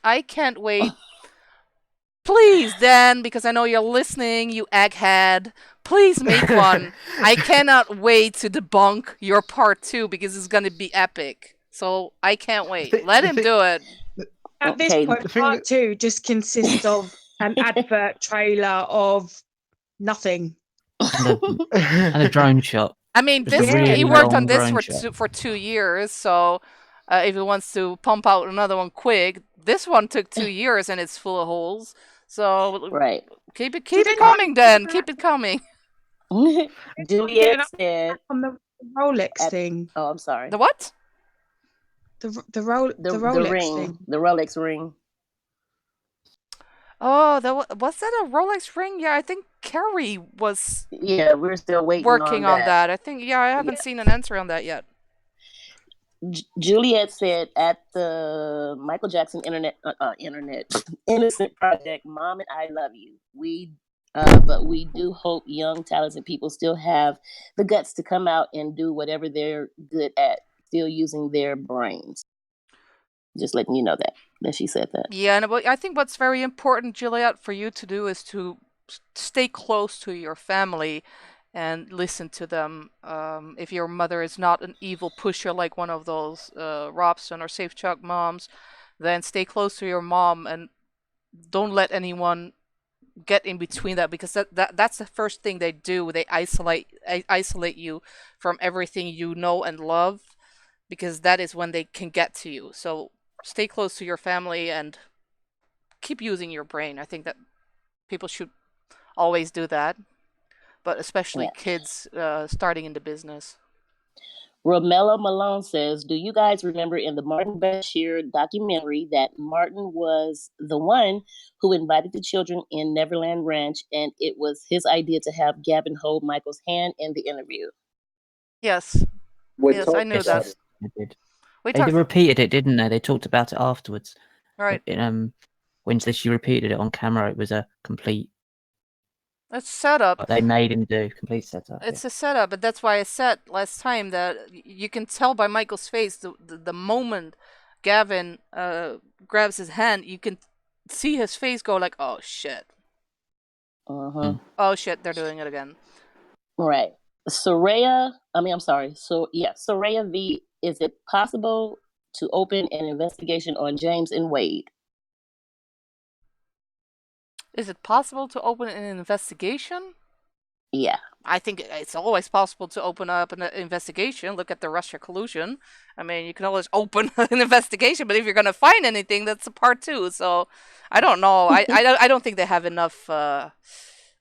Speaker 1: Please, Dan, because I know you're listening, you egghead. Please make one. I cannot wait to debunk your part 2 because it's going to be epic. So I can't wait. Let him do it.
Speaker 4: At this point, part 2 just consists of an advert trailer of nothing.
Speaker 5: And a drone shot.
Speaker 1: I mean, he worked on this for 2 years, so if he wants to pump out another one quick, this one took 2 years and it's full of holes. So
Speaker 6: right.
Speaker 1: Keep it coming, Dan. Keep it coming.
Speaker 6: Juliet said
Speaker 4: on the Rolex thing.
Speaker 6: Oh, I'm sorry.
Speaker 1: The what?
Speaker 4: The Rolex
Speaker 6: ring,
Speaker 4: thing.
Speaker 6: the Rolex ring.
Speaker 1: Oh, was that a Rolex ring? Yeah, I think Kerry was.
Speaker 6: Yeah, we're still
Speaker 1: working on that. I think. Yeah, I haven't seen an answer on that yet.
Speaker 6: Juliet said at the Michael Jackson Innocent Project, Mom and I love you. But we do hope young talented people still have the guts to come out and do whatever they're good at, still using their brains. Just letting you know that she said that.
Speaker 1: Yeah, and I think what's very important, Juliet, for you to do is to stay close to your family and listen to them. If your mother is not an evil pusher like one of those Robson or Safe Chuck moms, then stay close to your mom and don't let anyone get in between that, because that's the first thing they do. They isolate you from everything you know and love, because that is when they can get to you. So stay close to your family and keep using your brain. I think that people should always do that, but especially kids starting in the business.
Speaker 6: Romello Malone says, do you guys remember in the Martin Bashir documentary that Martin was the one who invited the children in Neverland Ranch, and it was his idea to have Gavin hold Michael's hand in the interview?
Speaker 1: Yes. Yes, I knew that.
Speaker 5: They repeated it, didn't they? They talked about it afterwards.
Speaker 1: Right.
Speaker 5: When she repeated it on camera, it was a complete...
Speaker 1: It's setup.
Speaker 5: They made him do complete setup.
Speaker 1: It's a setup, but that's why I said last time that you can tell by Michael's face the moment Gavin grabs his hand, you can see his face go like, "Oh shit." Oh shit, they're doing it again.
Speaker 6: Right. Soraya V. Is it possible to open an investigation on James and Wade?
Speaker 1: Is it possible to open an investigation?
Speaker 6: Yeah.
Speaker 1: I think it's always possible to open up an investigation. Look at the Russia collusion. I mean, you can always open an investigation, but if you're going to find anything, that's a part 2. So, I don't know. I don't think they have enough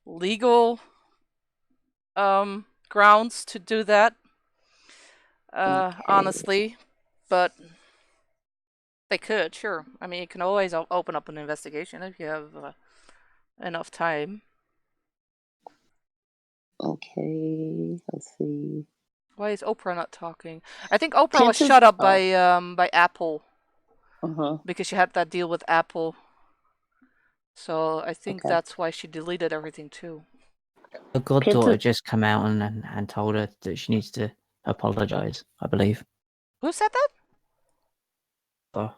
Speaker 1: legal grounds to do that, honestly. But they could, sure. I mean, you can always open up an investigation if you have enough time.
Speaker 6: Okay, let's see.
Speaker 1: Why is Oprah not talking? I think Oprah was shut up by Apple. because she had that deal with Apple. So I think that's why she deleted everything too.
Speaker 5: Her goddaughter just came out and told her that she needs to apologise, I believe.
Speaker 1: Who said that?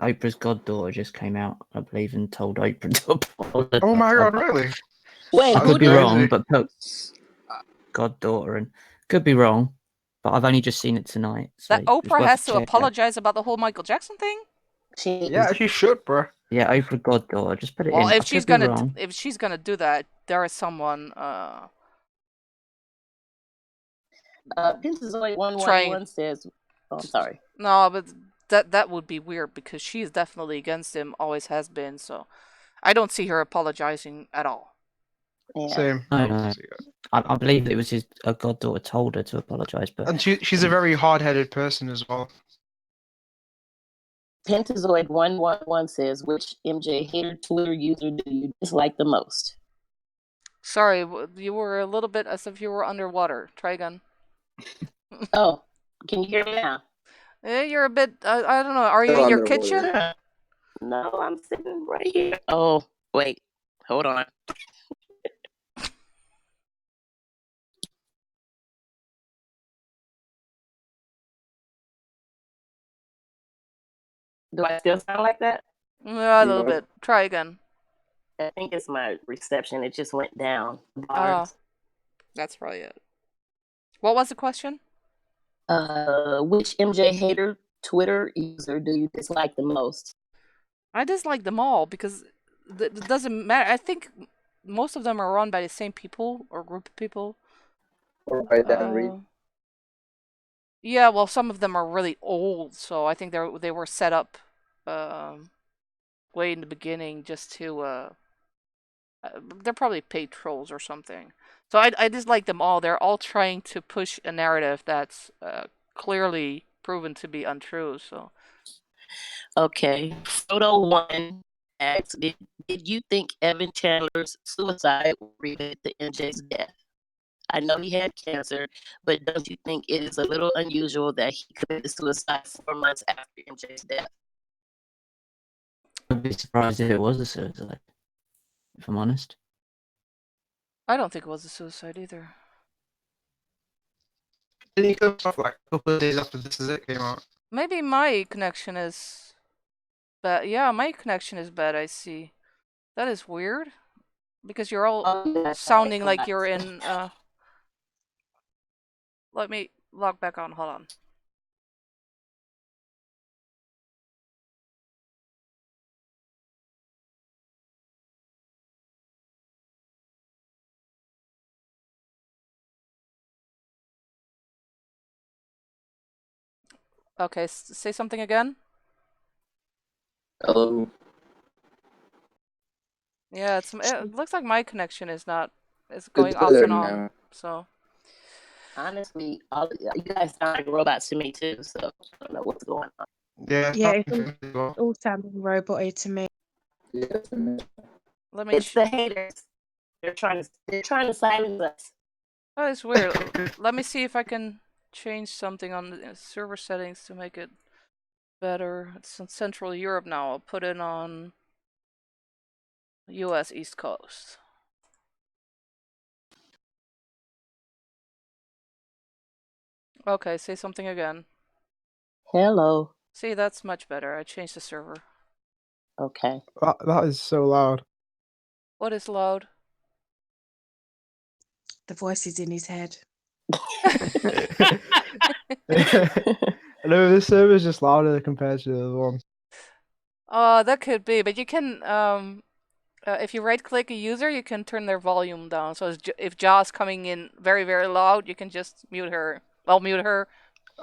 Speaker 5: Oprah's goddaughter just came out, I believe, and told Oprah to apologise.
Speaker 9: Oh my god, really?
Speaker 6: Wait,
Speaker 5: I
Speaker 6: who
Speaker 5: could be
Speaker 6: did?
Speaker 5: wrong, but goddaughter, and could be wrong, but I've only just seen it tonight. So
Speaker 1: That Oprah has to apologize about the whole Michael Jackson thing?
Speaker 9: Yeah, she should, bro.
Speaker 5: Yeah, Oprah goddaughter. Just put it in.
Speaker 1: Well,
Speaker 5: I could be wrong.
Speaker 1: if she's gonna do that, there is someone
Speaker 6: Pentazoid 111 says, "Oh, sorry."
Speaker 1: No, but that would be weird because she's definitely against him, always has been. So I don't see her apologizing at all.
Speaker 6: Yeah.
Speaker 9: Same.
Speaker 5: No. I believe it was her goddaughter told her to apologise, but
Speaker 9: And she's a very hard-headed person as well.
Speaker 6: Pentazoid 111 says, "Which MJ hater Twitter user do you dislike the most?"
Speaker 1: Sorry, you were a little bit as if you were underwater. Try again.
Speaker 6: Oh, can you hear me now?
Speaker 1: You're a bit. I don't know. Are you in your kitchen?
Speaker 6: No, I'm sitting right here. Oh, wait, hold on. Do I still sound like that?
Speaker 1: Yeah, a little bit. Try again.
Speaker 6: I think it's my reception. It just went down.
Speaker 1: Oh, that's probably it. What was the question?
Speaker 6: Which MJ hater Twitter user do you dislike the most?
Speaker 1: I dislike them all because it doesn't matter. I think most of them are run by the same people or group of people.
Speaker 3: Or by Dan Reed.
Speaker 1: Yeah, well, some of them are really old, so I think they were set up way in the beginning just to. They're probably paid trolls or something. So I dislike them all. They're all trying to push a narrative that's clearly proven to be untrue. So.
Speaker 6: Okay, Photo One asks, did you think Evan Chandler's suicide would prevent the MJ's death? I know he had cancer, but don't you think it is a little unusual that he committed suicide 4 months after MJ's death?
Speaker 5: I'd be surprised if it was a suicide, if I'm honest.
Speaker 1: I don't think it was a suicide either.
Speaker 9: Didn't he come off like a couple of days after This Is It came out?
Speaker 1: Maybe my connection is bad. Yeah, my connection is bad, I see. That is weird. Because you're all sounding like you're in let me log back on, hold on. Okay, say something again.
Speaker 3: Hello.
Speaker 1: Yeah, it looks like my connection is going off and on.
Speaker 3: Now.
Speaker 1: So
Speaker 6: honestly, you guys sound like robots to me too. So I don't know what's going on.
Speaker 9: Yeah,
Speaker 4: it's all sounding roboty to me.
Speaker 1: Let me.
Speaker 6: It's the haters. They're trying to silence us.
Speaker 1: Oh, it's weird. Let me see if I can change something on the server settings to make it better. It's in Central Europe now. I'll put it on US East Coast. Okay, say something again.
Speaker 6: Hello.
Speaker 1: See, that's much better. I changed the server.
Speaker 6: Okay.
Speaker 9: That is so loud.
Speaker 1: What is loud?
Speaker 4: The voice is in his head.
Speaker 9: No, this server is just louder compared to the other one.
Speaker 1: That could be, but you can if you right-click a user, you can turn their volume down. So if Ja's coming in very, very loud, you can just mute her. Well, mute her.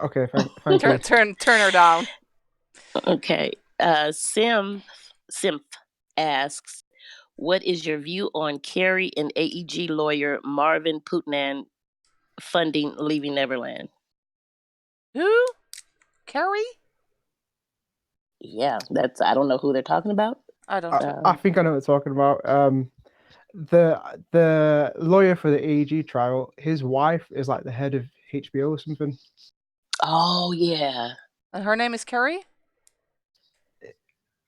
Speaker 9: Okay, thank you.
Speaker 1: Turn her down.
Speaker 6: Okay. Simph asks, what is your view on Kerry and AEG lawyer Marvin Putnam funding Leaving Neverland?
Speaker 1: Who? Kerry?
Speaker 6: Yeah, I don't know who they're talking about.
Speaker 1: I don't.
Speaker 9: I think I know what they're talking about. The lawyer for the AEG trial, his wife is like the head of HBO or something.
Speaker 6: Oh yeah.
Speaker 1: And her name is Kerry?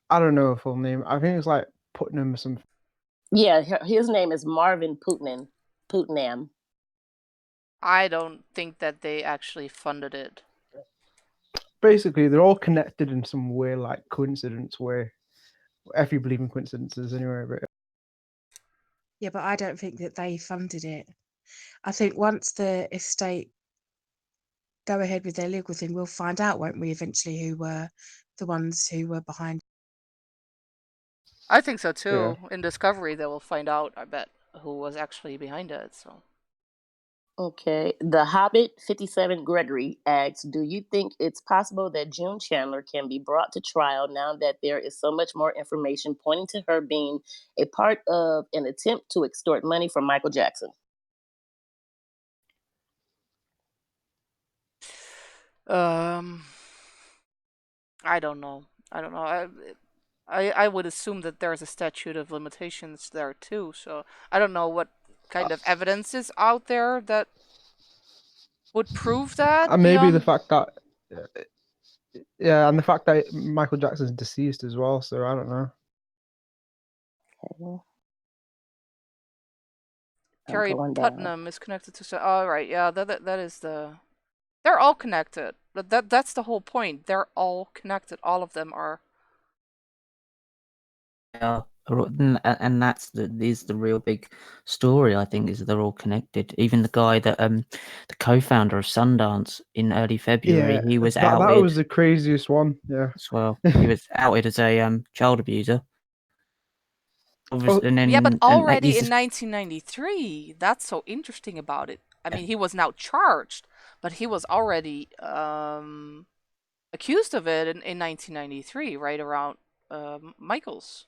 Speaker 9: I don't know a full name. I think it's like Putnam or something.
Speaker 6: Yeah, his name is Marvin Putnam.
Speaker 1: I don't think that they actually funded it.
Speaker 9: Basically, they're all connected in some weird, like, coincidence way. If you believe in coincidences, anyway. But
Speaker 4: Yeah, but I don't think that they funded it. I think once the estate go ahead with their legal thing, we'll find out, won't we, eventually, who were the ones who were behind.
Speaker 1: I think so
Speaker 9: yeah.
Speaker 1: too. In Discovery, they will find out, I bet, who was actually behind it. So
Speaker 6: Okay. The Hobbit 57 Gregory asks, do you think it's possible that June Chandler can be brought to trial now that there is so much more information pointing to her being a part of an attempt to extort money from Michael Jackson?
Speaker 1: I don't know. I would assume that there's a statute of limitations there too. So I don't know what kind of evidence is out there that would prove that
Speaker 9: And maybe the
Speaker 1: beyond.
Speaker 9: fact that, yeah, and the fact that Michael Jackson's deceased as well. So I don't know.
Speaker 6: Okay.
Speaker 1: Carrie
Speaker 6: going down.
Speaker 1: Putnam is connected to. Oh, right, yeah, that is the. They're all connected. That's the whole point. They're all connected. All of them are.
Speaker 5: Yeah, and that's the real big story. I think is they're all connected. Even the guy that the co-founder of Sundance in early February,
Speaker 9: Yeah,
Speaker 5: he was
Speaker 9: that
Speaker 5: outed
Speaker 9: was the craziest one. Yeah.
Speaker 5: as well. He was outed as a child abuser.
Speaker 9: Oh,
Speaker 5: And then
Speaker 1: Yeah, but
Speaker 5: and
Speaker 1: already
Speaker 5: he's
Speaker 1: in 1993. That's so interesting about it. I mean, he was now charged, but he was already accused of it in 1993, right around Michael's.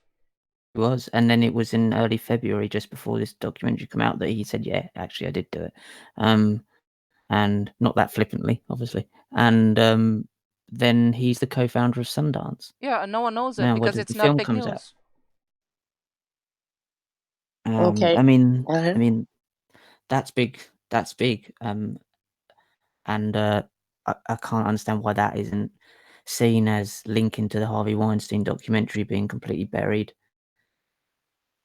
Speaker 5: He was, and then it was in early February, just before this documentary came out, that he said, "Yeah, actually, I did do it," and not that flippantly, obviously. And then he's the co-founder of Sundance.
Speaker 1: Yeah, and no one knows it
Speaker 5: Now,
Speaker 1: because
Speaker 5: whether the
Speaker 1: it's not
Speaker 5: film
Speaker 1: big
Speaker 5: comes out,
Speaker 1: news.
Speaker 6: Okay.
Speaker 5: I mean,
Speaker 6: Uh-huh.
Speaker 5: that's big. That's big. And I can't understand why that isn't seen as linking to the Harvey Weinstein documentary being completely buried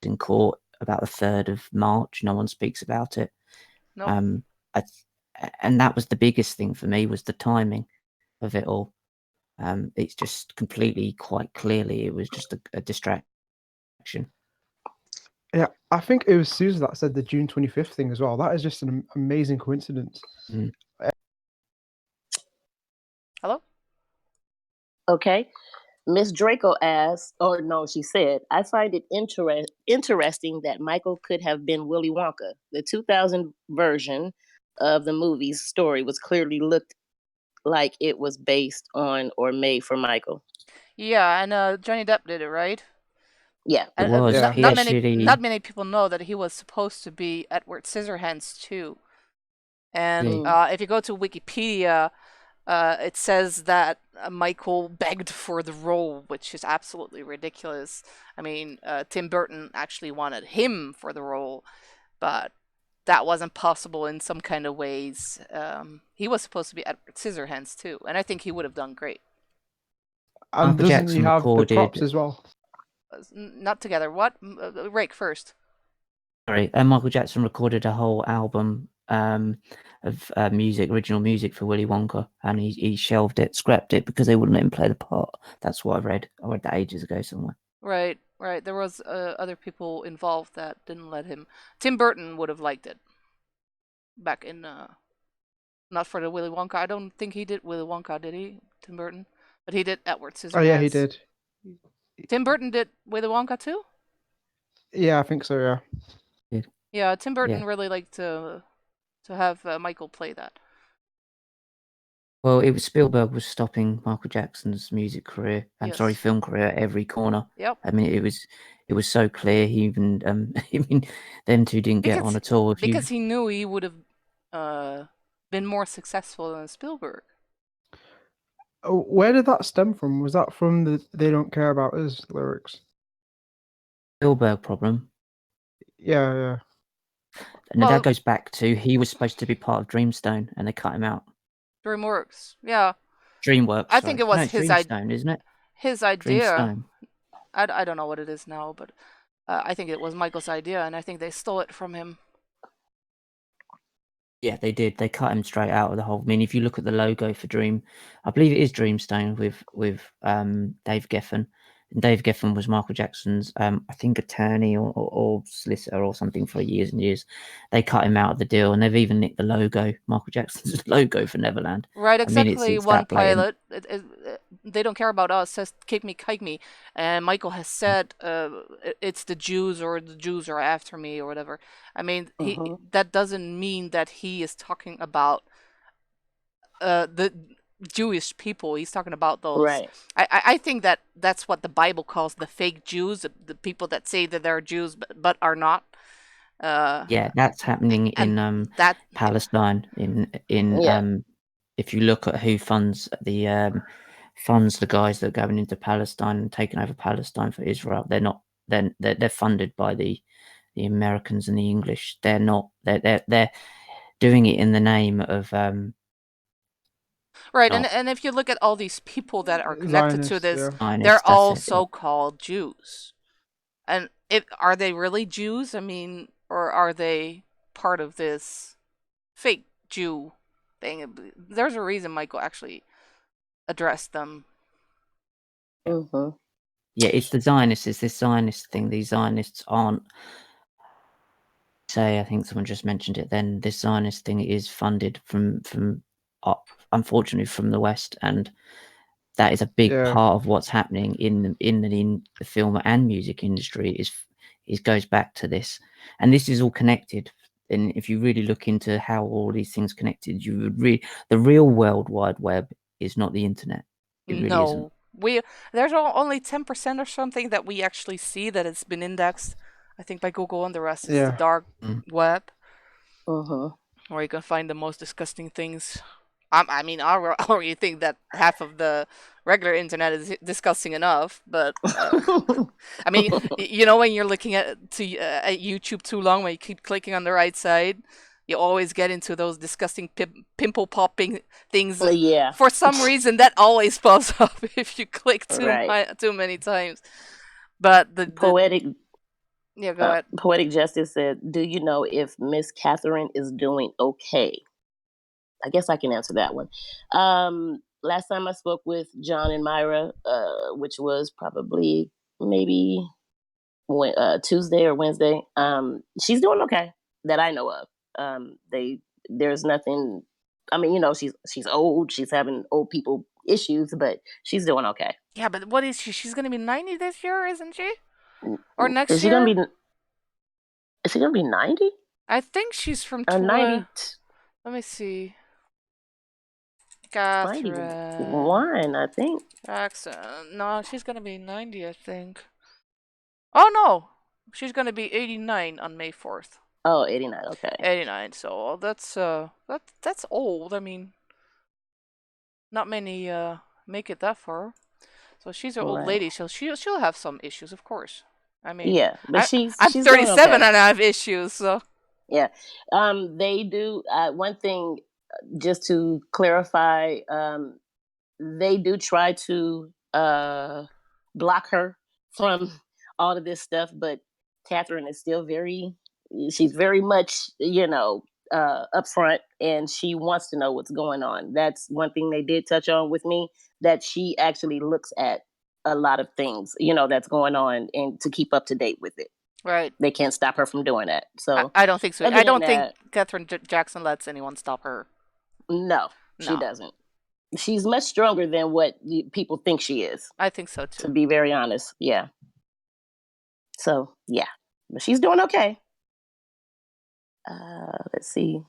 Speaker 5: in court about the 3rd of March. No one speaks about it.
Speaker 1: No.
Speaker 5: And that was the biggest thing for me, was the timing of it all. It's just completely, quite clearly, it was just a distraction.
Speaker 9: yeah, I think it was Susan that said the June 25th thing as well. That is just an amazing coincidence.
Speaker 5: Mm.
Speaker 1: Hello?
Speaker 6: Okay. Miss Draco asked, or no, she said, I find it interesting that Michael could have been Willy Wonka. The 2000 version of the movie's story was clearly looked like it was based on or made for Michael.
Speaker 1: Yeah, and Johnny Depp did it, right?
Speaker 6: Yeah.
Speaker 5: It was.
Speaker 9: Yeah.
Speaker 5: He
Speaker 1: Not
Speaker 5: actually,
Speaker 1: many people know that he was supposed to be Edward Scissorhands too. And
Speaker 5: Yeah.
Speaker 1: if you go to Wikipedia, it says that Michael begged for the role, which is absolutely ridiculous. I mean, Tim Burton actually wanted him for the role, but that wasn't possible in some kind of ways. He was supposed to be Edward Scissorhands too, and I think he would have done great.
Speaker 9: And
Speaker 5: Michael
Speaker 9: doesn't he
Speaker 5: Jackson
Speaker 9: have the props
Speaker 5: recorded.
Speaker 9: as well?
Speaker 1: Not together. What? Rake first.
Speaker 5: Sorry, Michael Jackson recorded a whole album of original music for Willy Wonka, and he shelved it, scrapped it because they wouldn't let him play the part. That's what I read. I read that ages ago somewhere.
Speaker 1: Right, right. There was other people involved that didn't let him. Tim Burton would have liked it. Back in not for the Willy Wonka. I don't think he did Willy Wonka, did he? Tim Burton, but he did Edward
Speaker 9: Oh yeah, he
Speaker 1: Scissorhands.
Speaker 9: did.
Speaker 1: Tim Burton did Willy Wonka too.
Speaker 9: Yeah, I think so. Yeah.
Speaker 1: Yeah, Tim Burton
Speaker 5: Yeah.
Speaker 1: really liked to have Michael play that.
Speaker 5: Well, it was Spielberg was stopping Michael Jackson's music career.
Speaker 1: Yes.
Speaker 5: Film career at every corner.
Speaker 1: Yep.
Speaker 5: I mean, it was so clear. He even I mean, them two didn't get on at all.
Speaker 1: Because he knew he would have been more successful than Spielberg.
Speaker 9: Oh, where did that stem from? Was that from the "They Don't Care About Us" lyrics?
Speaker 5: Spielberg problem.
Speaker 9: Yeah.
Speaker 5: And that goes back to he was supposed to be part of Dreamstone, and they cut him out.
Speaker 1: DreamWorks, yeah.
Speaker 5: DreamWorks.
Speaker 1: I think it was his idea.
Speaker 5: Dreamstone, isn't it?
Speaker 1: His idea.
Speaker 5: Dreamstone.
Speaker 1: I don't know what it is now, but I think it was Michael's idea, and I think they stole it from him.
Speaker 5: Yeah, they did. They cut him straight out of the whole. I mean, if you look at the logo for Dream, I believe it is Dreamstone with Dave Geffen. And Dave Geffen was Michael Jackson's, I think, attorney or solicitor or something for years and years. They cut him out of the deal, and they've even nicked the logo, Michael Jackson's logo for Neverland.
Speaker 1: Right,
Speaker 5: I mean,
Speaker 1: exactly.
Speaker 5: it's
Speaker 1: One
Speaker 5: that blatant.
Speaker 1: pilot, they don't care about us. Says kick me, kike me, and Michael has said it's the Jews or the Jews are after me or whatever. I mean, that doesn't mean that he is talking about the Jewish people. He's talking about those.
Speaker 6: Right.
Speaker 1: I think that that's what the Bible calls the fake Jews, the people that say that they're Jews but are not.
Speaker 5: Yeah, that's happening in
Speaker 1: that
Speaker 5: Palestine.
Speaker 6: Yeah.
Speaker 5: If you look at who funds the guys that are going into Palestine and taking over Palestine for Israel, they're funded by the Americans and the English. They're not. They're doing it in the name of
Speaker 1: right,
Speaker 5: not
Speaker 1: and if you look at all these people that are connected to
Speaker 9: Zionists,
Speaker 1: this,
Speaker 9: yeah.
Speaker 5: Zionists.
Speaker 1: they're
Speaker 5: That's
Speaker 1: all
Speaker 5: it.
Speaker 1: so-called Jews. And are they really Jews? I mean, or are they part of this fake Jew thing? There's a reason Michael actually addressed them.
Speaker 5: Yeah, it's the Zionists. It's this Zionist thing. These Zionists aren't. Say, I think someone just mentioned it. Then this Zionist thing is funded from unfortunately from the West, and that is a big
Speaker 9: Yeah.
Speaker 5: part of what's happening in the film and music industry. Is goes back to this, and this is all connected. And if you really look into how all these things connected, you would the real World Wide Web is not the internet. It really isn't.
Speaker 1: There's only 10% or something that we actually see that it's been indexed, I think, by Google, and the rest is the dark web, where you can find the most disgusting things. I mean, I already think that half of the regular internet is disgusting enough, but I mean, you know, when you're looking at YouTube too long, when you keep clicking on the right side, you always get into those disgusting pimple popping things.
Speaker 6: Yeah.
Speaker 1: For some reason, that always pops up if you click too many times. But the
Speaker 6: poetic.
Speaker 1: Yeah, go ahead.
Speaker 6: Poetic Justice said, "Do you know if Miss Catherine is doing okay?" I guess I can answer that one. Last time I spoke with John and Myra, which was probably maybe Tuesday or Wednesday, she's doing okay that I know of. There's nothing. I mean, you know, she's old. She's having old people issues, but she's doing okay.
Speaker 1: Yeah, but what is she? She's gonna be 90 this year, isn't she? Or next year?
Speaker 6: Is she gonna be 90?
Speaker 1: I think she's from
Speaker 6: 90.
Speaker 1: Let me see. Catherine
Speaker 6: 91, I think.
Speaker 1: Jackson. No, she's gonna be 90, I think. Oh no, she's gonna be 89 on May 4th.
Speaker 6: Oh, 89. Okay.
Speaker 1: 89. So that's old. I mean, not many make it that far. So she's an old lady. So she'll have some issues, of course. I mean,
Speaker 6: yeah, but
Speaker 1: I'm 37 and I have issues. So
Speaker 6: yeah, they do. One thing, just to clarify, they do try to block her from all of this stuff, but Catherine is still she's very much, you know, upfront, and she wants to know what's going on. That's one thing they did touch on with me, that she actually looks at a lot of things, you know, that's going on, and to keep up to date with it.
Speaker 1: Right.
Speaker 6: They can't stop her from doing that. So
Speaker 1: I don't think so. I don't think Catherine Jackson lets anyone stop her.
Speaker 6: No, she doesn't. She's much stronger than what people think she is.
Speaker 1: I think so too.
Speaker 6: To be very honest, yeah. So yeah, but she's doing okay. Let's see.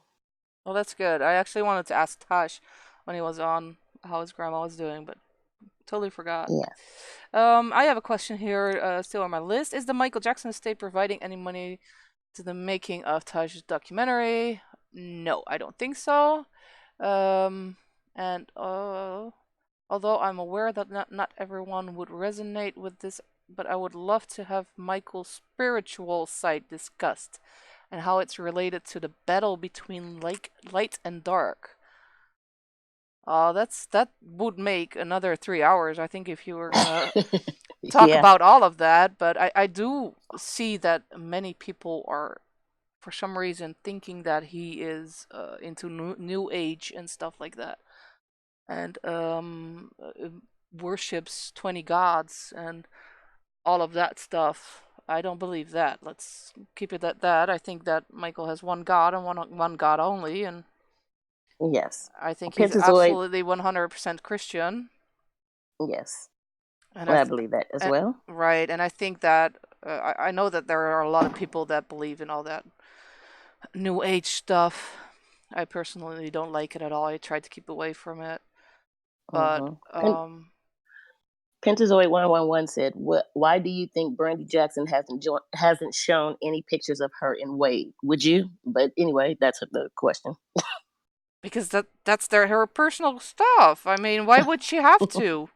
Speaker 1: Well, that's good. I actually wanted to ask Tosh when he was on how his grandma was doing, but totally forgot.
Speaker 6: Yeah.
Speaker 1: I have a question here, still on my list. Is the Michael Jackson estate providing any money to the making of Tosh's documentary? No, I don't think so. And although I'm aware that not everyone would resonate with this, but I would love to have Michael's spiritual side discussed and how it's related to the battle between light and dark. That would make another 3 hours, I think, if you were gonna talk
Speaker 6: Yeah.
Speaker 1: about all of that. But I do see that many people are, for some reason, thinking that he is into new age and stuff like that, and worships 20 gods and all of that stuff. I don't believe that. Let's keep it at that. I think that Michael has one God and one God only, and
Speaker 6: Yes.
Speaker 1: I think he's
Speaker 6: Pentazoid.
Speaker 1: absolutely 100% Christian.
Speaker 6: Yes.
Speaker 1: And
Speaker 6: I believe that as well.
Speaker 1: right, and I think that I know that there are a lot of people that believe in all that new age stuff. I personally don't like it at all. I try to keep away from it. But
Speaker 6: Pentazoid 111 said, why do you think Brandy Jackson hasn't shown any pictures of her in Wade? Would you? But anyway, that's the question.
Speaker 1: Because that's her personal stuff. I mean, why would she have to?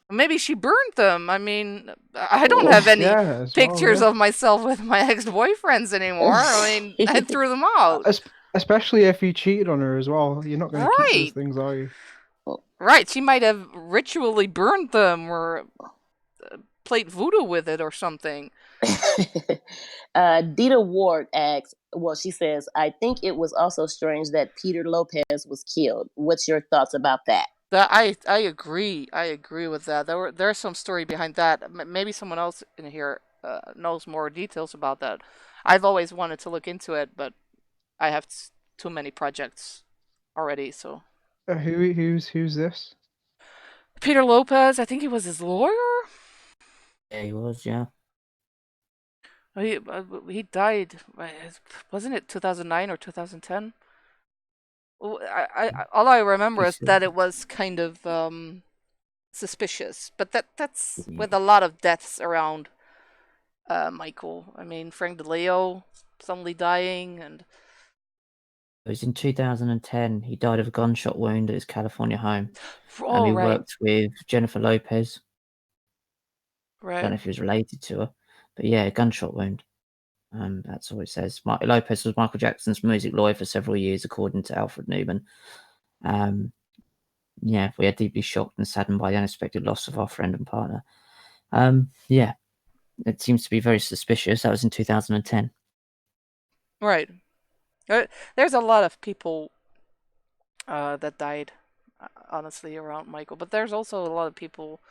Speaker 1: Maybe she burned them. I mean, I don't have any pictures of myself with my ex-boyfriends anymore. I mean, I threw them out.
Speaker 9: Especially if you cheated on her as well. You're not going to keep those things, are you?
Speaker 1: Right, she might have ritually burned them or played voodoo with it or something.
Speaker 6: Dita Ward asks, well, she says, I think it was also strange that Peter Lopez was killed. What's your thoughts about that?
Speaker 1: I agree. I agree with that. There's some story behind that. Maybe someone else in here knows more details about that. I've always wanted to look into it, but I have too many projects already. So
Speaker 9: who's this?
Speaker 1: Peter Lopez. I think he was his lawyer.
Speaker 5: Yeah, he was. Yeah.
Speaker 1: He died. Wasn't it 2009 or 2010? All I remember is that it was kind of suspicious, but that's with a lot of deaths around Michael. I mean, Frank DeLeo suddenly dying, and
Speaker 5: it was in 2010. He died of a gunshot wound at his California home.
Speaker 1: Oh,
Speaker 5: he
Speaker 1: right.
Speaker 5: worked with Jennifer Lopez.
Speaker 1: Right.
Speaker 5: I don't know if he was related to her, but yeah, a gunshot wound. That's all it says. Lopez was Michael Jackson's music lawyer for several years, according to Alfred Newman. Yeah, we are deeply shocked and saddened by the unexpected loss of our friend and partner. Yeah, it seems to be very suspicious. That was in 2010.
Speaker 1: Right. There's a lot of people that died, honestly, around Michael, but there's also a lot of people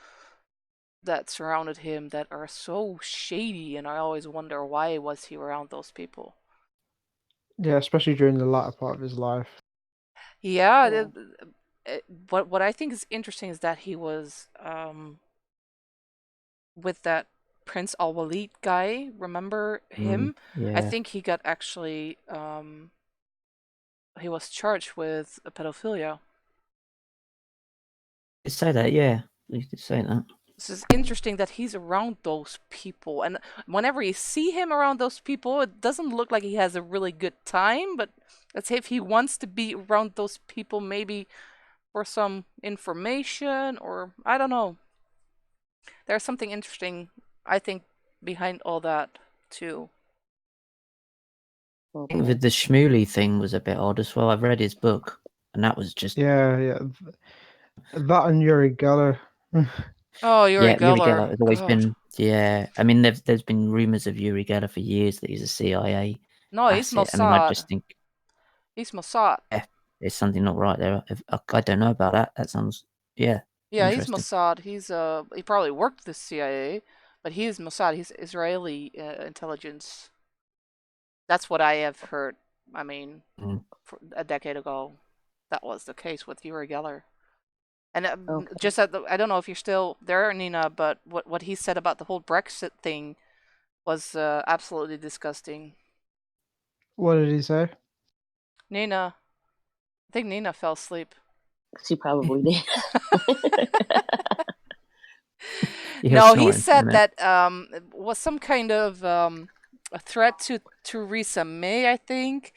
Speaker 1: that surrounded him that are so shady, and I always wonder, why was he around those people?
Speaker 9: Yeah, especially during the latter part of his life.
Speaker 1: Yeah. What I think is interesting is that he was with that Prince Al-Walid guy. Remember him?
Speaker 5: Yeah.
Speaker 1: I think he got actually he was charged with pedophilia.
Speaker 5: You say that, yeah. You could say that.
Speaker 1: This is interesting that he's around those people, and whenever you see him around those people, it doesn't look like he has a really good time, but let's say if he wants to be around those people, maybe for some information, or I don't know. There's something interesting, I think, behind all that, too.
Speaker 5: I think the Shmuley thing was a bit odd as well. I've read his book, and that was just...
Speaker 9: Yeah. That and Uri Geller.
Speaker 1: Oh, Uri Geller.
Speaker 5: Uri Geller has always been... Yeah, I mean, there's been rumours of Uri Geller for years that he's a CIA
Speaker 1: No, he's
Speaker 5: asset.
Speaker 1: Mossad.
Speaker 5: I mean, I just think...
Speaker 1: He's Mossad.
Speaker 5: Yeah, there's something not right there. I don't know about that. That sounds... Yeah,
Speaker 1: he's Mossad. He probably worked with the CIA, but he's Mossad. He's Israeli intelligence. That's what I have heard. I mean, a decade ago, that was the case with Uri Geller. And just I don't know if you're still there, Nina, but what he said about the whole Brexit thing was absolutely disgusting.
Speaker 9: What did he say?
Speaker 1: Nina. I think Nina fell asleep.
Speaker 6: She probably did.
Speaker 1: No, he said that was some kind of a threat to Theresa May, I think,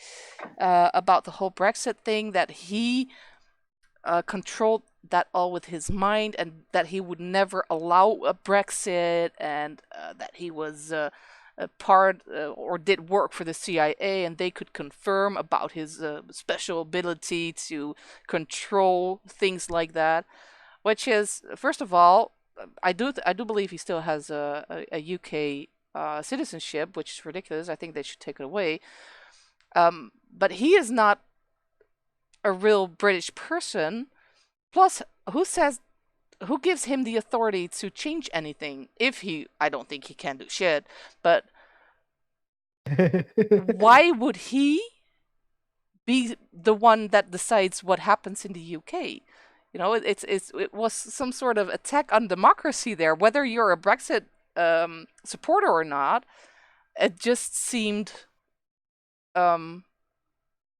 Speaker 1: about the whole Brexit thing, that he controlled that all with his mind, and that he would never allow a Brexit, and that he was part or did work for the CIA, and they could confirm about his special ability to control things like that. Which is, first of all, I do believe he still has a UK citizenship, which is ridiculous. I think they should take it away. But he is not a real British person. Plus, who gives him the authority to change anything? I don't think he can do shit, but why would he be the one that decides what happens in the UK? It was some sort of attack on democracy there. Whether you're a Brexit supporter or not, it just seemed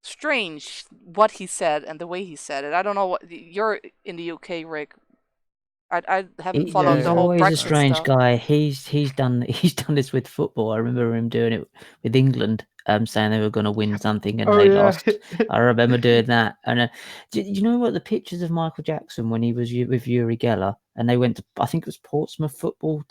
Speaker 1: strange what he said and the way he said it. I don't know what you're in the UK, Rick. I haven't followed
Speaker 5: He's
Speaker 1: the whole
Speaker 5: always
Speaker 1: Brexit
Speaker 5: a strange
Speaker 1: stuff.
Speaker 5: guy. He's done this with football. I remember him doing it with England, saying they were going to win something and they lost. I remember doing that. And do you know what the pictures of Michael Jackson when he was with Uri Geller and they went to, I think it was Portsmouth football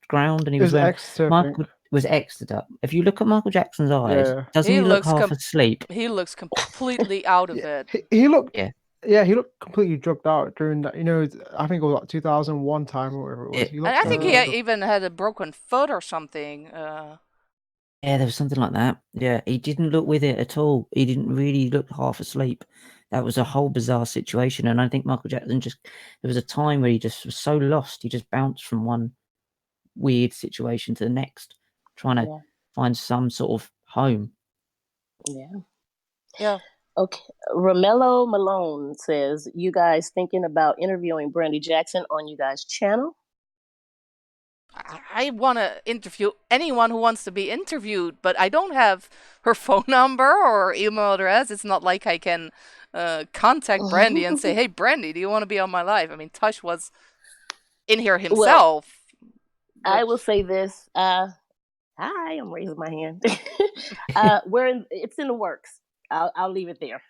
Speaker 5: ground, and he was wearing Michael was Exeter. If you look at Michael Jackson's eyes, doesn't he look half asleep?
Speaker 1: He looks completely out of it.
Speaker 9: He looked. Yeah, he looked completely drugged out during that. I think it was like 2001 time or whatever it was. He looked
Speaker 1: I think he even had a broken foot or something.
Speaker 5: Yeah, there was something like that. Yeah, he didn't look with it at all. He didn't really look half asleep. That was a whole bizarre situation, and I think Michael Jackson there was a time where he just was so lost. He just bounced from one weird situation to the next, trying to find some sort of home.
Speaker 1: Yeah.
Speaker 6: Okay. Romello Malone says, you guys thinking about interviewing Brandy Jackson on you guys' channel?
Speaker 1: I want to interview anyone who wants to be interviewed, but I don't have her phone number or email address. It's not like I can contact Brandy and say, hey, Brandy, do you want to be on my live? I mean, Tush was in here himself.
Speaker 6: Well, I will say this. Hi, I'm raising my hand. It's in the works. I'll leave it there.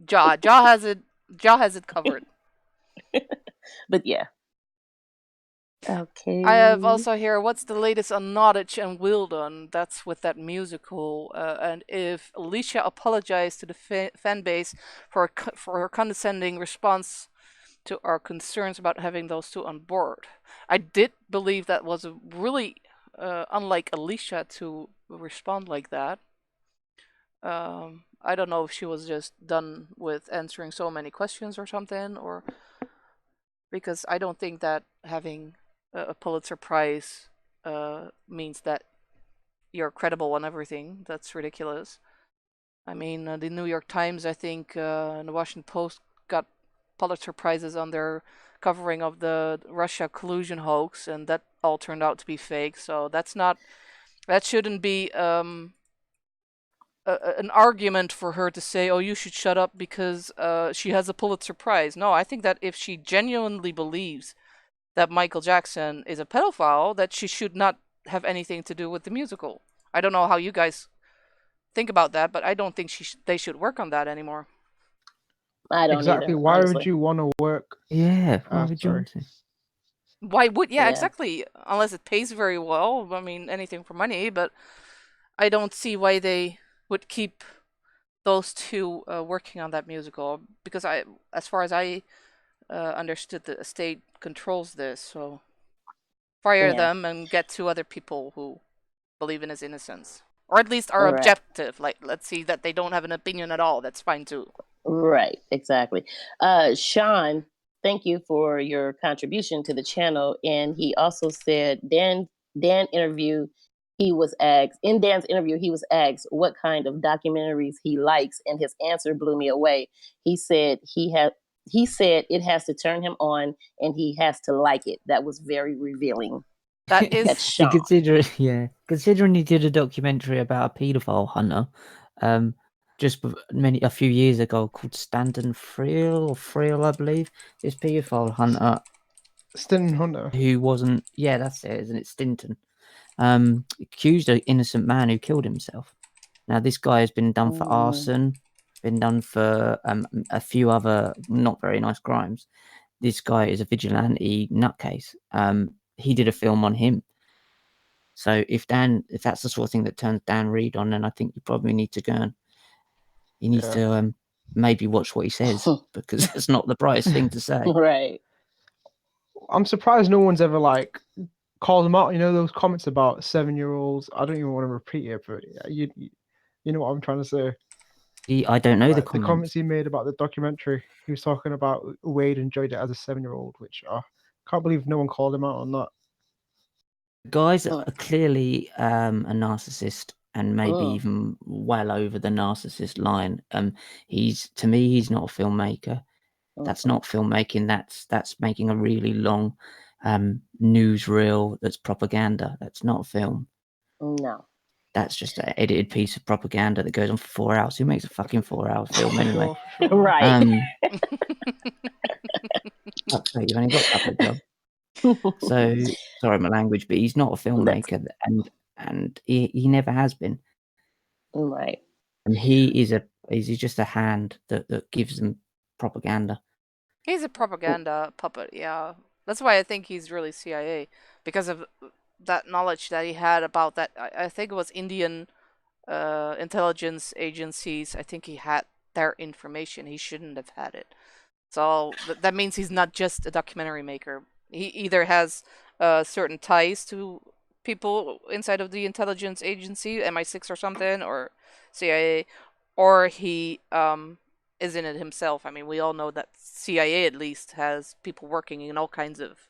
Speaker 1: Jaw has it covered.
Speaker 6: But yeah. Okay.
Speaker 1: I have also here, what's the latest on Nottage and Wildon? That's with that musical. And if Alicia apologized to the fan base for her condescending response to our concerns about having those two on board. I did believe that was a really unlike Alicia to respond like that. I don't know if she was just done with answering so many questions or something, or because I don't think that having a Pulitzer Prize means that you're credible on everything. That's ridiculous. I mean, the New York Times, I think, and the Washington Post got Pulitzer Prizes on their covering of the Russia collusion hoax, and that all turned out to be fake. So that shouldn't be an argument for her to say, oh, you should shut up because she has a Pulitzer Prize. No, I think that if she genuinely believes that Michael Jackson is a pedophile, that she should not have anything to do with the musical. I don't know how you guys think about that, but I don't think they should work on that anymore.
Speaker 6: I don't
Speaker 9: exactly.
Speaker 6: Either,
Speaker 9: why
Speaker 6: honestly.
Speaker 9: would you want to work?
Speaker 5: Yeah, why would you want to?
Speaker 1: Why would exactly? Unless it pays very well. I mean, anything for money, but I don't see why they would keep those two working on that musical, because as far as I understood, the estate controls this, so fire them and get two other people who believe in his innocence, or at least are objective. Like, let's see that they don't have an opinion at all. That's fine too.
Speaker 6: Right, exactly. Sean, thank you for your contribution to the channel. And he also said Dan interview, in Dan's interview, he was asked what kind of documentaries he likes, and his answer blew me away. He said it has to turn him on and he has to like it. That was very revealing.
Speaker 1: That is
Speaker 6: Sean.
Speaker 5: Considering he did a documentary about a paedophile hunter, just a few years ago, called Stanton Friel, I believe. This paedophile hunter,
Speaker 9: Stinton Hunter,
Speaker 5: who wasn't. Yeah, that's it, isn't it? Stinton, accused an innocent man who killed himself. Now this guy has been done for arson, been done for a few other not very nice crimes. This guy is a vigilante nutcase. He did a film on him. So if that's the sort of thing that turns Dan Reed on, then I think you probably need to go and he needs to maybe watch what he says, because it's not the brightest thing to say.
Speaker 2: Right.
Speaker 9: I'm surprised no one's ever like called him out. You know those comments about 7-year-olds. I don't even want to repeat it, but you know what I'm trying to say.
Speaker 5: I don't know
Speaker 9: the comments he made about the documentary. He was talking about Wade enjoyed it as a 7-year-old, which I can't believe no one called him out on that.
Speaker 5: Guys are clearly a narcissist, and maybe
Speaker 2: Oh.
Speaker 5: even well over the narcissist line. To me, he's not a filmmaker. That's not filmmaking. That's making a really long newsreel. That's propaganda. That's not film.
Speaker 2: No.
Speaker 5: That's just an edited piece of propaganda that goes on for 4 hours. Who makes a fucking 4-hour film anyway?
Speaker 2: Right.
Speaker 5: You've only got a couple of jobs. So sorry my language, but he's not a filmmaker, and he never has been.
Speaker 2: Right.
Speaker 5: And he's just a hand that gives them propaganda.
Speaker 1: He's a propaganda puppet, yeah. That's why I think he's really CIA, because of that knowledge that he had about that. I think it was Indian intelligence agencies. I think he had their information. He shouldn't have had it. So that means he's not just a documentary maker. He either has certain ties to people inside of the intelligence agency, MI6 or something, or CIA, or he is in it himself. I mean, we all know that CIA at least has people working in all kinds of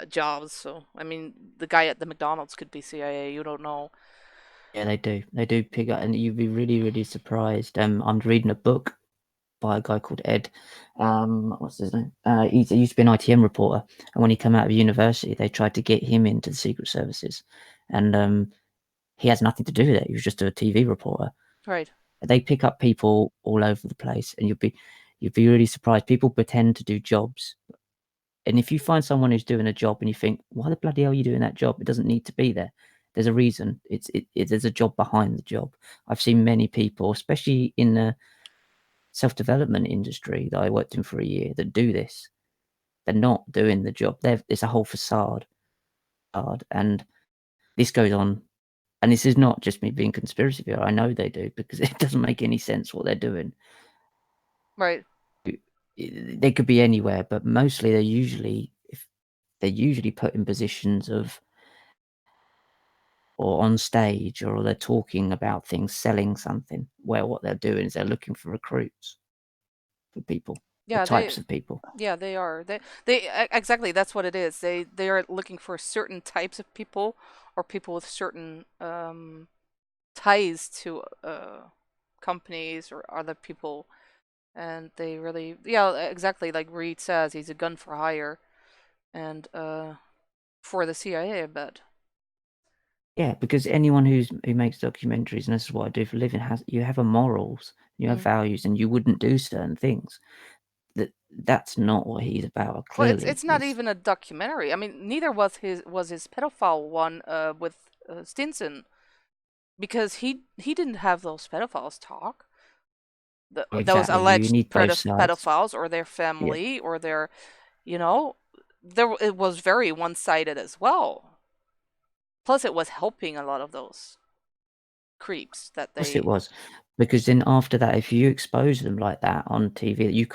Speaker 1: jobs. So, I mean, the guy at the McDonald's could be CIA. You don't know.
Speaker 5: Yeah, they do. They do pick up, and you'd be really, really surprised. I'm reading a book by a guy called Ed. What's his name? He used to be an ITM reporter, and when he came out of university, they tried to get him into the Secret Services, and he has nothing to do with it. He was just a TV reporter.
Speaker 1: Right.
Speaker 5: They pick up people all over the place, and you'd be really surprised. People pretend to do jobs, and if you find someone who's doing a job and you think, why the bloody hell are you doing that job? It doesn't need to be there. There's a reason. There's a job behind the job. I've seen many people, especially in the self-development industry that I worked in for a year, that do this. They're not doing the job. It's a whole facade. And this goes on. And this is not just me being conspiracy theory. I know they do, because it doesn't make any sense what they're doing.
Speaker 1: Right.
Speaker 5: They could be anywhere, but mostly they're usually put in positions of, or on stage, or they're talking about things, selling something, where what they're doing is they're looking for recruits for people,
Speaker 1: Yeah,
Speaker 5: types of people.
Speaker 1: Yeah, they are. They exactly. That's what it is. They are looking for certain types of people, or people with certain ties to companies or other people, and they really, yeah, exactly like Reed says, he's a gun for hire, and for the CIA, I bet.
Speaker 5: Yeah, because anyone who makes documentaries, and this is what I do for a living, you have a morals, you have values, and you wouldn't do certain things. That's not what he's about. Clearly,
Speaker 1: Well, it's not even a documentary. I mean, neither was his pedophile one with Stinson, because he didn't have those pedophiles talk. Those
Speaker 5: Exactly. You
Speaker 1: alleged
Speaker 5: need both sides.
Speaker 1: pedophiles or their family or their, it was very one-sided as well. Plus, it was helping a lot of those creeps that
Speaker 5: Of course
Speaker 1: they.
Speaker 5: it was, because then after that, if you expose them like that on TV,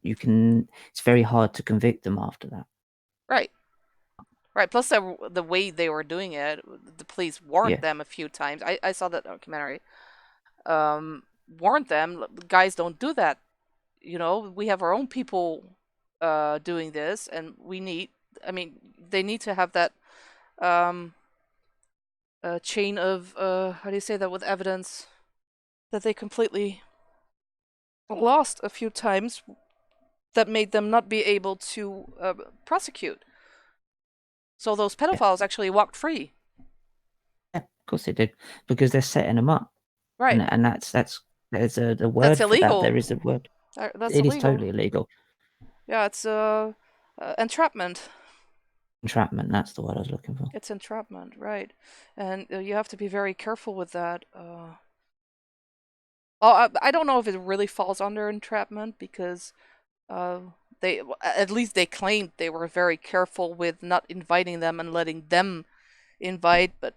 Speaker 5: it's very hard to convict them after that.
Speaker 1: Right. Right. Plus, the way they were doing it, the police warned them a few times. I saw that documentary. Warned them, guys, don't do that. We have our own people doing this, and they need to have that chain of, how do you say that, with evidence that they completely lost a few times, that made them not be able to prosecute. So those pedophiles actually walked free.
Speaker 5: Yeah, of course they did, because they're setting them up.
Speaker 1: Right.
Speaker 5: And there's a word
Speaker 1: That's
Speaker 5: for
Speaker 1: illegal.
Speaker 5: that. There is a word.
Speaker 1: That's
Speaker 5: It
Speaker 1: illegal.
Speaker 5: is totally illegal.
Speaker 1: Yeah, it's entrapment.
Speaker 5: Entrapment, that's the word I was looking for.
Speaker 1: It's entrapment, right. And you have to be very careful with that. I don't know if it really falls under entrapment, because at least they claimed they were very careful with not inviting them and letting them invite, but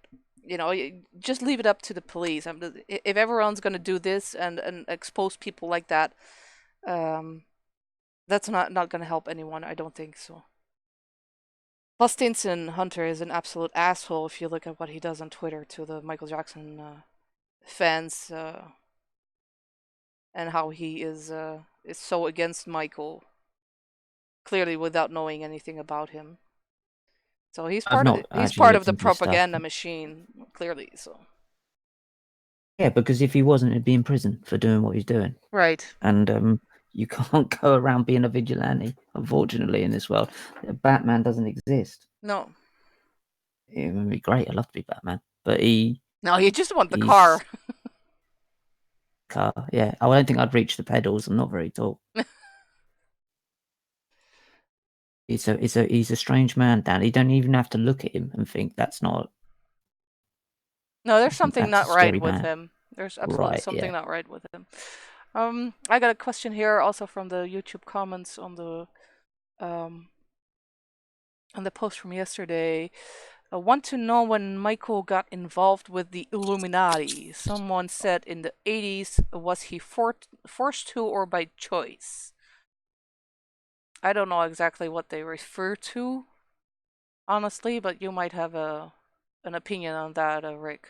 Speaker 1: just leave it up to the police. If everyone's going to do this and expose people like that, that's not going to help anyone. I don't think so. Plus, Stinson Hunter is an absolute asshole if you look at what he does on Twitter to the Michael Jackson fans, and how he is so against Michael, clearly without knowing anything about him. So he's part of the propaganda machine, clearly. So
Speaker 5: yeah, because if he wasn't, he'd be in prison for doing what he's doing.
Speaker 1: Right.
Speaker 5: And you can't go around being a vigilante, unfortunately, in this world. Batman doesn't exist.
Speaker 1: No.
Speaker 5: It would be great. I'd love to be Batman, but
Speaker 1: No, you just want the car.
Speaker 5: Car, yeah. I don't think I'd reach the pedals. I'm not very tall. He's a strange man, Dan. You don't even have to look at him and think that's not.
Speaker 1: No, there's something not right with him. There's absolutely
Speaker 5: right,
Speaker 1: something not right with him. I got a question here also from the YouTube comments on the post from yesterday. I want to know when Michael got involved with the Illuminati. Someone said in the 80s, was he forced to or by choice? I don't know exactly what they refer to, honestly, but you might have an opinion on that, Rick.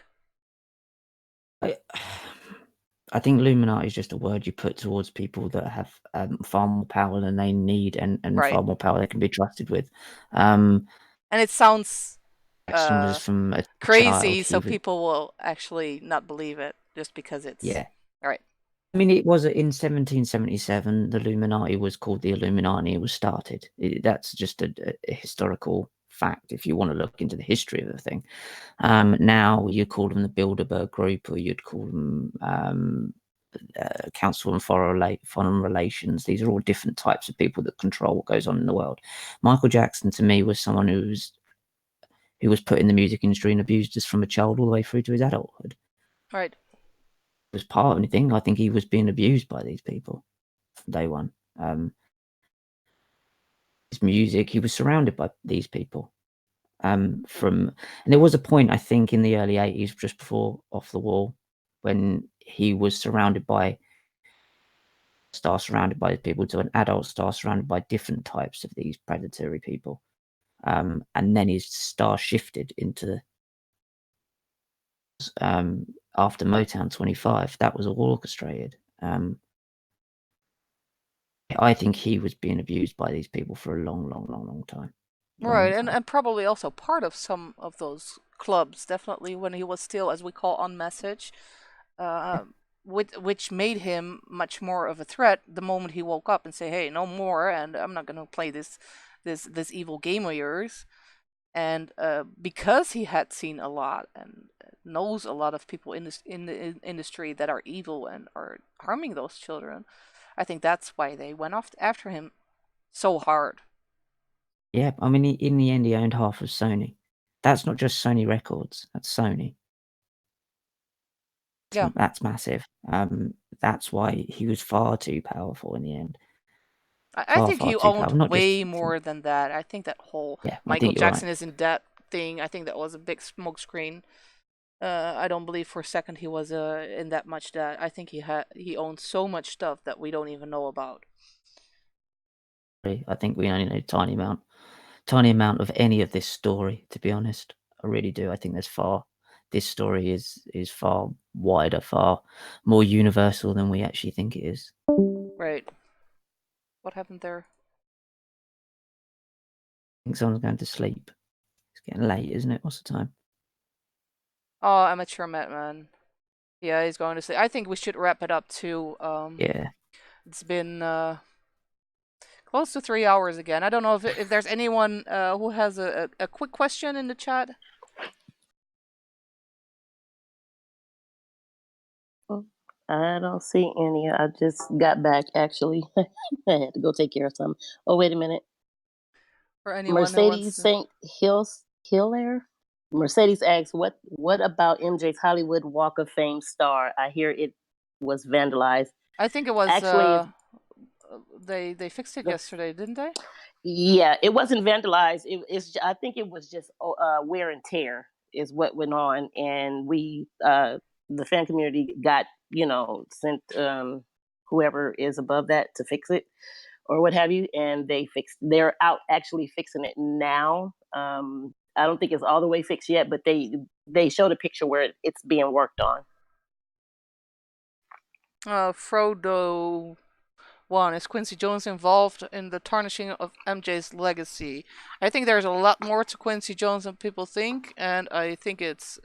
Speaker 5: I think Illuminati is just a word you put towards people that have far more power than they need and
Speaker 1: right.
Speaker 5: far more power they can be trusted with.
Speaker 1: And it sounds
Speaker 5: was from a
Speaker 1: crazy,
Speaker 5: child.
Speaker 1: so people will actually not believe it just because it's...
Speaker 5: Yeah.
Speaker 1: Right.
Speaker 5: I mean, it was in 1777, the Illuminati was called the Illuminati. It was started. That's just a historical fact if you want to look into the history of the thing. Now you call them the Bilderberg Group, or you'd call them Council on Foreign Relations. These are all different types of people that control what goes on in the world. Michael Jackson, to me, was someone who was put in the music industry and abused us from a child all the way through to his adulthood.
Speaker 1: Right.
Speaker 5: Was part of anything. I think he was being abused by these people from day one. His music, he was surrounded by these people. And there was a point, I think, in the early 80s, just before Off the Wall, when he was surrounded by people to an adult star surrounded by different types of these predatory people. And then his star shifted into after Motown 25. That was all orchestrated. I think he was being abused by these people for a long time.
Speaker 1: Right, and probably also part of some of those clubs, definitely when he was still, as we call, on message, which made him much more of a threat the moment he woke up and say, hey, no more, and I'm not going to play this evil game of yours. And because he had seen a lot and knows a lot of people in the industry that are evil and are harming those children, I think that's why they went after him so hard.
Speaker 5: Yeah, I mean, in the end, he owned half of Sony. That's not just Sony Records. That's Sony.
Speaker 1: Yeah,
Speaker 5: that's massive. That's why he was far too powerful in the end.
Speaker 1: I think he owned way more than that. I think that whole Michael Jackson is in debt thing, I think that was a big smokescreen. I don't believe for a second he was in that much debt. I think he owned so much stuff that we don't even know about.
Speaker 5: I think we only know a tiny amount of any of this story, to be honest. I really do. I think this story is far wider, far more universal than we actually think it is.
Speaker 1: Right. What happened there?
Speaker 5: I think someone's going to sleep. It's getting late, isn't it? What's the time?
Speaker 1: Oh, Amateur Madman. Yeah, he's going to sleep. I think we should wrap it up too.
Speaker 5: Yeah.
Speaker 1: It's been close to 3 hours again. I don't know if there's anyone who has a quick question in the chat.
Speaker 6: I don't see any. I just got back, actually. I had to go take care of something. Oh, wait a minute.
Speaker 1: For anyone
Speaker 6: Mercedes St. Hilaire? Mercedes asks, what about MJ's Hollywood Walk of Fame star? I hear it was vandalized.
Speaker 1: I think it was actually they fixed it yesterday, didn't they?
Speaker 6: Yeah, it wasn't vandalized. I think it was just wear and tear. is what went on, and we the fan community got sent whoever is above that to fix it or what have you, and they're out actually fixing it now. I don't think it's all the way fixed yet, but they showed a picture where it's being worked on.
Speaker 1: Frodo one, is Quincy Jones involved in the tarnishing of MJ's legacy? I think there's a lot more to Quincy Jones than people think, and I think it's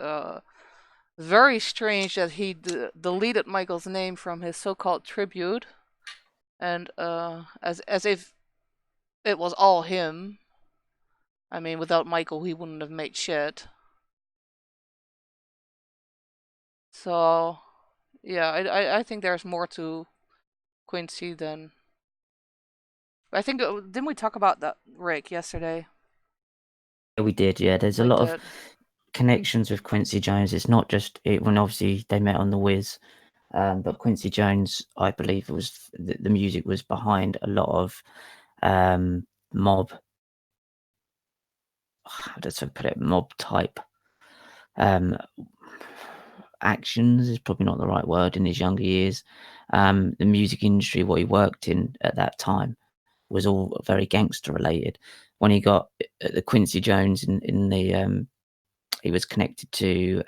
Speaker 1: very strange that he deleted Michael's name from his so-called tribute, and as if it was all him. I mean, without Michael, he wouldn't have made shit. So, yeah, I think there's more to Quincy than. I think didn't we talk about that, Rick, yesterday?
Speaker 5: We did, yeah. There's a lot of connections with Quincy Jones. It's not just when obviously they met on The Wiz, but Quincy Jones, I believe, was the music was behind a lot of mob. How does I put it? Mob type actions is probably not the right word in his younger years. The music industry, what he worked in at that time, was all very gangster related. When he got the Quincy Jones in the he was connected to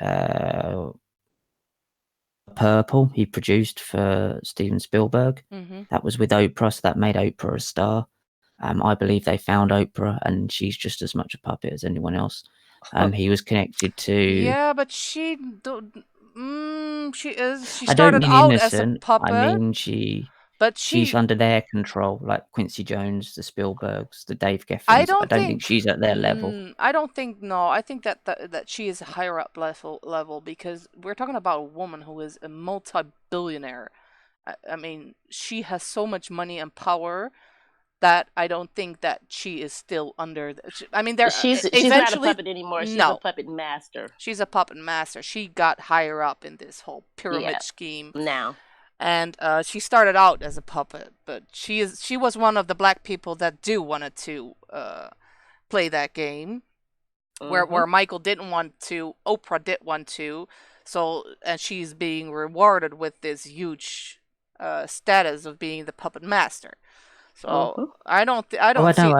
Speaker 5: Purple. He produced for Steven Spielberg.
Speaker 1: Mm-hmm.
Speaker 5: That was with Oprah, so that made Oprah a star. I believe they found Oprah, and she's just as much a puppet as anyone else. He was connected to.
Speaker 1: Yeah, but she is. She
Speaker 5: I don't
Speaker 1: started
Speaker 5: mean
Speaker 1: out
Speaker 5: innocent.
Speaker 1: as a puppet.
Speaker 5: I mean she's under their control, like Quincy Jones, the Spielbergs, the Dave Geffens. I don't think she's at their level.
Speaker 1: I don't think. No, I think that she is higher up level because we're talking about a woman who is a multi-billionaire. I mean, she has so much money and power that I don't think that she is still under. I mean,
Speaker 6: she's not a puppet anymore. She's a puppet master.
Speaker 1: She's a puppet master. She got higher up in this whole pyramid scheme
Speaker 6: now.
Speaker 1: And she started out as a puppet, but she was one of the black people that wanted to play that game, where Michael didn't want to, Oprah did want to, and she's being rewarded with this huge status of being the puppet master. So I don't see.
Speaker 5: I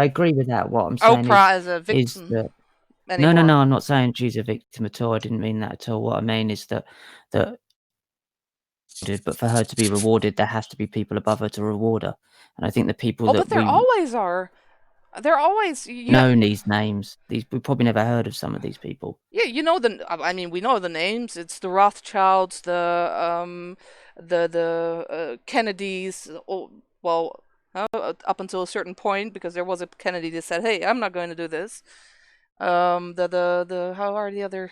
Speaker 5: agree with that. What I'm saying
Speaker 1: Oprah as a victim.
Speaker 5: That, no, I'm not saying she's a victim at all. I didn't mean that at all. What I mean is that but for her to be rewarded, there has to be people above her to reward her. And I think the people
Speaker 1: but there always are. They're always
Speaker 5: known these names. We probably never heard of some of these people.
Speaker 1: Yeah, we know the names. It's the Rothschilds, the Kennedys. Well, up until a certain point, because there was a Kennedy that said, "Hey, I'm not going to do this." How are the other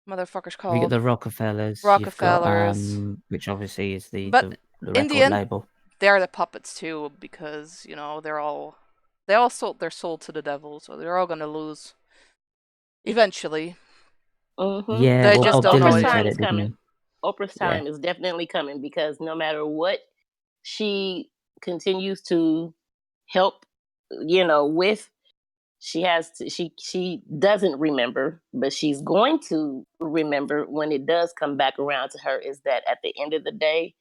Speaker 1: motherfuckers called?
Speaker 5: We get the Rockefellers.
Speaker 1: Rockefellers,
Speaker 5: got, which obviously is the
Speaker 1: record
Speaker 5: label.
Speaker 1: They're the puppets too, because they all sold their soul to the devil, so they're all gonna lose eventually.
Speaker 5: Yeah,
Speaker 1: they just don't know.
Speaker 6: Oprah's time is coming. Oprah's time is definitely coming, because no matter what she continues to help, with, she doesn't remember, but she's going to remember when it does come back around to her, is that at the end of the day,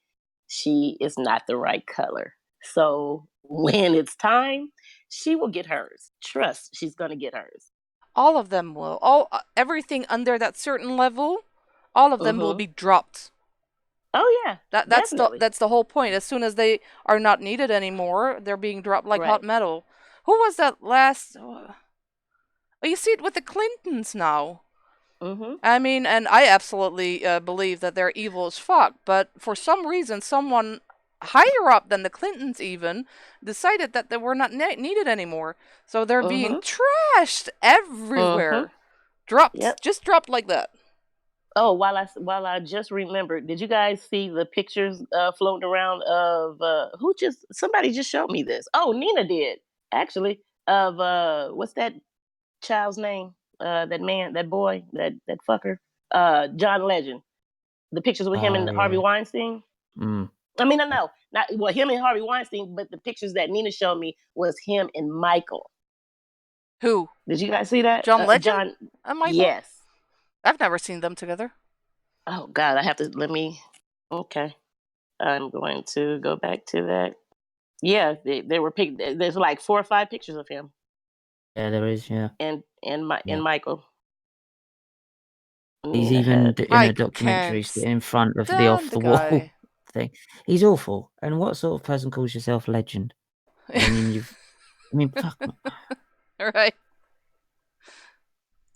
Speaker 6: she is not the right color. So when it's time, she will get hers. Trust, she's going to get hers.
Speaker 1: All of them will. Everything under that certain level, all of them will be dropped.
Speaker 6: Oh yeah,
Speaker 1: that's the whole point. As soon as they are not needed anymore, they're being dropped like hot metal. Who was that last? Oh, you see it with the Clintons now. I mean, and I absolutely believe that they're evil as fuck. But for some reason, someone higher up than the Clintons even decided that they were not needed anymore. So they're being trashed everywhere. Dropped, just dropped like that.
Speaker 6: Oh, while I just remembered, did you guys see the pictures floating around of somebody just showed me this? Oh, Nina did, actually, of what's that child's name? That boy, that fucker, John Legend. The pictures with him and Harvey Weinstein. I mean, not him and Harvey Weinstein, but the pictures that Nina showed me was him and Michael.
Speaker 1: Who?
Speaker 6: Did you guys see that?
Speaker 1: John Legend?
Speaker 6: Michael? Yes.
Speaker 1: I've never seen them together.
Speaker 6: Oh God, I have to Okay, I'm going to go back to that. Yeah, they were picked. There's like 4 or 5 pictures of him
Speaker 5: Yeah, there is. Yeah,
Speaker 6: and
Speaker 5: yeah.
Speaker 6: Michael.
Speaker 5: He's
Speaker 6: Yeah,
Speaker 5: even in
Speaker 1: I
Speaker 5: a documentary
Speaker 1: can't
Speaker 5: sitting in front of the
Speaker 1: stand
Speaker 5: off
Speaker 1: the
Speaker 5: the wall
Speaker 1: guy.
Speaker 5: thing. He's awful. And what sort of person calls yourself legend? I mean, fuck.
Speaker 1: Right.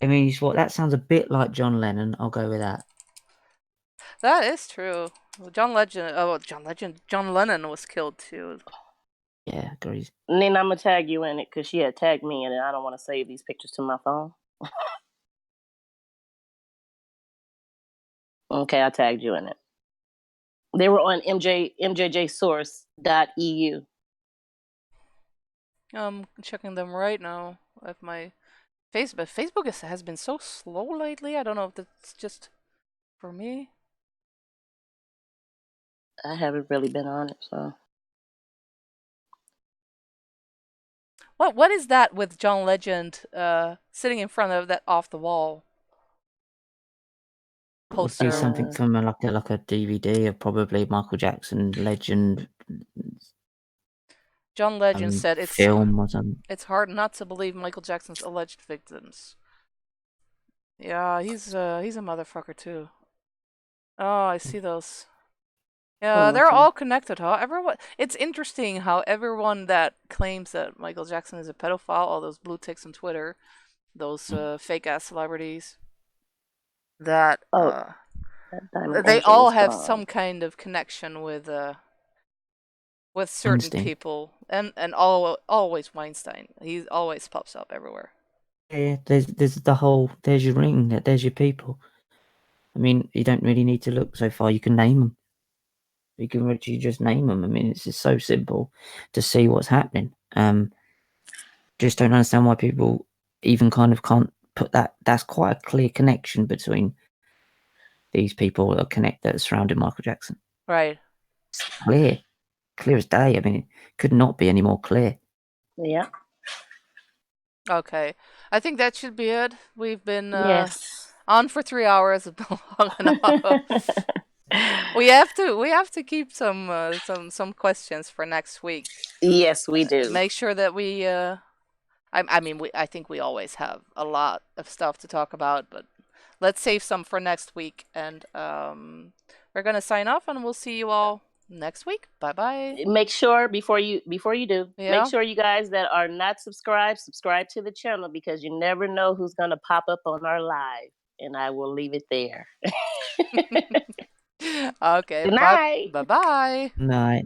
Speaker 5: I mean, that sounds a bit like John Lennon. I'll go with that.
Speaker 1: That is true. John Lennon was killed too.
Speaker 5: Yeah, agrees.
Speaker 6: and then I'm gonna tag you in it because she had tagged me in it. I don't want to save these pictures to my phone. Okay, I tagged you in it. They were on mjjsource.eu.
Speaker 1: I'm checking them right now at my Facebook. Facebook has been so slow lately. I don't know if that's just for me.
Speaker 6: I haven't really been on it, so.
Speaker 1: What is that with John Legend sitting in front of that off the wall
Speaker 5: It would be something
Speaker 1: poster?
Speaker 5: from like a DVD of probably Michael Jackson Legend
Speaker 1: John Legend said
Speaker 5: film or something.
Speaker 1: it's hard not to believe Michael Jackson's alleged victims. Yeah, he's a motherfucker too. Oh, I see those. Yeah, they're all connected, huh? It's interesting how everyone that claims that Michael Jackson is a pedophile, all those blue ticks on Twitter, those fake ass celebrities, that they all have some kind of connection with certain
Speaker 5: Weinstein.
Speaker 1: people, and always Weinstein. He always pops up everywhere.
Speaker 5: Yeah, there's there's your ring, there's your people. I mean, you don't really need to look so far. You can name them. You can literally just name them. I mean, it's just so simple to see what's happening. Just don't understand why people even kind of can't put that. That's quite a clear connection between these people that are surrounding Michael Jackson.
Speaker 1: Right.
Speaker 5: It's clear as day. I mean, it could not be any more clear.
Speaker 6: Yeah.
Speaker 1: Okay, I think that should be it. We've been
Speaker 6: yes.
Speaker 1: on for 3 hours. Long enough. We have to keep some questions for next week.
Speaker 6: Yes, we do.
Speaker 1: Make sure that we I think we always have a lot of stuff to talk about, but let's save some for next week. And we're gonna sign off, and we'll see you all next week. Bye bye.
Speaker 6: Make sure before you do,
Speaker 1: Yeah?
Speaker 6: make sure you guys that are not subscribed, subscribe to the channel because you never know who's gonna pop up on our live. And I will leave it there.
Speaker 1: Okay.
Speaker 6: Good night.
Speaker 1: Bye bye.
Speaker 5: No.